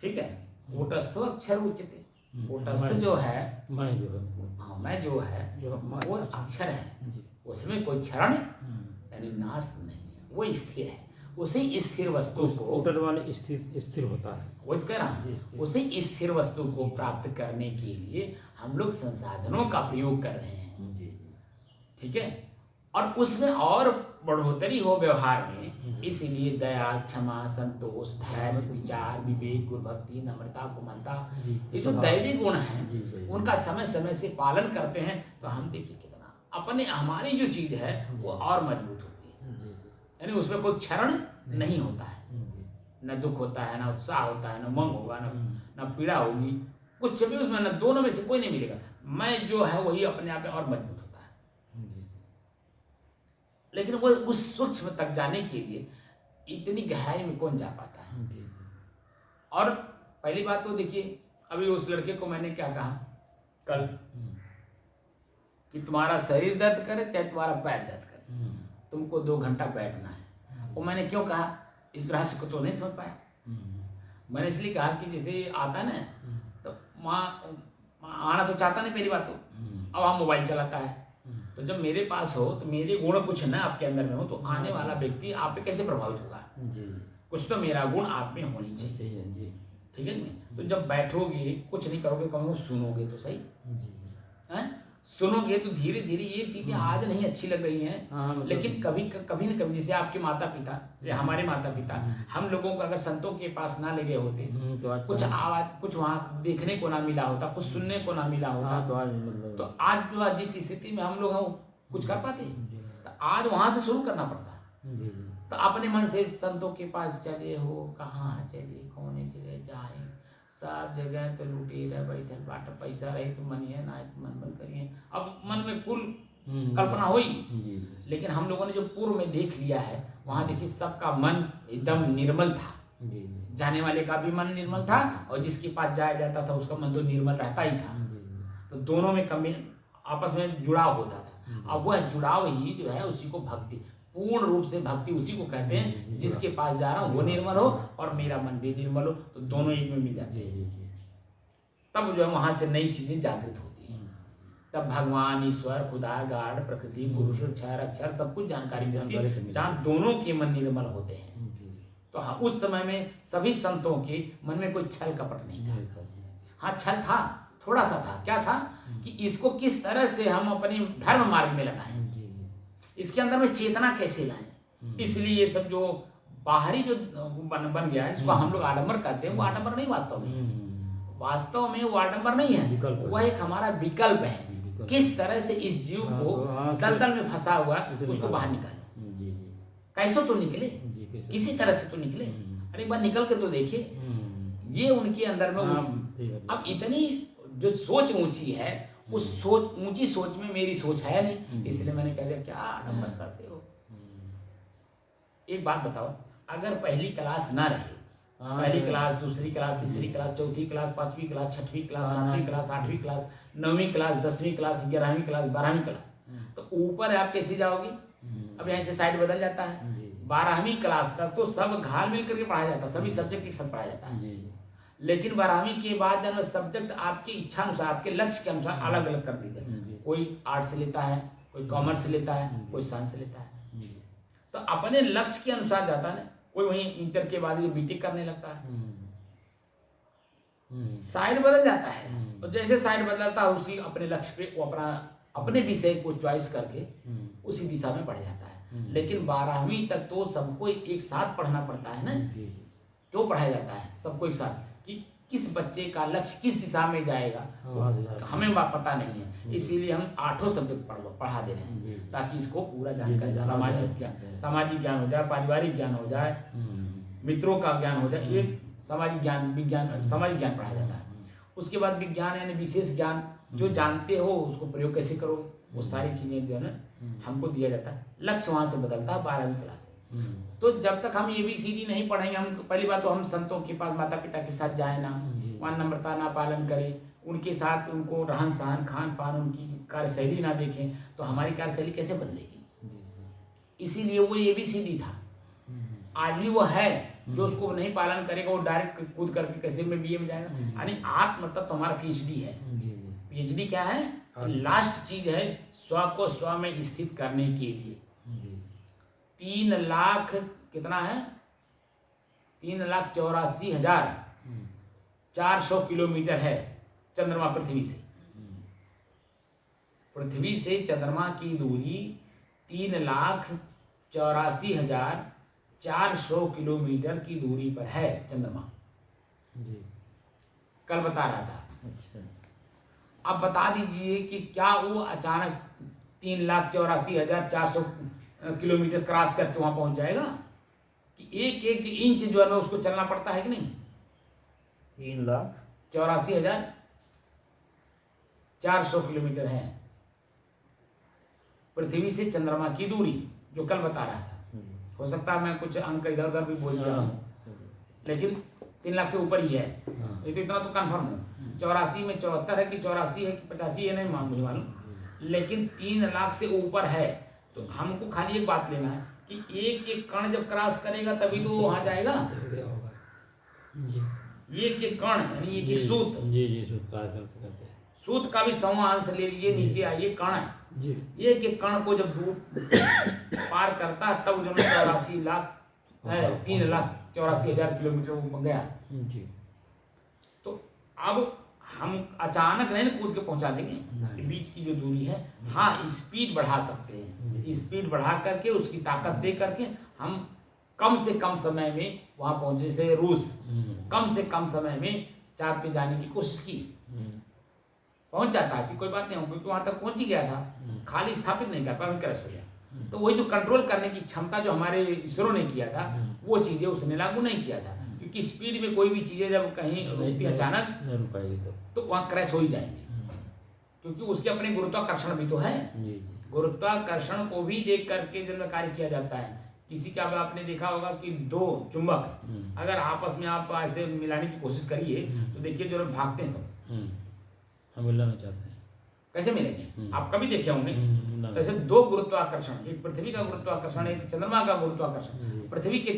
Speaker 1: ठीक है। कूटस्थो अक्षर उच्यते, कूटस्थ जो है
Speaker 2: मैं जो है
Speaker 1: हाँ मैं जो है
Speaker 2: जो
Speaker 1: वो अक्षर है,
Speaker 2: जी।
Speaker 1: उसमें कोई क्षरण यानी नाश नहीं है, वो स्थिर है। उसी स्थिर वस्तु को
Speaker 2: कूटर वाले स्थिर होता है।
Speaker 1: वो तो कह रहा हूँ, उसी स्थिर वस्तु को प्राप्त करने के लिए हम लोग संसाधनों का प्रयोग कर रहे हैं,
Speaker 2: जी
Speaker 1: ठीक है। और उसमें और बढ़ोतरी हो व्यवहार में, इसीलिए दया, क्षमा, संतोष, धैर्य, विचार, विवेक, गुरु भक्ति, नम्रता, कोमलता, ये जो दैवी गुण हैं उनका समय समय से पालन करते हैं, तो हम देखिए कितना अपने हमारी जो चीज है वो और मजबूत होती है, यानी उसमें कोई क्षरण नहीं होता है, न दुख होता है, न उत्साह होता है, न उमंग होगा, न पीड़ा होगी, कुछ भी उसमें न, दोनों में से कोई नहीं मिलेगा। मैं जो है वही अपने आप में और मजबूत होता है। लेकिन वो उस सूक्ष्म तक जाने के लिए इतनी गहराई में कौन जा पाता है। और पहली बात तो देखिए, अभी उस लड़के को मैंने क्या कहा कल कि तुम्हारा शरीर दर्द करे चाहे तुम्हारा पैर दर्द करे, तुमको 2 घंटा बैठना है। वो मैंने क्यों कहा, इस रहस्य को तो नहीं समझ पाया। मैंने इसलिए कहा कि जैसे आता है ना, तो माँ आना तो चाहता नहीं पहली बात तो, अब वहाँ मोबाइल चलाता है। तो जब मेरे पास हो तो मेरे गुण कुछ ना आपके अंदर में हो, तो आने वाला व्यक्ति आप पे कैसे प्रभावित होगा। कुछ तो मेरा गुण आप में होनी चाहिए, ठीक है ना। तो जब बैठोगे कुछ नहीं करोगे, कहोगे सुनोगे तो सही है, सुनोगे तो धीरे धीरे ये चीजें आज नहीं अच्छी लग रही हैं, लेकिन कभी कभी न कभी, जैसे आपके माता पिता या हमारे माता पिता, हम लोगों को अगर संतों के पास ना ले गए होते, कुछ आवाज, कुछ वहाँ देखने को ना मिला होता, कुछ सुनने को ना मिला होता, तो आज जो जिस स्थिति में हम लोग हैं कुछ कर पाते, तो आज वहां से शुरू करना पड़ता। तो अपने मन से संतों के पास चले हो, कहाँ चले, कौन जगह जाए, सब जगह तो लूटे रहे, बैठल बाट, पैसा रहे तो मन है, ना तो मन बंद करिए। अब मन में कुल कल्पना हुई, लेकिन हम लोगों ने जो पूर्व में देख लिया है, वहां देखिए सबका मन एकदम निर्मल था, जाने वाले का भी मन निर्मल था, और जिसके पास जाया जाता था उसका मन तो निर्मल रहता ही था। तो दोनों में कमी आपस में जुड़ाव होता था। अब वह जुड़ाव ही जो है उसी को भक्ति, पूर्ण रूप से भक्ति उसी को कहते हैं, जिसके पास जा रहा हूँ वो निर्मल हो और मेरा मन भी निर्मल हो, तो दोनों एक में मिल जाते हैं। तब जो है वहां से नई चीजें जागृत होती हैं, तब भगवान, ईश्वर, खुदा, गाड, प्रकृति, पुरुष, क्षर, अक्षर सब कुछ जानकारी मिलती है, जहाँ दोनों के मन निर्मल होते हैं। तो हाँ, उस समय में सभी संतों के मन में कोई छल कपट नहीं था। हाँ, छल था, थोड़ा सा था। क्या था कि इसको किस तरह से हम अपने धर्म मार्ग में लगाएं, इसके अंदर में चेतना कैसे लाएं। इसलिए ये सब जो बाहरी जो बन गया है, जिसको हम लोग आडंबर कहते हैं, वो आडंबर नहीं वास्तव में, वास्तव में वो आडंबर नहीं है, वह एक हमारा विकल्प है। किस तरह से इस जीव को दलदल में फंसा हुआ उसको बाहर निकाले, कैसे तो निकले, किसी तरह से तो निकले। अरे एक बार निकल के तो देखिए, ये उनके अंदर में अब इतनी जो सोच ऊंची है, उस सोच, ऊंची सोच में मेरी सोच है नहीं, इसलिए मैंने कह दिया क्या आडंबर करते हो। एक बात बताओ, अगर पहली क्लास ना रहे, पहली क्लास, दूसरी क्लास, तीसरी क्लास, चौथी क्लास, 5वीं क्लास, 6वीं क्लास, 7वीं क्लास, 8वीं क्लास, 9वीं क्लास, 10वीं क्लास, 11वीं क्लास, 12वीं क्लास, तो ऊपर आप कैसे जाओगे। अब यहाँ से साइड बदल जाता है, 12वीं क्लास तक तो सब घाल मिल करके पढ़ाया जाता है, सभी सब्जेक्ट एक साथ पढ़ाया जाता है। लेकिन 12वीं के बाद जब सब्जेक्ट आपकी इच्छा अनुसार, आपके लक्ष्य के अनुसार अलग अलग कर दीजिए। कोई आर्ट्स से लेता है, कोई कॉमर्स से लेता है, कोई साइंस से लेता है, तो अपने लक्ष्य के अनुसार जाता है ना। कोई वहीं इंटर के बाद बीटेक करने लगता है, साइड बदल जाता है, और जैसे साइड बदलता है उसी अपने लक्ष्य पे वो अपने विषय को चॉइस करके उसी दिशा में बढ़ जाता है। लेकिन 12वीं तक तो सबको एक साथ पढ़ना पड़ता है ना, क्यों पढ़ाया जाता है सबको एक साथ, कि किस बच्चे का लक्ष्य किस दिशा में जाएगा हमें पता नहीं है। इसीलिए हम 8 सब्जेक्ट पढ़ा दे रहे हैं, ताकि इसको पूरा जानकारी, सामाजिक ज्ञान हो जाए, पारिवारिक ज्ञान हो जाए, मित्रों का ज्ञान हो जाए, एक सामाजिक ज्ञान, विज्ञान, सामाजिक ज्ञान पढ़ाया जाता है। उसके बाद विज्ञान यानी विशेष ज्ञान, जो जानते हो उसको प्रयोग कैसे करो, वो सारी चीजें जो है ना हमको दिया जाता है। लक्ष्य वहां से बदलता है 12वीं क्लास से। तो जब तक हम ABCD नहीं पढ़ेंगे, हम पहली बात तो हम संतों के पास, माता पिता के साथ जाए ना, वहाँ नम्रता ना पालन करें, उनके साथ उनको रहन सहन, खान पान, उनकी कार्यशैली ना देखें, तो हमारी कार्यशैली कैसे बदलेगी। इसीलिए वो ABCD था। आज भी वो है। जो उसको नहीं पालन करेगा वो डायरेक्ट कूद करके कैसे में BA में जाएगा। यानी आत्म तत्व तो हमारा PhD है। PhD क्या है? लास्ट चीज है स्व को स्व में स्थित करने के लिए। 3 लाख कितना है? 3,84,400 किलोमीटर है चंद्रमा पृथ्वी से। पृथ्वी से चंद्रमा की दूरी 3,84,400 किलोमीटर की दूरी पर है चंद्रमा। कल बता रहा था।
Speaker 2: अच्छा।
Speaker 1: अब बता दीजिए कि क्या वो अचानक 3,84,400 किलोमीटर क्रॉस करके वहां पहुंच जाएगा? कि एक एक इंच जो है उसको चलना पड़ता है कि नहीं? 3,84,400 किलोमीटर है पृथ्वी से चंद्रमा की दूरी, जो कल बता रहा था। हो सकता है मैं कुछ अंक इधर उधर भी बोल दिया हूँ, लेकिन 3 लाख से ऊपर ही है। ये तो इतना तो कंफर्म हो। 84 में 74 है कि 84 है कि 85 ये नहीं मुझे मालूम, लेकिन 3 लाख से ऊपर है। तो हमको खाली एक बात लेना है कि एक एक कण जब क्रॉस करेगा तभी तो वहां जाएगा। एक एक कण यानी एक एक सूत। सूत का भी 100वां अंश ले लीजिए, नीचे आइए, कण है। एक एक कण को जब दूर पार करता है तब जो 84 लाख 3,84,000 किलोमीटर वो गया। तो अब हम अचानक नहीं कूद के पहुंचा देंगे, बीच की जो दूरी है। हाँ, स्पीड बढ़ा सकते हैं। स्पीड बढ़ा करके उसकी ताकत दे करके हम कम से कम समय में वहां पहुंचे। जैसे रूस कम से कम समय में चांद पे जाने की कोशिश की, पहुंच जाता, ऐसी कोई बात नहीं हो, क्योंकि वहां तक पहुंच ही गया था। खाली स्थापित नहीं कर पाया, क्रैश हो गया। तो वही जो कंट्रोल करने की क्षमता जो हमारे इसरो ने किया था, वो चीजें उसने लागू नहीं किया था। क्योंकि स्पीड में कोई भी चीजें जब कहीं रुकती अचानक
Speaker 2: नहीं रुक पाएगी
Speaker 1: तो वहां क्रैश हो ही जाएंगे, क्योंकि उसके अपने गुरुत्वाकर्षण भी तो है। गुरुत्वाकर्षण को भी देख करके जब कार्य किया जाता है। किसी का आपने देखा होगा कि 2 चुंबक अगर आपस में आप ऐसे मिलाने की कोशिश करिए तो देखिए जो लोग भागते हैं सब,
Speaker 2: हम मिलना नहीं चाहते हैं,
Speaker 1: कैसे मिलेंगे? आप कभी देखे होंगे। तो ऐसे 2 गुरुत्वाकर्षण, एक पृथ्वी का गुरुत्वाकर्षण, एक चंद्रमा का गुरुत्वाकर्षण। पृथ्वी के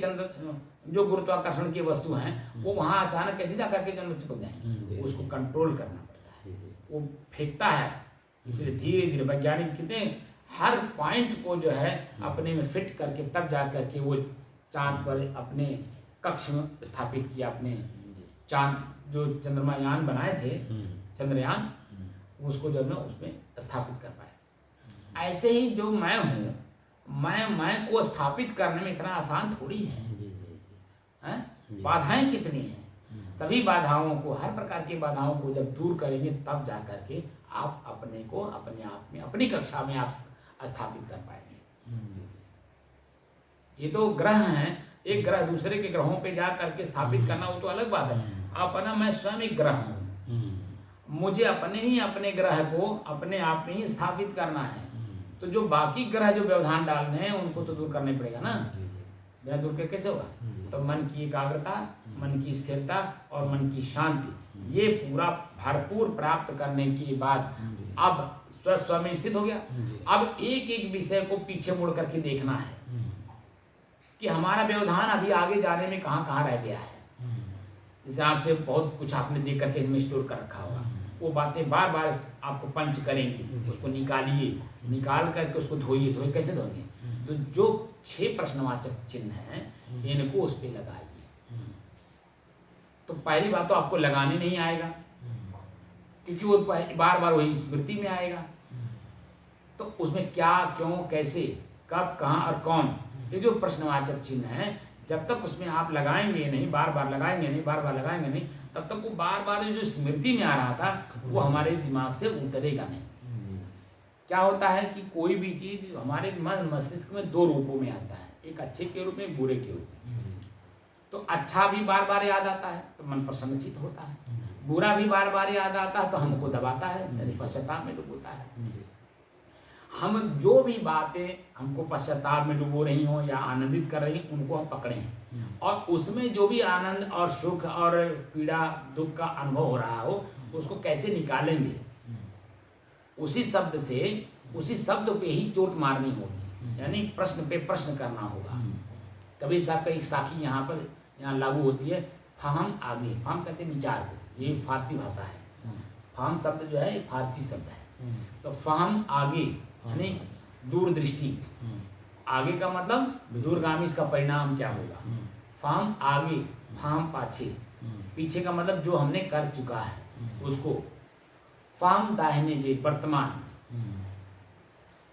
Speaker 1: जो गुरुत्वाकर्षण की वस्तु हैं वो वहां अचानक कैसे जा करके जन्म चिपक जाएंगे। उसको कंट्रोल करना पड़ता है, वो फेंकता है। इसलिए धीरे धीरे वैज्ञानिक कितने हर पॉइंट को जो है अपने में फिट करके तब जा करके वो चांद पर अपने कक्ष में स्थापित किया। अपने चांद जो चंद्रमायान बनाए थे, चंद्रयान, उसको जो है उसमें स्थापित कर पाए। ऐसे ही जो मैं हूँ, मैं को स्थापित करने में इतना आसान थोड़ी है। बाधाएं कितनी हैं। सभी बाधाओं को, हर प्रकार की बाधाओं को जब दूर करेंगे तब जा करके आप अपने को अपने आप में अपनी कक्षा में आप स्थापित कर पाएंगे। ये तो ग्रह हैं, एक ग्रह दूसरे के ग्रहों पे जा करके स्थापित करना वो तो अलग बात है। अपना मैं स्वयं एक ग्रह हूँ, मुझे अपने ग्रह को अपने आप में ही स्थापित करना है। तो जो बाकी ग्रह जो व्यवधान डालने हैं उनको तो दूर करने पड़ेगा ना। बिना दूर के कैसे होगा? तो मन की एकाग्रता, मन की स्थिरता और मन की शांति, ये पूरा भरपूर प्राप्त करने के बाद अब स्व में स्थित हो गया। अब एक एक विषय को पीछे मुड़ करके देखना है कि हमारा व्यवधान अभी आगे जाने में कहाँ कहाँ रह गया है। जैसे आँख से बहुत कुछ आपने देख करके इसमें स्टोर कर रखा होगा, वो बातें बार बार आपको पंच करेंगी। उसको निकालिए, निकाल करके उसको धोइए। धोए कैसे धोएंगे? तो जो 6 प्रश्नवाचक चिन्ह हैं इनको उस पर लगाइए। तो पहली बात तो आपको लगाने नहीं आएगा, क्योंकि वो बार बार वही स्मृति में आएगा। तो उसमें क्या, क्यों, कैसे, कब, कहाँ और कौन, ये जो प्रश्नवाचक चिन्ह हैं, जब तक उसमें आप लगाएंगे नहीं, बार बार लगाएंगे नहीं, तब तक वो बार बार जो स्मृति में आ रहा था वो हमारे दिमाग से उतरेगा नहीं। क्या होता है कि कोई भी चीज हमारे मन मस्तिष्क में 2 रूपों में आता है, एक अच्छे के रूप में, बुरे के रूप में। तो अच्छा भी बार बार याद आता है तो मन प्रसन्नचित होता है, बुरा भी बार बार याद आता है तो हमको दबाता है, पश्चाताप में डुबोता है। हम जो भी बातें हमको पश्चाताप में डुबो रही हो या आनंदित कर रही हैं उनको हम पकड़ें, और उसमें जो भी आनंद और सुख और पीड़ा दुख का अनुभव हो रहा हो उसको कैसे निकालेंगे। उसी शब्द से, उसी शब्द पे ही चोट मारनी होगी। यानी प्रश्न पे प्रश्न करना होगा। कबीर साहब का एक साखी यहाँ लागू होती है, फहम आगे। फहम कहते हैं विचार को, ये फारसी भाषा है। फहम शब्द जो है ये फारसी शब्द है। तो फहम आगे यानी दूरदृष्टि, आगे का मतलब दूरगामी, इसका परिणाम क्या होगा। फहम आगे, फहम पाछे, पीछे का मतलब जो हमने कर चुका है उसको। फहम दाहिने गे, वर्तमान,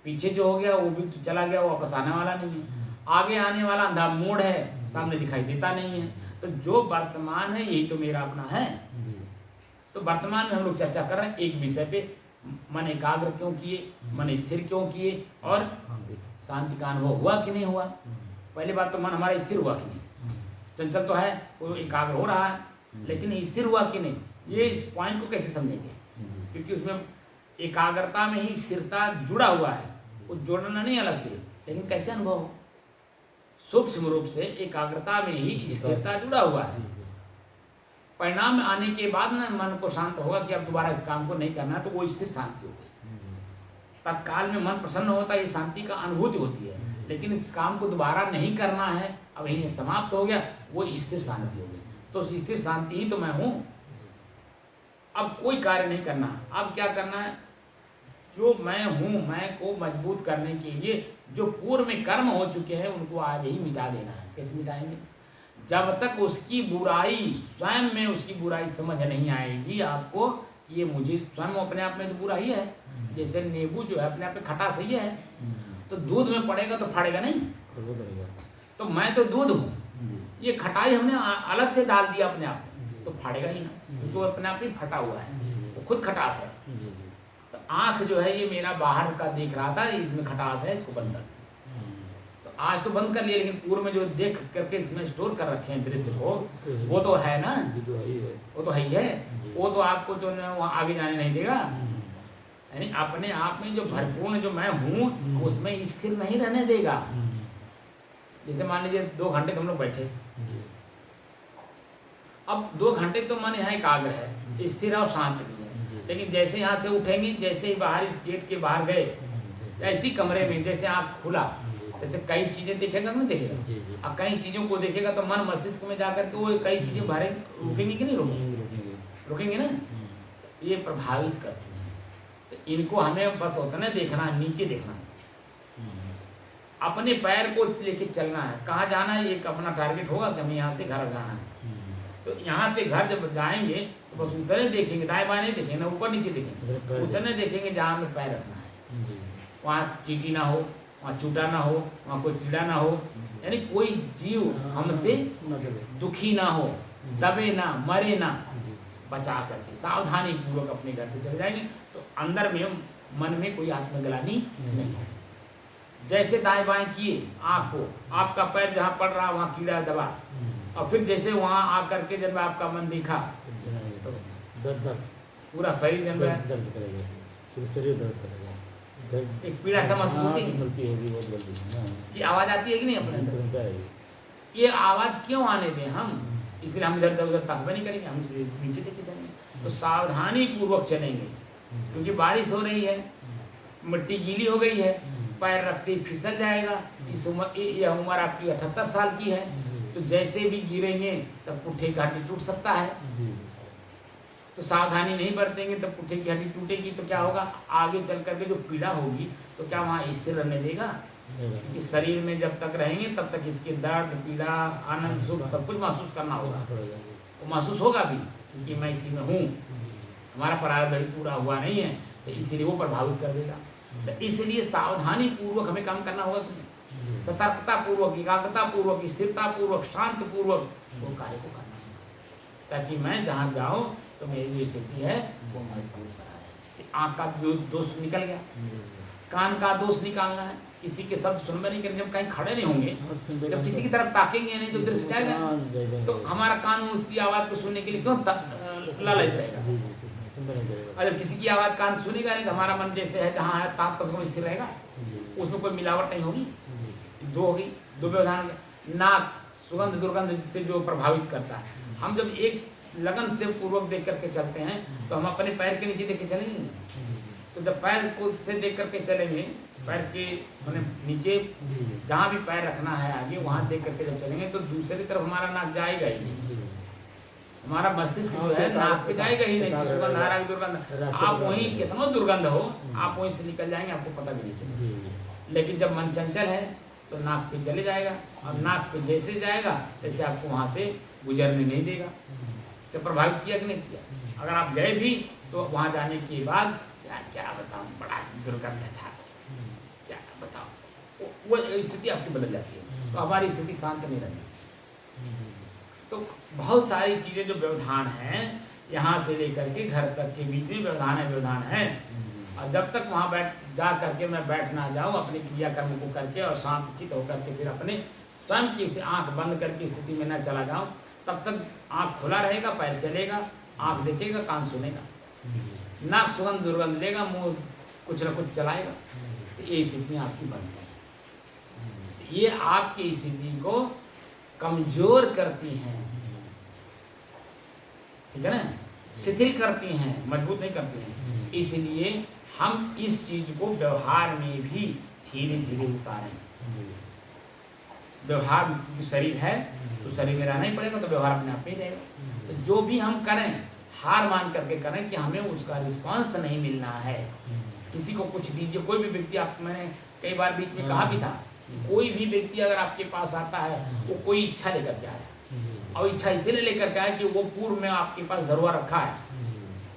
Speaker 1: पीछे जो हो गया वो भी तो चला गया, वो वापस आने वाला नहीं है। आगे आने वाला अंधा मोड़ है, सामने दिखाई देता नहीं है। तो जो वर्तमान है यही तो मेरा अपना है। तो वर्तमान में हम लोग चर्चा कर रहे हैं एक विषय पे, मन एकाग्र क्यों किए, मन स्थिर क्यों किए, और शांति का अनुभव हुआ कि नहीं हुआ। पहली बात तो मन हमारा स्थिर हुआ कि नहीं, चंचल तो है, वो एकाग्र हो रहा है, लेकिन स्थिर हुआ कि नहीं, ये इस पॉइंट को कैसे समझेंगे, क्योंकि उसमें एकाग्रता में ही स्थिरता जुड़ा हुआ है, वो जोड़ना नहीं अलग से, लेकिन कैसे अनुभव हो। सूक्ष्म रूप से एकाग्रता में ही स्थिरता जुड़ा हुआ है। परिणाम में आने के बाद ना मन को शांत होगा कि अब दोबारा इस काम को नहीं करना है, तो वो स्थिर शांति हो गई। तत्काल में मन प्रसन्न होता है, ये शांति का अनुभूति होती है, लेकिन इस काम को दोबारा नहीं करना है, अब यही समाप्त हो गया, वो स्थिर शांति हो गई। तो स्थिर शांति ही तो मैं हूँ। अब कोई कार्य नहीं करना, अब क्या करना है, जो मैं हूँ, मैं को मजबूत करने के लिए जो पूर्व में कर्म हो चुके हैं उनको आज ही मिटा देना है। कैसे मिटाएंगे, जब तक उसकी बुराई, स्वयं में उसकी बुराई समझ नहीं आएगी आपको, ये मुझे स्वयं अपने आप में तो बुरा ही है। जैसे नींबू जो है अपने आप में खटास ही है, तो दूध में पड़ेगा तो फाड़ेगा नहीं, तो मैं तो दूध हूँ, ये खटाई हमने अलग से डाल दिया अपने आप में, तो फाड़ेगा ही ना, तो अपने आप में फटा हुआ है, वो खुद खटास है। तो आँख जो है ये मेरा बाहर का देख रहा था, इसमें खटास है, इसको बंद कर। तो आज तो बंद कर लिया, लेकिन पूर्व में जो देख करके इसमें स्टोर कर रखे हैं दृश्य को, वो तो है ना, वो तो है ही है, वो तो आपको जो वहाँ आगे जाने नहीं देगा। यानी अपने आप में जो भरपूर्ण जो मैं हूँ उसमें स्थिर नहीं रहने देगा। जैसे मान लीजिए 2 घंटे हम लोग बैठे, अब 2 घंटे तो मन यहाँ एकाग्र है, स्थिर और शांत भी है, लेकिन जैसे यहाँ से उठेंगे, जैसे ही बाहर इस गेट के बाहर गए, ऐसी कमरे में जैसे आँख खुला, जैसे कई चीजें देखेगा ना देखेगा, अब कई चीजों को देखेगा तो मन मस्तिष्क में जाकर के वो कई चीजें बाहर रुकेंगी कि नहीं रुकेंगी, रुकेंगे ना, ये प्रभावित करती हैं। तो इनको हमें बस उतना देखना, नीचे देखना, अपने पैर को लेके चलना है। कहाँ जाना है, एक अपना टारगेट होगा कि हमें यहाँ से घर जाना है, तो यहाँ से घर जब जाएंगे तो बस उतने देखेंगे, दाएं बाएं नहीं देखेंगे ना, ऊपर नीचे देखेंगे, उतने देखेंगे जहाँ हमें पैर रखना है। वहाँ चींटी ना हो, वहाँ चूटा ना हो, वहाँ कोई कीड़ा ना हो, यानी कोई जीव हमसे दुखी ना हो, दबे ना, मरे ना, बचा करके सावधानी पूर्वक अपने घर पे चले जाएंगे, तो अंदर में मन में कोई आत्मग्लानि नहीं होगी। जैसे दाएं बाएं किए आँख को, आपका पैर जहाँ पड़ रहा वहाँ कीड़ा दबा, और फिर जैसे वहाँ आकर के जब आपका मन देखा तो पूरा शरीर जम रहा है, एक पीड़ा सा महसूस होती है, ये आवाज़ आती है कि नहीं अपने अंदर, ये आवाज़ क्यों आने दें हम, इसलिए हम इधर उधर तकबा नहीं करेंगे, हम इसलिए नीचे लेके चलेंगे। तो सावधानी पूर्वक चलेंगे, क्योंकि बारिश हो रही है, मिट्टी गीली हो गई है, पैर रखते ही फिसल जाएगा। इस उम्र, यह उम्र आपकी 78 साल की है, तो जैसे भी गिरेंगे तब पुट्ठे की हड्डी टूट सकता है। तो सावधानी नहीं बरतेंगे तब पुट्ठे की हड्डी टूटेगी, तो क्या होगा, आगे चल करके जो पीड़ा होगी तो क्या वहाँ स्थिर रहने देगा। इस शरीर में जब तक रहेंगे तब तक इसके दर्द, पीड़ा, आनंद, सुख सब कुछ महसूस करना होगा, तो महसूस होगा भी, क्योंकि मैं इसी में हूँ, हमारा प्रारब्ध अभी पूरा हुआ नहीं है, तो इसीलिए वो प्रभावित कर देगा। तो इसलिए सावधानी पूर्वक हमें काम करना होगा, सतर्कता पूर्वक, एकाग्रता पूर्वक, स्थिरता पूर्वक, शांत पूर्वक वो कार्य को करना है, ताकि मैं जहाँ जाऊँ तो मेरी जो स्थिति है वो मजबूत कराए। आँख का दोष निकल गया, कान का दोष निकालना है, किसी के शब्द सुनबे नहीं करेंगे, जब कहीं खड़े नहीं होंगे, जब किसी की तरफ ताकेंगे नहीं तो दृश्य जाएगा, तो हमारा कान उसकी आवाज़ को सुनने के लिए क्यों लालच रहेगा। और जब किसी की आवाज़ कान सुनेगा नहीं तो हमारा मन जैसे है जहाँ है तात का स्थिर रहेगा, उसमें कोई मिलावट नहीं होगी। 2 हो गई, 2 व्यवधान। नाक सुगंध दुर्गंध से जो प्रभावित करता है, हम जब एक लगन से पूर्वक देख करके चलते हैं तो हम अपने पैर के नीचे देख के चलेंगे, तो जब पैर को से देख करके चलेंगे पैर के मैंने नीचे जहाँ भी पैर रखना है आगे वहाँ देख करके जब चलेंगे तो दूसरी तरफ हमारा नाक जाएगा ही नहीं। हमारा मस्तिष्क जो है नाक पे जाएगा ही नहीं, सुगंध आ रहा है दुर्गंध, आप वहीं कितना दुर्गंध हो आप वहीं से निकल जाएंगे, आपको पता भी नहीं चलेगा। लेकिन जब मन चंचल है तो नाक पे चले जाएगा, और नाक पे जैसे जाएगा वैसे आपको वहाँ से गुजरने नहीं देगा। तो प्रभावित किया कि नहीं किया? अगर आप गए भी तो वहाँ जाने के बाद यार क्या बताऊँ, बड़ा दुर्गंध था, क्या बताओ, वो स्थिति आपकी बदल जाती है। तो हमारी स्थिति शांत नहीं रहती। तो बहुत सारी चीज़ें जो व्यवधान हैं यहाँ से लेकर के घर तक के बीच में व्यवधान है। और जब तक वहाँ जा करके मैं बैठ ना जाऊँ अपने क्रियाकर्म को करके और शांतचित होकर के फिर अपने स्वयं की आँख बंद करके स्थिति में न चला जाऊँ, तब तक आँख खुला रहेगा, पैर चलेगा, आँख देखेगा, कान सुनेगा, नाक सुगंध दुर्गंध लेगा, मुँह कुछ न कुछ चलाएगा। तो ये स्थिति आपकी बनती है। ये आपकी स्थिति को कमजोर करती हैं, ठीक है ना, शिथिल करती हैं, मजबूत नहीं करती हैं। इसलिए हम इस चीज को व्यवहार में भी धीरे धीरे उतारें। व्यवहार शरीर है तो शरीर में रहना ही पड़ेगा, तो व्यवहार अपने आप में ही रहेगा। तो जो भी हम करें हार मान करके करें कि हमें उसका रिस्पांस नहीं मिलना है। किसी को कुछ दीजिए, कोई भी व्यक्ति, आप मैंने कई बार बीच में कहा भी था, कोई भी व्यक्ति अगर आपके पास आता है वो कोई इच्छा लेकर के आया, और इच्छा इसलिए लेकर के आया कि वो पूर्व में आपके पास धरोहर रखा है,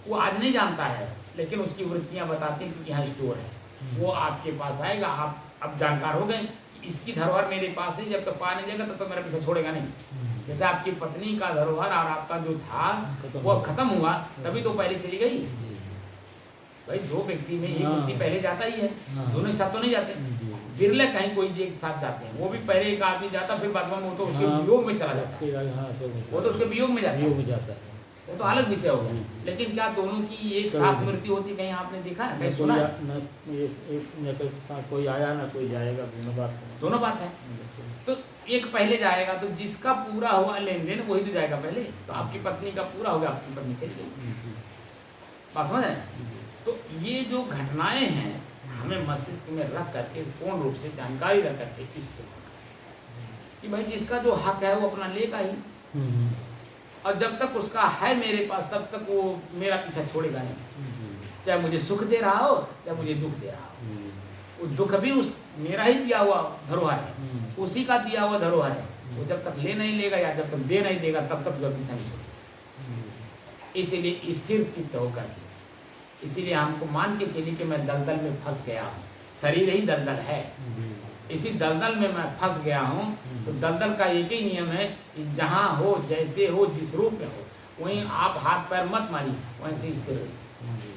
Speaker 1: वो आज नहीं जानता है, लेकिन उसकी वृत्तियां बताती हैं कि यहाँ स्टोर है। वो आपके पास आएगा, आप अब जानकार हो गए कि इसकी धरोहर मेरे पास है, जब तक पा नहीं जाएगा तब तक मेरा पीछे छोड़ेगा नहीं। जैसे आपकी पत्नी का धरोहर और आपका जो था वो खत्म हुआ, तभी तो पहले चली गई। भाई दो व्यक्ति में एक व्यक्ति पहले जाता ही है, दोनों एक साथ तो नहीं जाते, बिरले कहीं कोई एक साथ जाते हैं। वो भी पहले एक आदमी जाता, फिर बाद में वो तो उसके वियोग में चला जाता है, वो तो उसके वियोग में जाता है, वो तो अलग विषय हो गया। लेकिन क्या दोनों की एक साथ मृत्यु होती, कहीं आपने देखा है, कहीं सुना है?
Speaker 3: कोई आया ना कोई जाएगा,
Speaker 1: दोनों बात है। तो एक पहले जाएगा, तो जिसका पूरा हुआ लेन देन वही तो जाएगा पहले। तो आपकी पत्नी का पूरा हो गया, आपकी पत्नी चली गई, बात समझ रहे? तो ये जो घटनाएं हैं हमें मस्तिष्क में रख करके पूर्ण रूप से जानकारी रख करके इससे कि भाई जिसका जो हक है वो अपना लेगा ही, और जब तक उसका है मेरे पास तब तक वो मेरा पीछा छोड़ेगा नहीं। चाहे मुझे सुख दे रहा हो, चाहे मुझे दुख दे रहा हो, वो दुख भी उस मेरा ही दिया हुआ धरोहर है, उसी का दिया हुआ धरोहर है। वो जब तक ले नहीं लेगा या जब तक दे नहीं देगा तब तक जो पीछा नहीं छोड़ेगा। इसीलिए स्थिर चित्त होकर, इसीलिए हमको मान के चलिए कि मैं दलदल में फंस गया हूँ, शरीर ही दलदल है, इसी दलदल में मैं फंस गया हूँ। तो दलदल का एक ही नियम है कि जहाँ हो, जैसे हो, जिस रूप में हो, वहीं आप हाथ पैर मत मारिए, वहीं से स्थिर रहिए।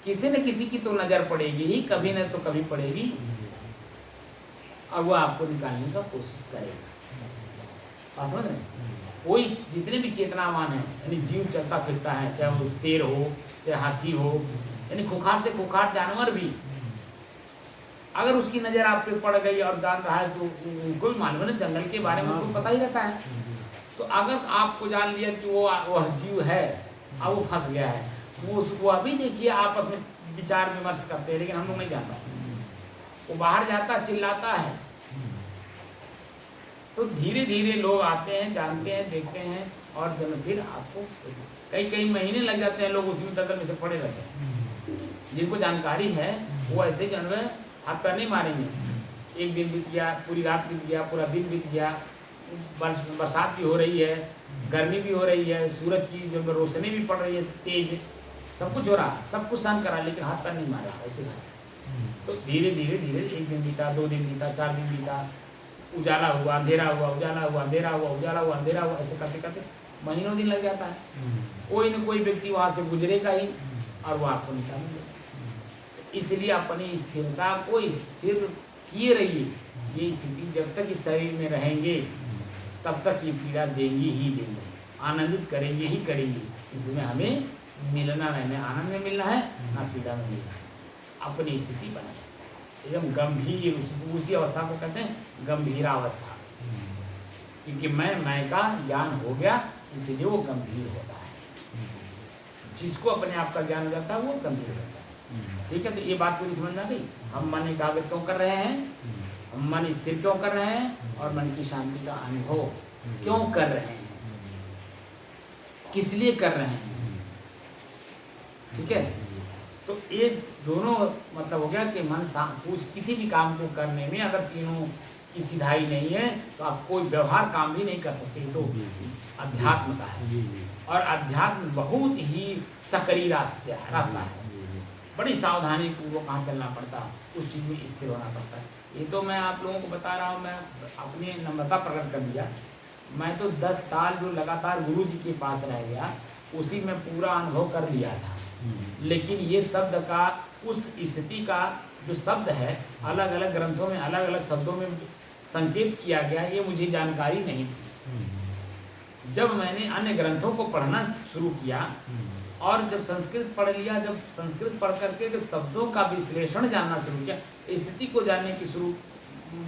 Speaker 1: किसी न किसी की तो नजर पड़ेगी ही, कभी न तो कभी पड़ेगी, और वो आपको निकालने का कोशिश करेगा। समझ रहे? कोई जितने भी चेतनावान है, यानी जीव चलता फिरता है, चाहे वो शेर हो, चाहे हाथी हो, यानी खुखार से खुखार जानवर भी, अगर उसकी नज़र आप पे पड़ गई और जान रहा है तो उनको भी मालूम है, जंगल के बारे में उनको पता ही रहता है। तो अगर आपको जान लिया कि वो जीव है, अब वो फंस गया है, वो अभी देखिए आपस में विचार विमर्श करते हैं, लेकिन हम लोग नहीं जानते। वो बाहर जाता चिल्लाता है, तो धीरे धीरे लोग आते हैं, जानते हैं, देखते हैं, और फिर आपको कई महीने लग जाते हैं, लोग उसी में दलदल में से पड़े रहते हैं। जिनको जानकारी है वो ऐसे जानवर हाथ पैर नहीं मारेंगे। एक दिन बीत गया, पूरी रात बीत गया, पूरा दिन बीत गया, बरसात भी हो रही है, गर्मी भी हो रही है, सूरज की जो रोशनी भी पड़ रही है तेज, सब कुछ हो रहा, सब कुछ सहन करा, लेकिन हाथ पैर नहीं मारा ऐसे। तो धीरे धीरे धीरे एक दिन बीता, 2 दिन बीता, 4 दिन बीता, उजाला हुआ, अंधेरा हुआ, उजाला हुआ, अंधेरा हुआ, उजाला हुआ, अंधेरा हुआ, ऐसे करते करते महीनों दिन लग जाता है। कोई न कोई व्यक्ति वहाँ से गुजरेगा ही और वो आपको निकालेंगे। इसलिए अपनी स्थिरता को स्थिर किए रहिए। ये स्थिति जब तक इस शरीर में रहेंगे तब तक ये पीड़ा देंगी ही देंगे, आनंदित करेंगे ही करेंगे। इसमें हमें मिलना नहीं, आनंद में मिलना है ना पीड़ा में मिलना है। अपनी स्थिति बनाए एकदम गंभीर, उसी अवस्था को कहते हैं गंभीरावस्था, क्योंकि मैं का ज्ञान हो गया, इसलिए वो गंभीर होता है। जिसको अपने आप का ज्ञान हो जाता है वो गंभीर होता है। ठीक है, तो ये बात पूरी समझ में आ गई। हम मन एकाग्र क्यों कर रहे हैं, हम मन स्थिर क्यों कर रहे हैं, और मन की शांति का अनुभव क्यों कर रहे हैं, किस लिए कर रहे हैं। ठीक है, तो ये दोनों मतलब हो गया कि मन किसी भी काम को करने में अगर तीनों की सिधाई नहीं है तो आप कोई व्यवहार काम भी नहीं कर सकते। तो अध्यात्म का है, और अध्यात्म बहुत ही सकरी रास्ता है। बड़ी सावधानी पूर्वक कहाँ चलना पड़ता है, उस चीज़ में स्थिर होना पड़ता है। ये तो मैं आप लोगों को बता रहा हूँ, मैं अपनी नम्रता प्रकट कर दिया। मैं तो 10 साल जो लगातार गुरु जी के पास रह गया, उसी में पूरा अनुभव कर लिया था। लेकिन ये शब्द का, उस स्थिति का जो शब्द है, अलग अलग ग्रंथों में अलग अलग शब्दों में संकेत किया गया, ये मुझे जानकारी नहीं थी। जब मैंने अन्य ग्रंथों को पढ़ना शुरू किया और जब संस्कृत पढ़ लिया, जब संस्कृत पढ़ करके जब शब्दों का विश्लेषण जानना शुरू किया, स्थिति को जानने की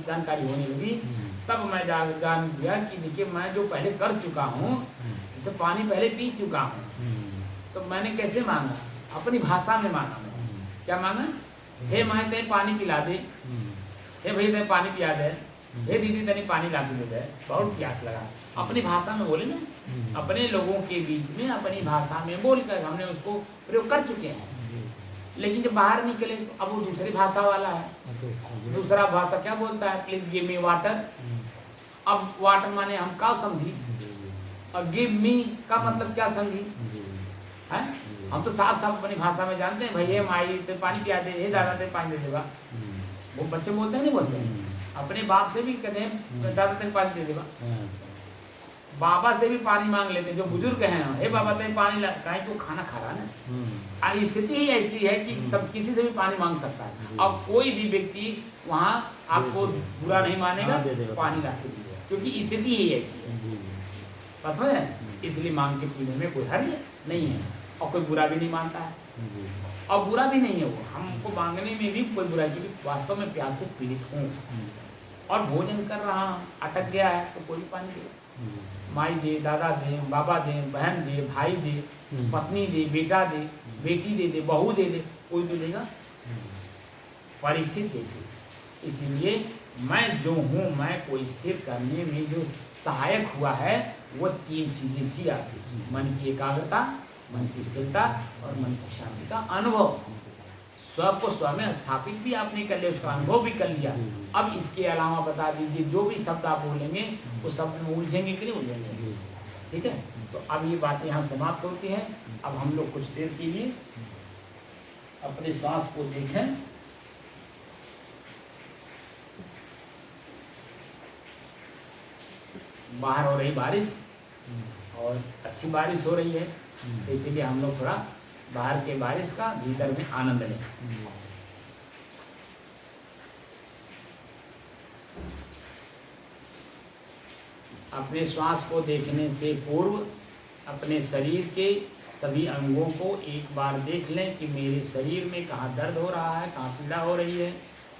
Speaker 1: जानकारी होने लगी, तब मैं जान गया कि देखिए मैं जो पहले कर चुका हूँ, जैसे पानी पहले पी चुका हूँ, तो मैंने कैसे मांगा, अपनी भाषा में मांगा। मैंने क्या मांगा, हे माँ तेरे पानी पिला दे, हे भैया तेरे पानी पिला दे, हे दीदी तेरे पानी ला के दे दे, बहुत प्यास लगा। अपनी भाषा में बोले ना, अपने लोगों के बीच में अपनी भाषा में बोलकर हमने उसको प्रयोग कर चुके हैं। लेकिन जब बाहर निकले अब वो दूसरी भाषा वाला है, दूसरा भाषा क्या बोलता है, प्लीज गिव मी वाटर। अब वाटर माने हम क्या समझी, और गिव मी का मतलब क्या समझी है। हम तो साफ साफ अपनी भाषा में जानते हैं, भैया माई ते पानी पिया दे, हे दादा ते पानी दे देगा। वो बच्चे बोलते हैं नहीं बोलते हैं, अपने बाप से भी कहते हैं दादा ते पानी दे देगा। बाबा से भी पानी मांग लेते हैं, जो बुजुर्ग हैं, हे बाबा ते पानी ला, काहे को खाना खा रहा ना। स्थिति ही ऐसी है कि सब किसी से भी पानी मांग सकता है। अब कोई भी व्यक्ति वहाँ आपको बुरा नहीं मानेगा, पानी ला के दीजिएगा, क्योंकि स्थिति ही ऐसी है। बस समझ रहे हैं, इसलिए मांग के पीने में कोई हर्ज नहीं है, और कोई बुरा भी नहीं मानता है, और बुरा भी नहीं है वो हमको मांगने में भी कोई बुरा, क्योंकि वास्तव में प्यास से पीड़ित हूँ और भोजन कर रहा हूँ, अटक गया है तो कोई पानी दे, माई दे, दादा दे, बाबा दे, बहन दे, भाई दे, पत्नी दे, बेटा दे, बेटी दे, बहू दे, कोई तो देगा। परिस्थिति ऐसी, इसीलिए मैं जो हूँ, मैं को स्थिर करने में जो सहायक हुआ है वो 3 चीजें थी आपकी, मन की एकाग्रता, मन की स्थिरता और मन की शांति का अनुभव। स्व को स्व में स्थापित भी आपने कर लिया, उसका अनुभव भी कर लिया। अब इसके अलावा बता दीजिए, जो भी शब्द आप बोलेंगे वो शब्द में उलझेंगे कि नहीं उलझेंगे, ठीक है। तो अब ये बातें यहाँ समाप्त होती हैं। अब हम लोग कुछ देर के लिए अपने श्वास को देखें। बाहर हो रही बारिश और अच्छी बारिश हो रही है, तो इसीलिए हम लोग थोड़ा बाहर के बारिश का भीतर में आनंद लें। अपने श्वास को देखने से पूर्व अपने शरीर के सभी अंगों को एक बार देख लें कि मेरे शरीर में कहाँ दर्द हो रहा है, कहाँ पीड़ा हो रही है,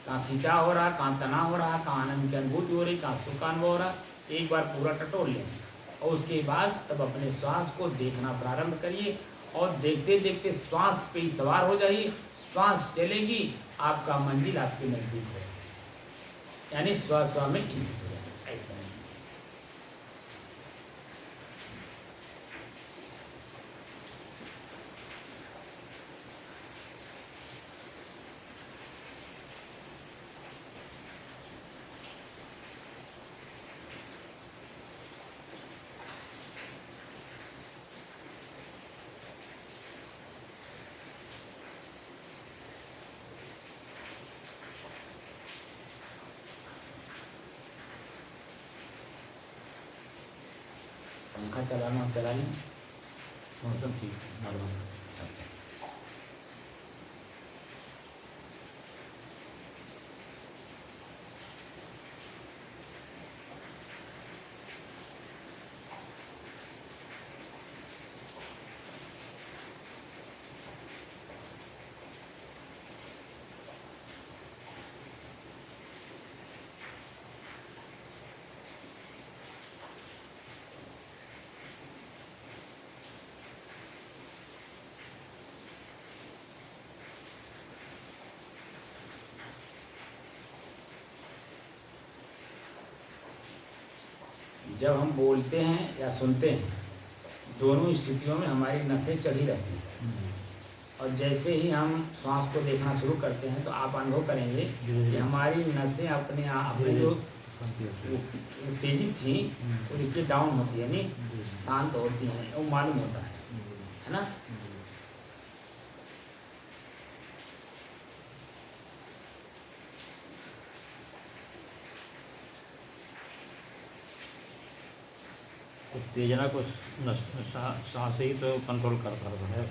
Speaker 1: कहाँ खिंचाव हो रहा है, कहाँ तनाव हो रहा है, कहाँ आनंद की अनुभूति हो रही, कहाँ सुख का अनुभव हो रहा है। एक बार पूरा टटोल लें और उसके बाद तब अपने श्वास को देखना प्रारंभ करिए, और देखते देखते श्वास पे ही सवार हो जाइए। श्वास चलेगी, आपका मंजिल आपके नजदीक है, यानी स्व स्व में स्थित हो जाए। ऐसा पंखा चलाना चला लें,
Speaker 2: मौसम ठीक है।
Speaker 1: जब हम बोलते हैं या सुनते हैं, दोनों स्थितियों में हमारी नसें चढ़ी रहती हैं। और जैसे ही हम श्वास को देखना शुरू करते हैं तो आप अनुभव करेंगे कि हमारी नसें अपने आप में जो उत्तेजित थी वो देखिए डाउन होती है, यानी शांत होती हैं, वो मालूम होता है ना।
Speaker 2: उत्तेजना को सांस ही तो कंट्रोल करता है।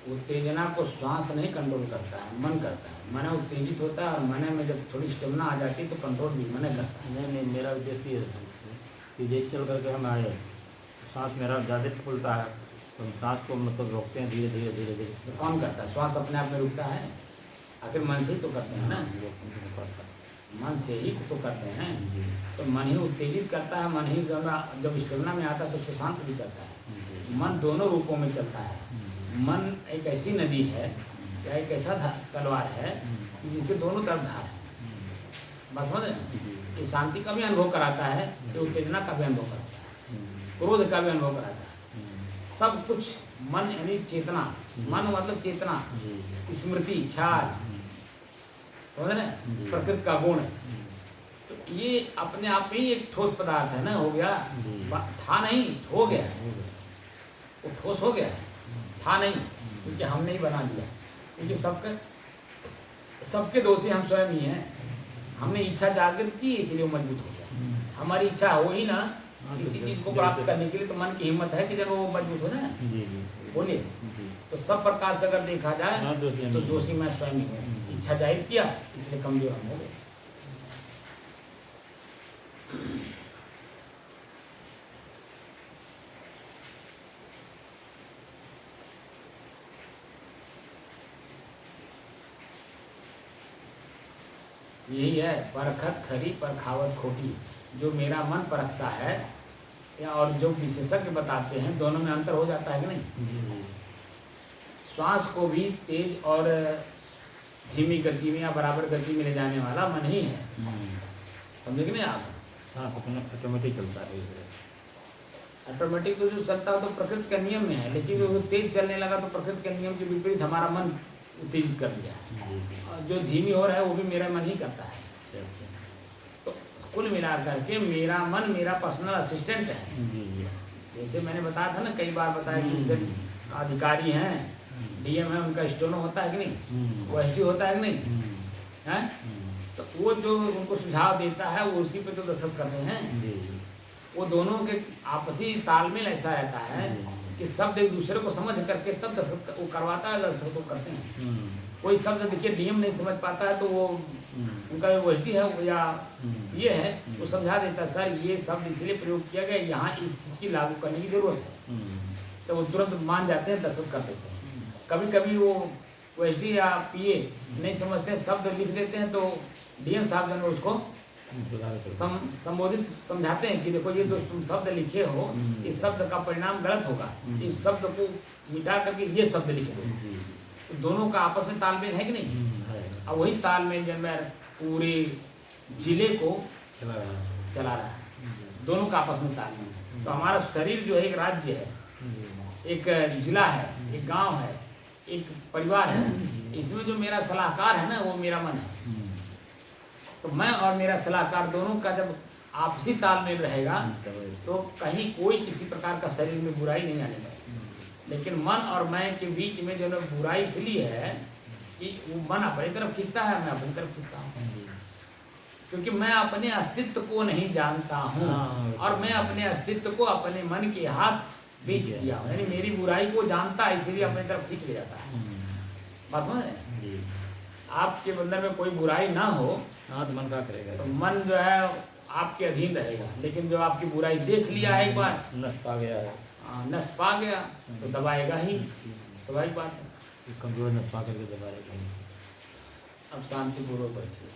Speaker 1: उत्तेजना को श्वास नहीं कंट्रोल करता है, मन करता है। मन उत्तेजित होता है और मन में जब थोड़ी स्टेमिना आ जाती है तो कंट्रोल भी मन करता है।
Speaker 2: नहीं, मेरा उद्देश्य ये है कि जैसे चल करके हम आए, सांस मेरा ज़्यादा फूलता है तो हम सांस को मतलब रोकते हैं धीरे धीरे धीरे धीरे।
Speaker 1: तो कौन करता है? श्वास अपने आप में रुकता है? आखिर मन से ही तो करते हैं ना, मन से ही तो करते हैं। तो मन ही उत्तेजित करता है, मन ही जब स्टेमिना में आता है तो उसको शांत भी करता है। मन दोनों रूपों में चलता है। मन एक ऐसी नदी है या एक ऐसा तलवार है जिनके दोनों तरफ धार है। बस समझ रहे? ये शांति का भी अनुभव कराता है, ये उत्तेजना का भी अनुभव कराता है, क्रोध का भी अनुभव कराता है। सब कुछ मन यानी चेतना, मन मतलब चेतना, स्मृति, ख्याल, समझ रहे? प्रकृति का गुण। तो ये अपने आप में ही एक ठोस पदार्थ है ना, हो गया, था नहीं, हो गया, वो ठोस हो गया, था नहीं, क्योंकि हमने ही बना दिया। क्योंकि सबके दोषी हम स्वयं ही हैं। हमने इच्छा जागृत की इसलिए वो मजबूत हो गया। हमारी इच्छा हो ही ना किसी चीज को प्राप्त करने के लिए, तो मन की हिम्मत है कि जब वो मजबूत हो जाए। बोलिए, तो सब प्रकार से अगर देखा जाए तो दोषी मैं स्वयं ही हूँ। इच्छा जाहिर किया इसलिए कमजोर हम हो गए। यही है परखत खरी परखावत खोटी। जो मेरा मन परखता है या और जो विशेषज्ञ बताते हैं, दोनों में अंतर हो जाता है कि नहीं? श्वास को भी तेज और धीमी गति में या बराबर गति में ले जाने वाला मन ही है। समझे कि नहीं आप?
Speaker 2: हाँ, ऑटोमेटिक चलता है।
Speaker 1: ऑटोमेटिक तो जो चलता है तो प्रकृति के नियम में है, लेकिन वो तेज चलने लगा तो प्रकृति के नियम के विपरीत हमारा मन उत्तेजित कर दिया है। और जो धीमी हो रहा है वो भी मेरा मन ही करता है। तो कुल मिलाकर के मेरा मन मेरा पर्सनल असिस्टेंट है। जैसे मैंने बताया था ना, कई बार बताया कि जैसे अधिकारी हैं, डीएम है, उनका स्टोनो होता है कि नहीं, वो एसडी होता है कि नहीं है, तो वो जो उनको सुझाव देता है वो उसी पे तो दस्तखत करते हैं। वो दोनों के आपसी तालमेल ऐसा रहता है कि शब्द एक दूसरे को समझ करके तब दस्तखत वो करवाता है, दस्तखत वो करते हैं। कोई शब्द देखिए डीएम नहीं समझ पाता है तो वो उनका जो एसडी है या ये है वो समझा देता है, सर ये शब्द इसलिए प्रयोग किया गया, यहाँ इस चीज़ की लागू करने की जरूरत है। तो वो तुरंत मान जाते हैं, दस्तखत कर देते हैं। कभी कभी वो एसडी या पीए नहीं समझते हैं, शब्द लिख देते हैं, तो डीएम साहब जो है उसको संबोधित समझाते हैं कि देखो ये जो तुम शब्द लिखे हो, इस शब्द का परिणाम गलत होगा, इस शब्द को मिटा करके ये शब्द लिख दो। तो दोनों का आपस में तालमेल है कि नहीं? अब वही तालमेल जब मैं पूरे जिले को चला रहा है, दोनों का आपस में तालमेल। तो हमारा शरीर जो है एक राज्य है, एक जिला है, एक गांव है, एक परिवार है। इसमें जो मेरा सलाहकार है ना, वो मेरा मन है। तो मैं और मेरा सलाहकार दोनों का जब आपसी तालमेल रहेगा तो कहीं कोई किसी प्रकार का शरीर में बुराई नहीं आने पाएगी। लेकिन मन और मैं के बीच में जो बुराई इसलिए है कि वो मन अपनी तरफ खींचता है, मैं अपनी तरफ खींचता हूँ, क्योंकि मैं अपने अस्तित्व को नहीं जानता हूँ और मैं अपने अस्तित्व को अपने मन के हाथ बेच दिया हूँ। यानी मेरी बुराई को जानता है इसलिए अपनी तरफ खींच ले जाता है। बस समझ रहे? आपके अंदर में कोई बुराई ना हो
Speaker 2: तो मन क्या करेगा?
Speaker 1: तो मन जो है आपके अधीन रहेगा। लेकिन जो आपकी बुराई देख लिया है एक बार,
Speaker 2: नस पा गया है,
Speaker 1: नस पा गया तो दबाएगा ही, स्वाभाविक बात है।
Speaker 2: कमजोर नस पा करके दबाएगा।
Speaker 1: अब शांतिपूर्वक बैठिए।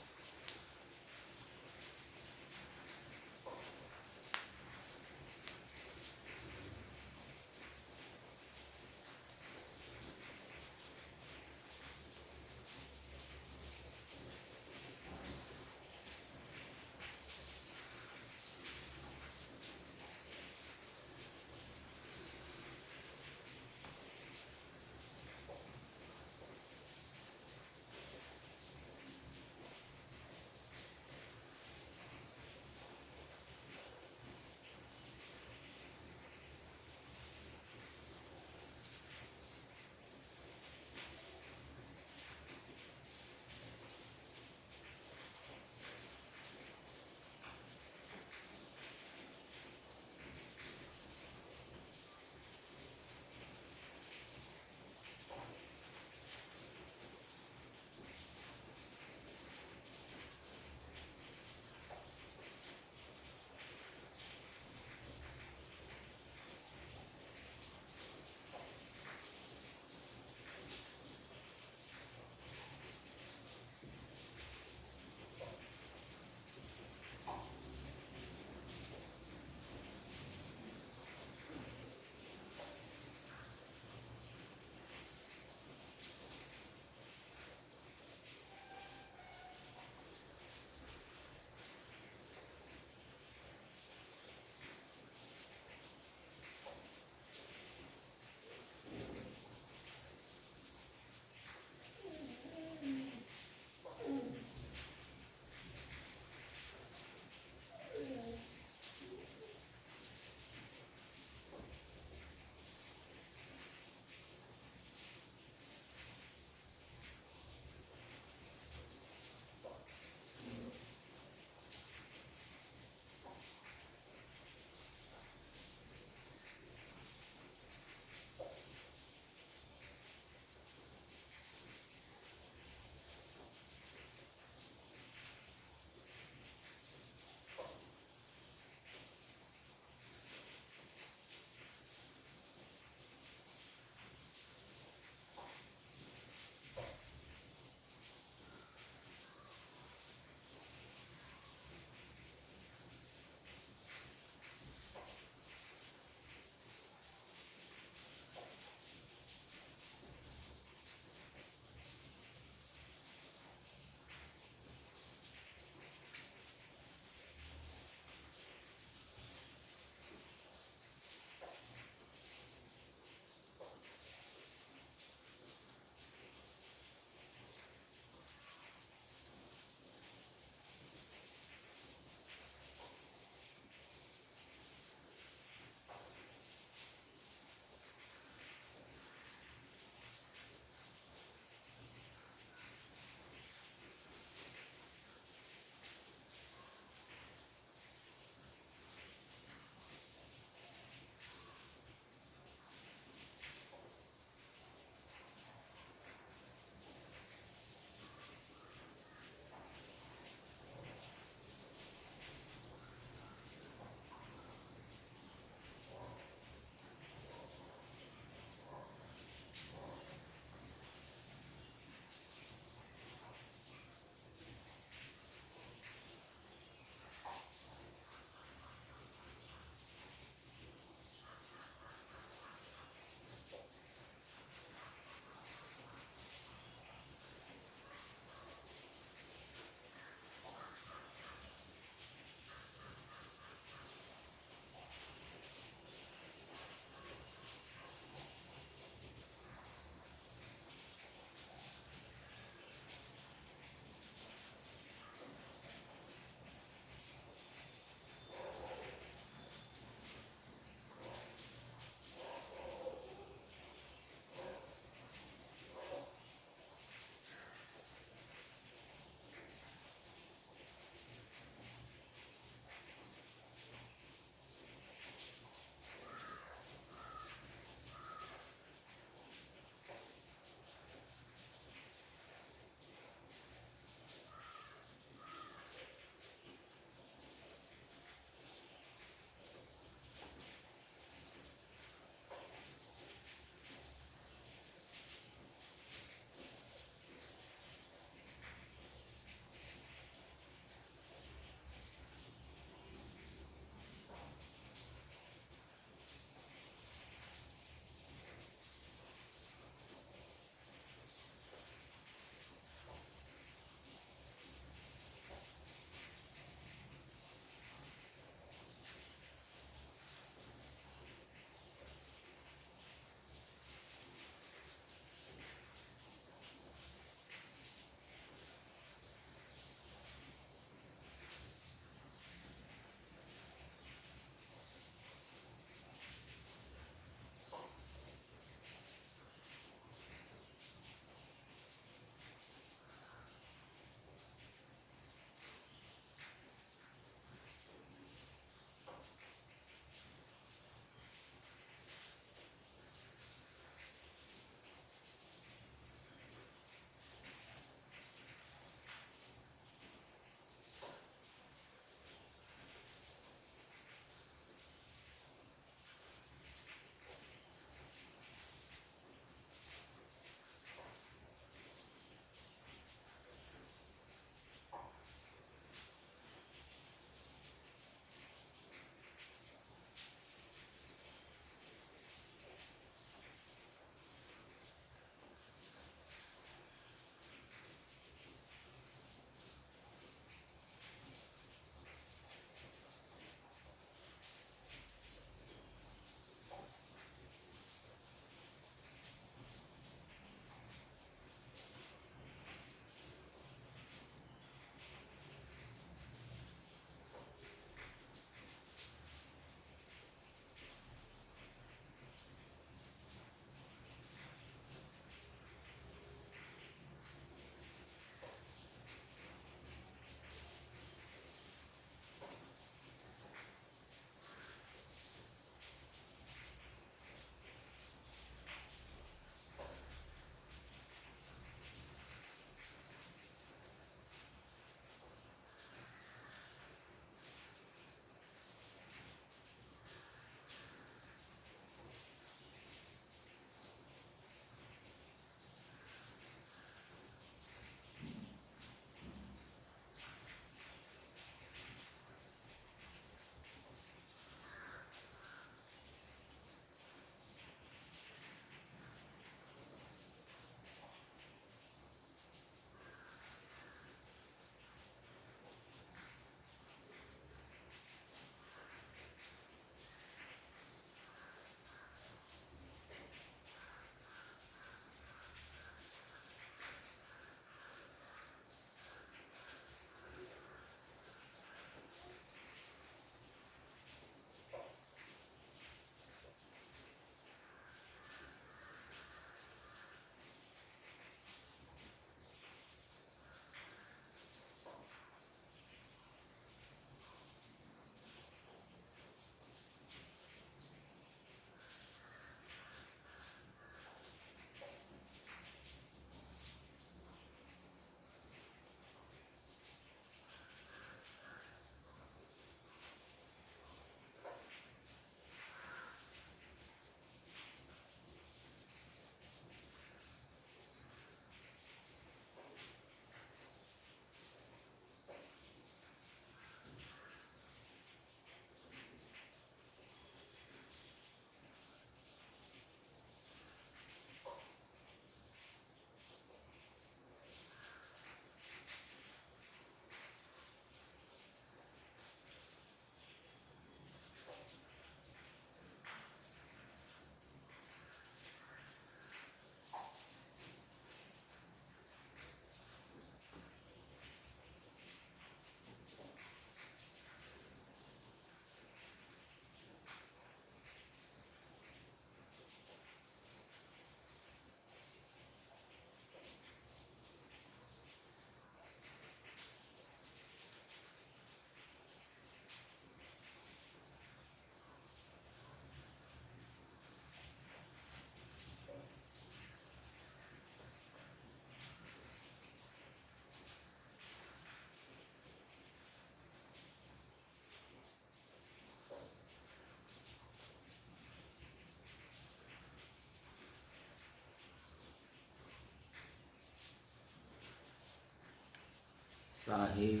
Speaker 1: साहिब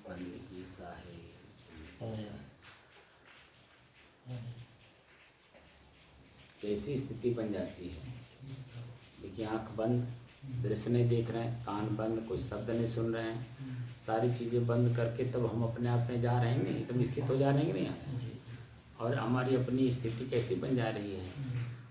Speaker 1: बंदगी साहिब। कैसी स्थिति बन जाती है। देखिए आँख बंद, दृश्य नहीं देख रहे हैं, कान बंद, कोई शब्द नहीं सुन रहे हैं, सारी चीज़ें बंद करके तब हम अपने आप में जा रहे हैं नहीं, तब स्थित हो जा रहे हैं नहीं। और हमारी अपनी स्थिति कैसी बन जा रही है।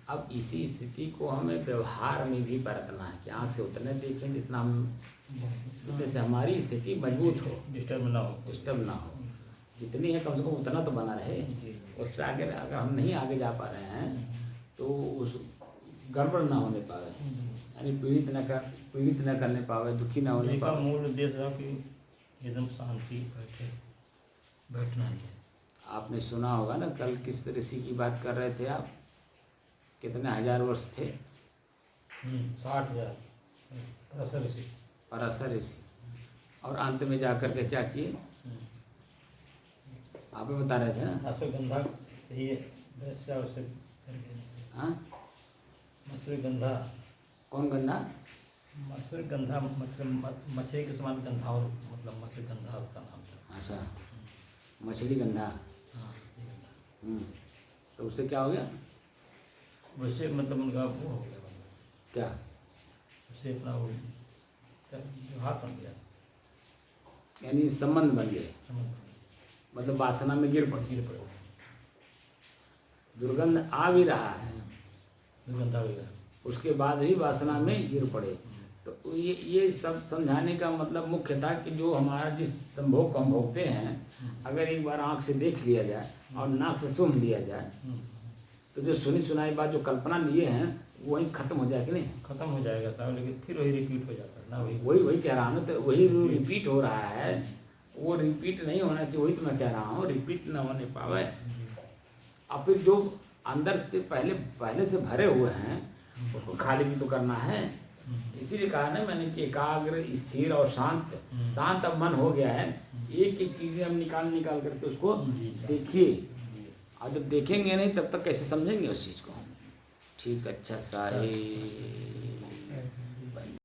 Speaker 1: अब इसी स्थिति को हमें व्यवहार में भी बरतना है कि आँख से उतने देखें जितना हम, जितने से हमारी स्थिति मजबूत हो, डिस्टर्ब ना हो। जितनी है कम से कम उतना तो बना रहे। उससे आगे अगर हम नहीं आगे जा पा रहे हैं तो उस गड़बड़ ना होने पावे, यानी पीड़ित न करने पावे, दुखी ना होने पावे।
Speaker 2: मूल उद्देश्य है कि एकदम शांति बैठना है।
Speaker 1: आपने सुना होगा ना, कल किस ऋषि की बात कर रहे थे आप, कितने हजार वर्ष थे?
Speaker 2: 60,000
Speaker 1: पराशर ऋषि। और अंत में जाकर के क्या किए आप ही बता रहे थे ना।
Speaker 2: अश्वगंधा गंधा। कौन गंधा? मसूर गंधा, मतलब मछली के समान गंधा, और मतलब मसूर गंधा उसका नाम था।
Speaker 1: अच्छा, मछली गंधा।
Speaker 2: हाँ।
Speaker 1: तो उससे क्या हो गया?
Speaker 2: उससे मतलब उनका वो हो गया,
Speaker 1: क्या?
Speaker 2: उससे अपना वो हाथ बन गया,
Speaker 1: यानी संबंध बन गए, मतलब वासना में गिर पड़े। दुर्गंध आ भी रहा है,
Speaker 2: दुर्गंध आ गया,
Speaker 1: उसके बाद ही वासना में गिर पड़े। तो ये सब समझाने का मतलब मुख्य था कि जो हमारा जिस संभोग को हम भोगते हैं, अगर एक बार आँख से देख लिया जाए और नाक से सूंघ लिया जाए, तो जो सुनी सुनाई बात, जो कल्पना लिए हैं, वही खत्म हो जाए कि नहीं?
Speaker 2: खत्म हो जाएगा साहब, लेकिन फिर वही रिपीट हो जाता है ना।
Speaker 1: वही कह रहा हूँ, तो वही रिपीट हो रहा है। वो रिपीट नहीं होना चाहिए, वही तो मैं कह रहा हूँ, रिपीट न होने पावे। और फिर जो अंदर से पहले से भरे हुए हैं उसको खाली भी तो करना है। इसीलिए कहा ना मैंने कि एकाग्र, स्थिर और शांत अब मन हो गया है। एक एक चीज़ें हम निकाल करके उसको देखिए, और जब देखेंगे नहीं तब तक कैसे समझेंगे उस चीज़ को। ठीक, अच्छा साहिब।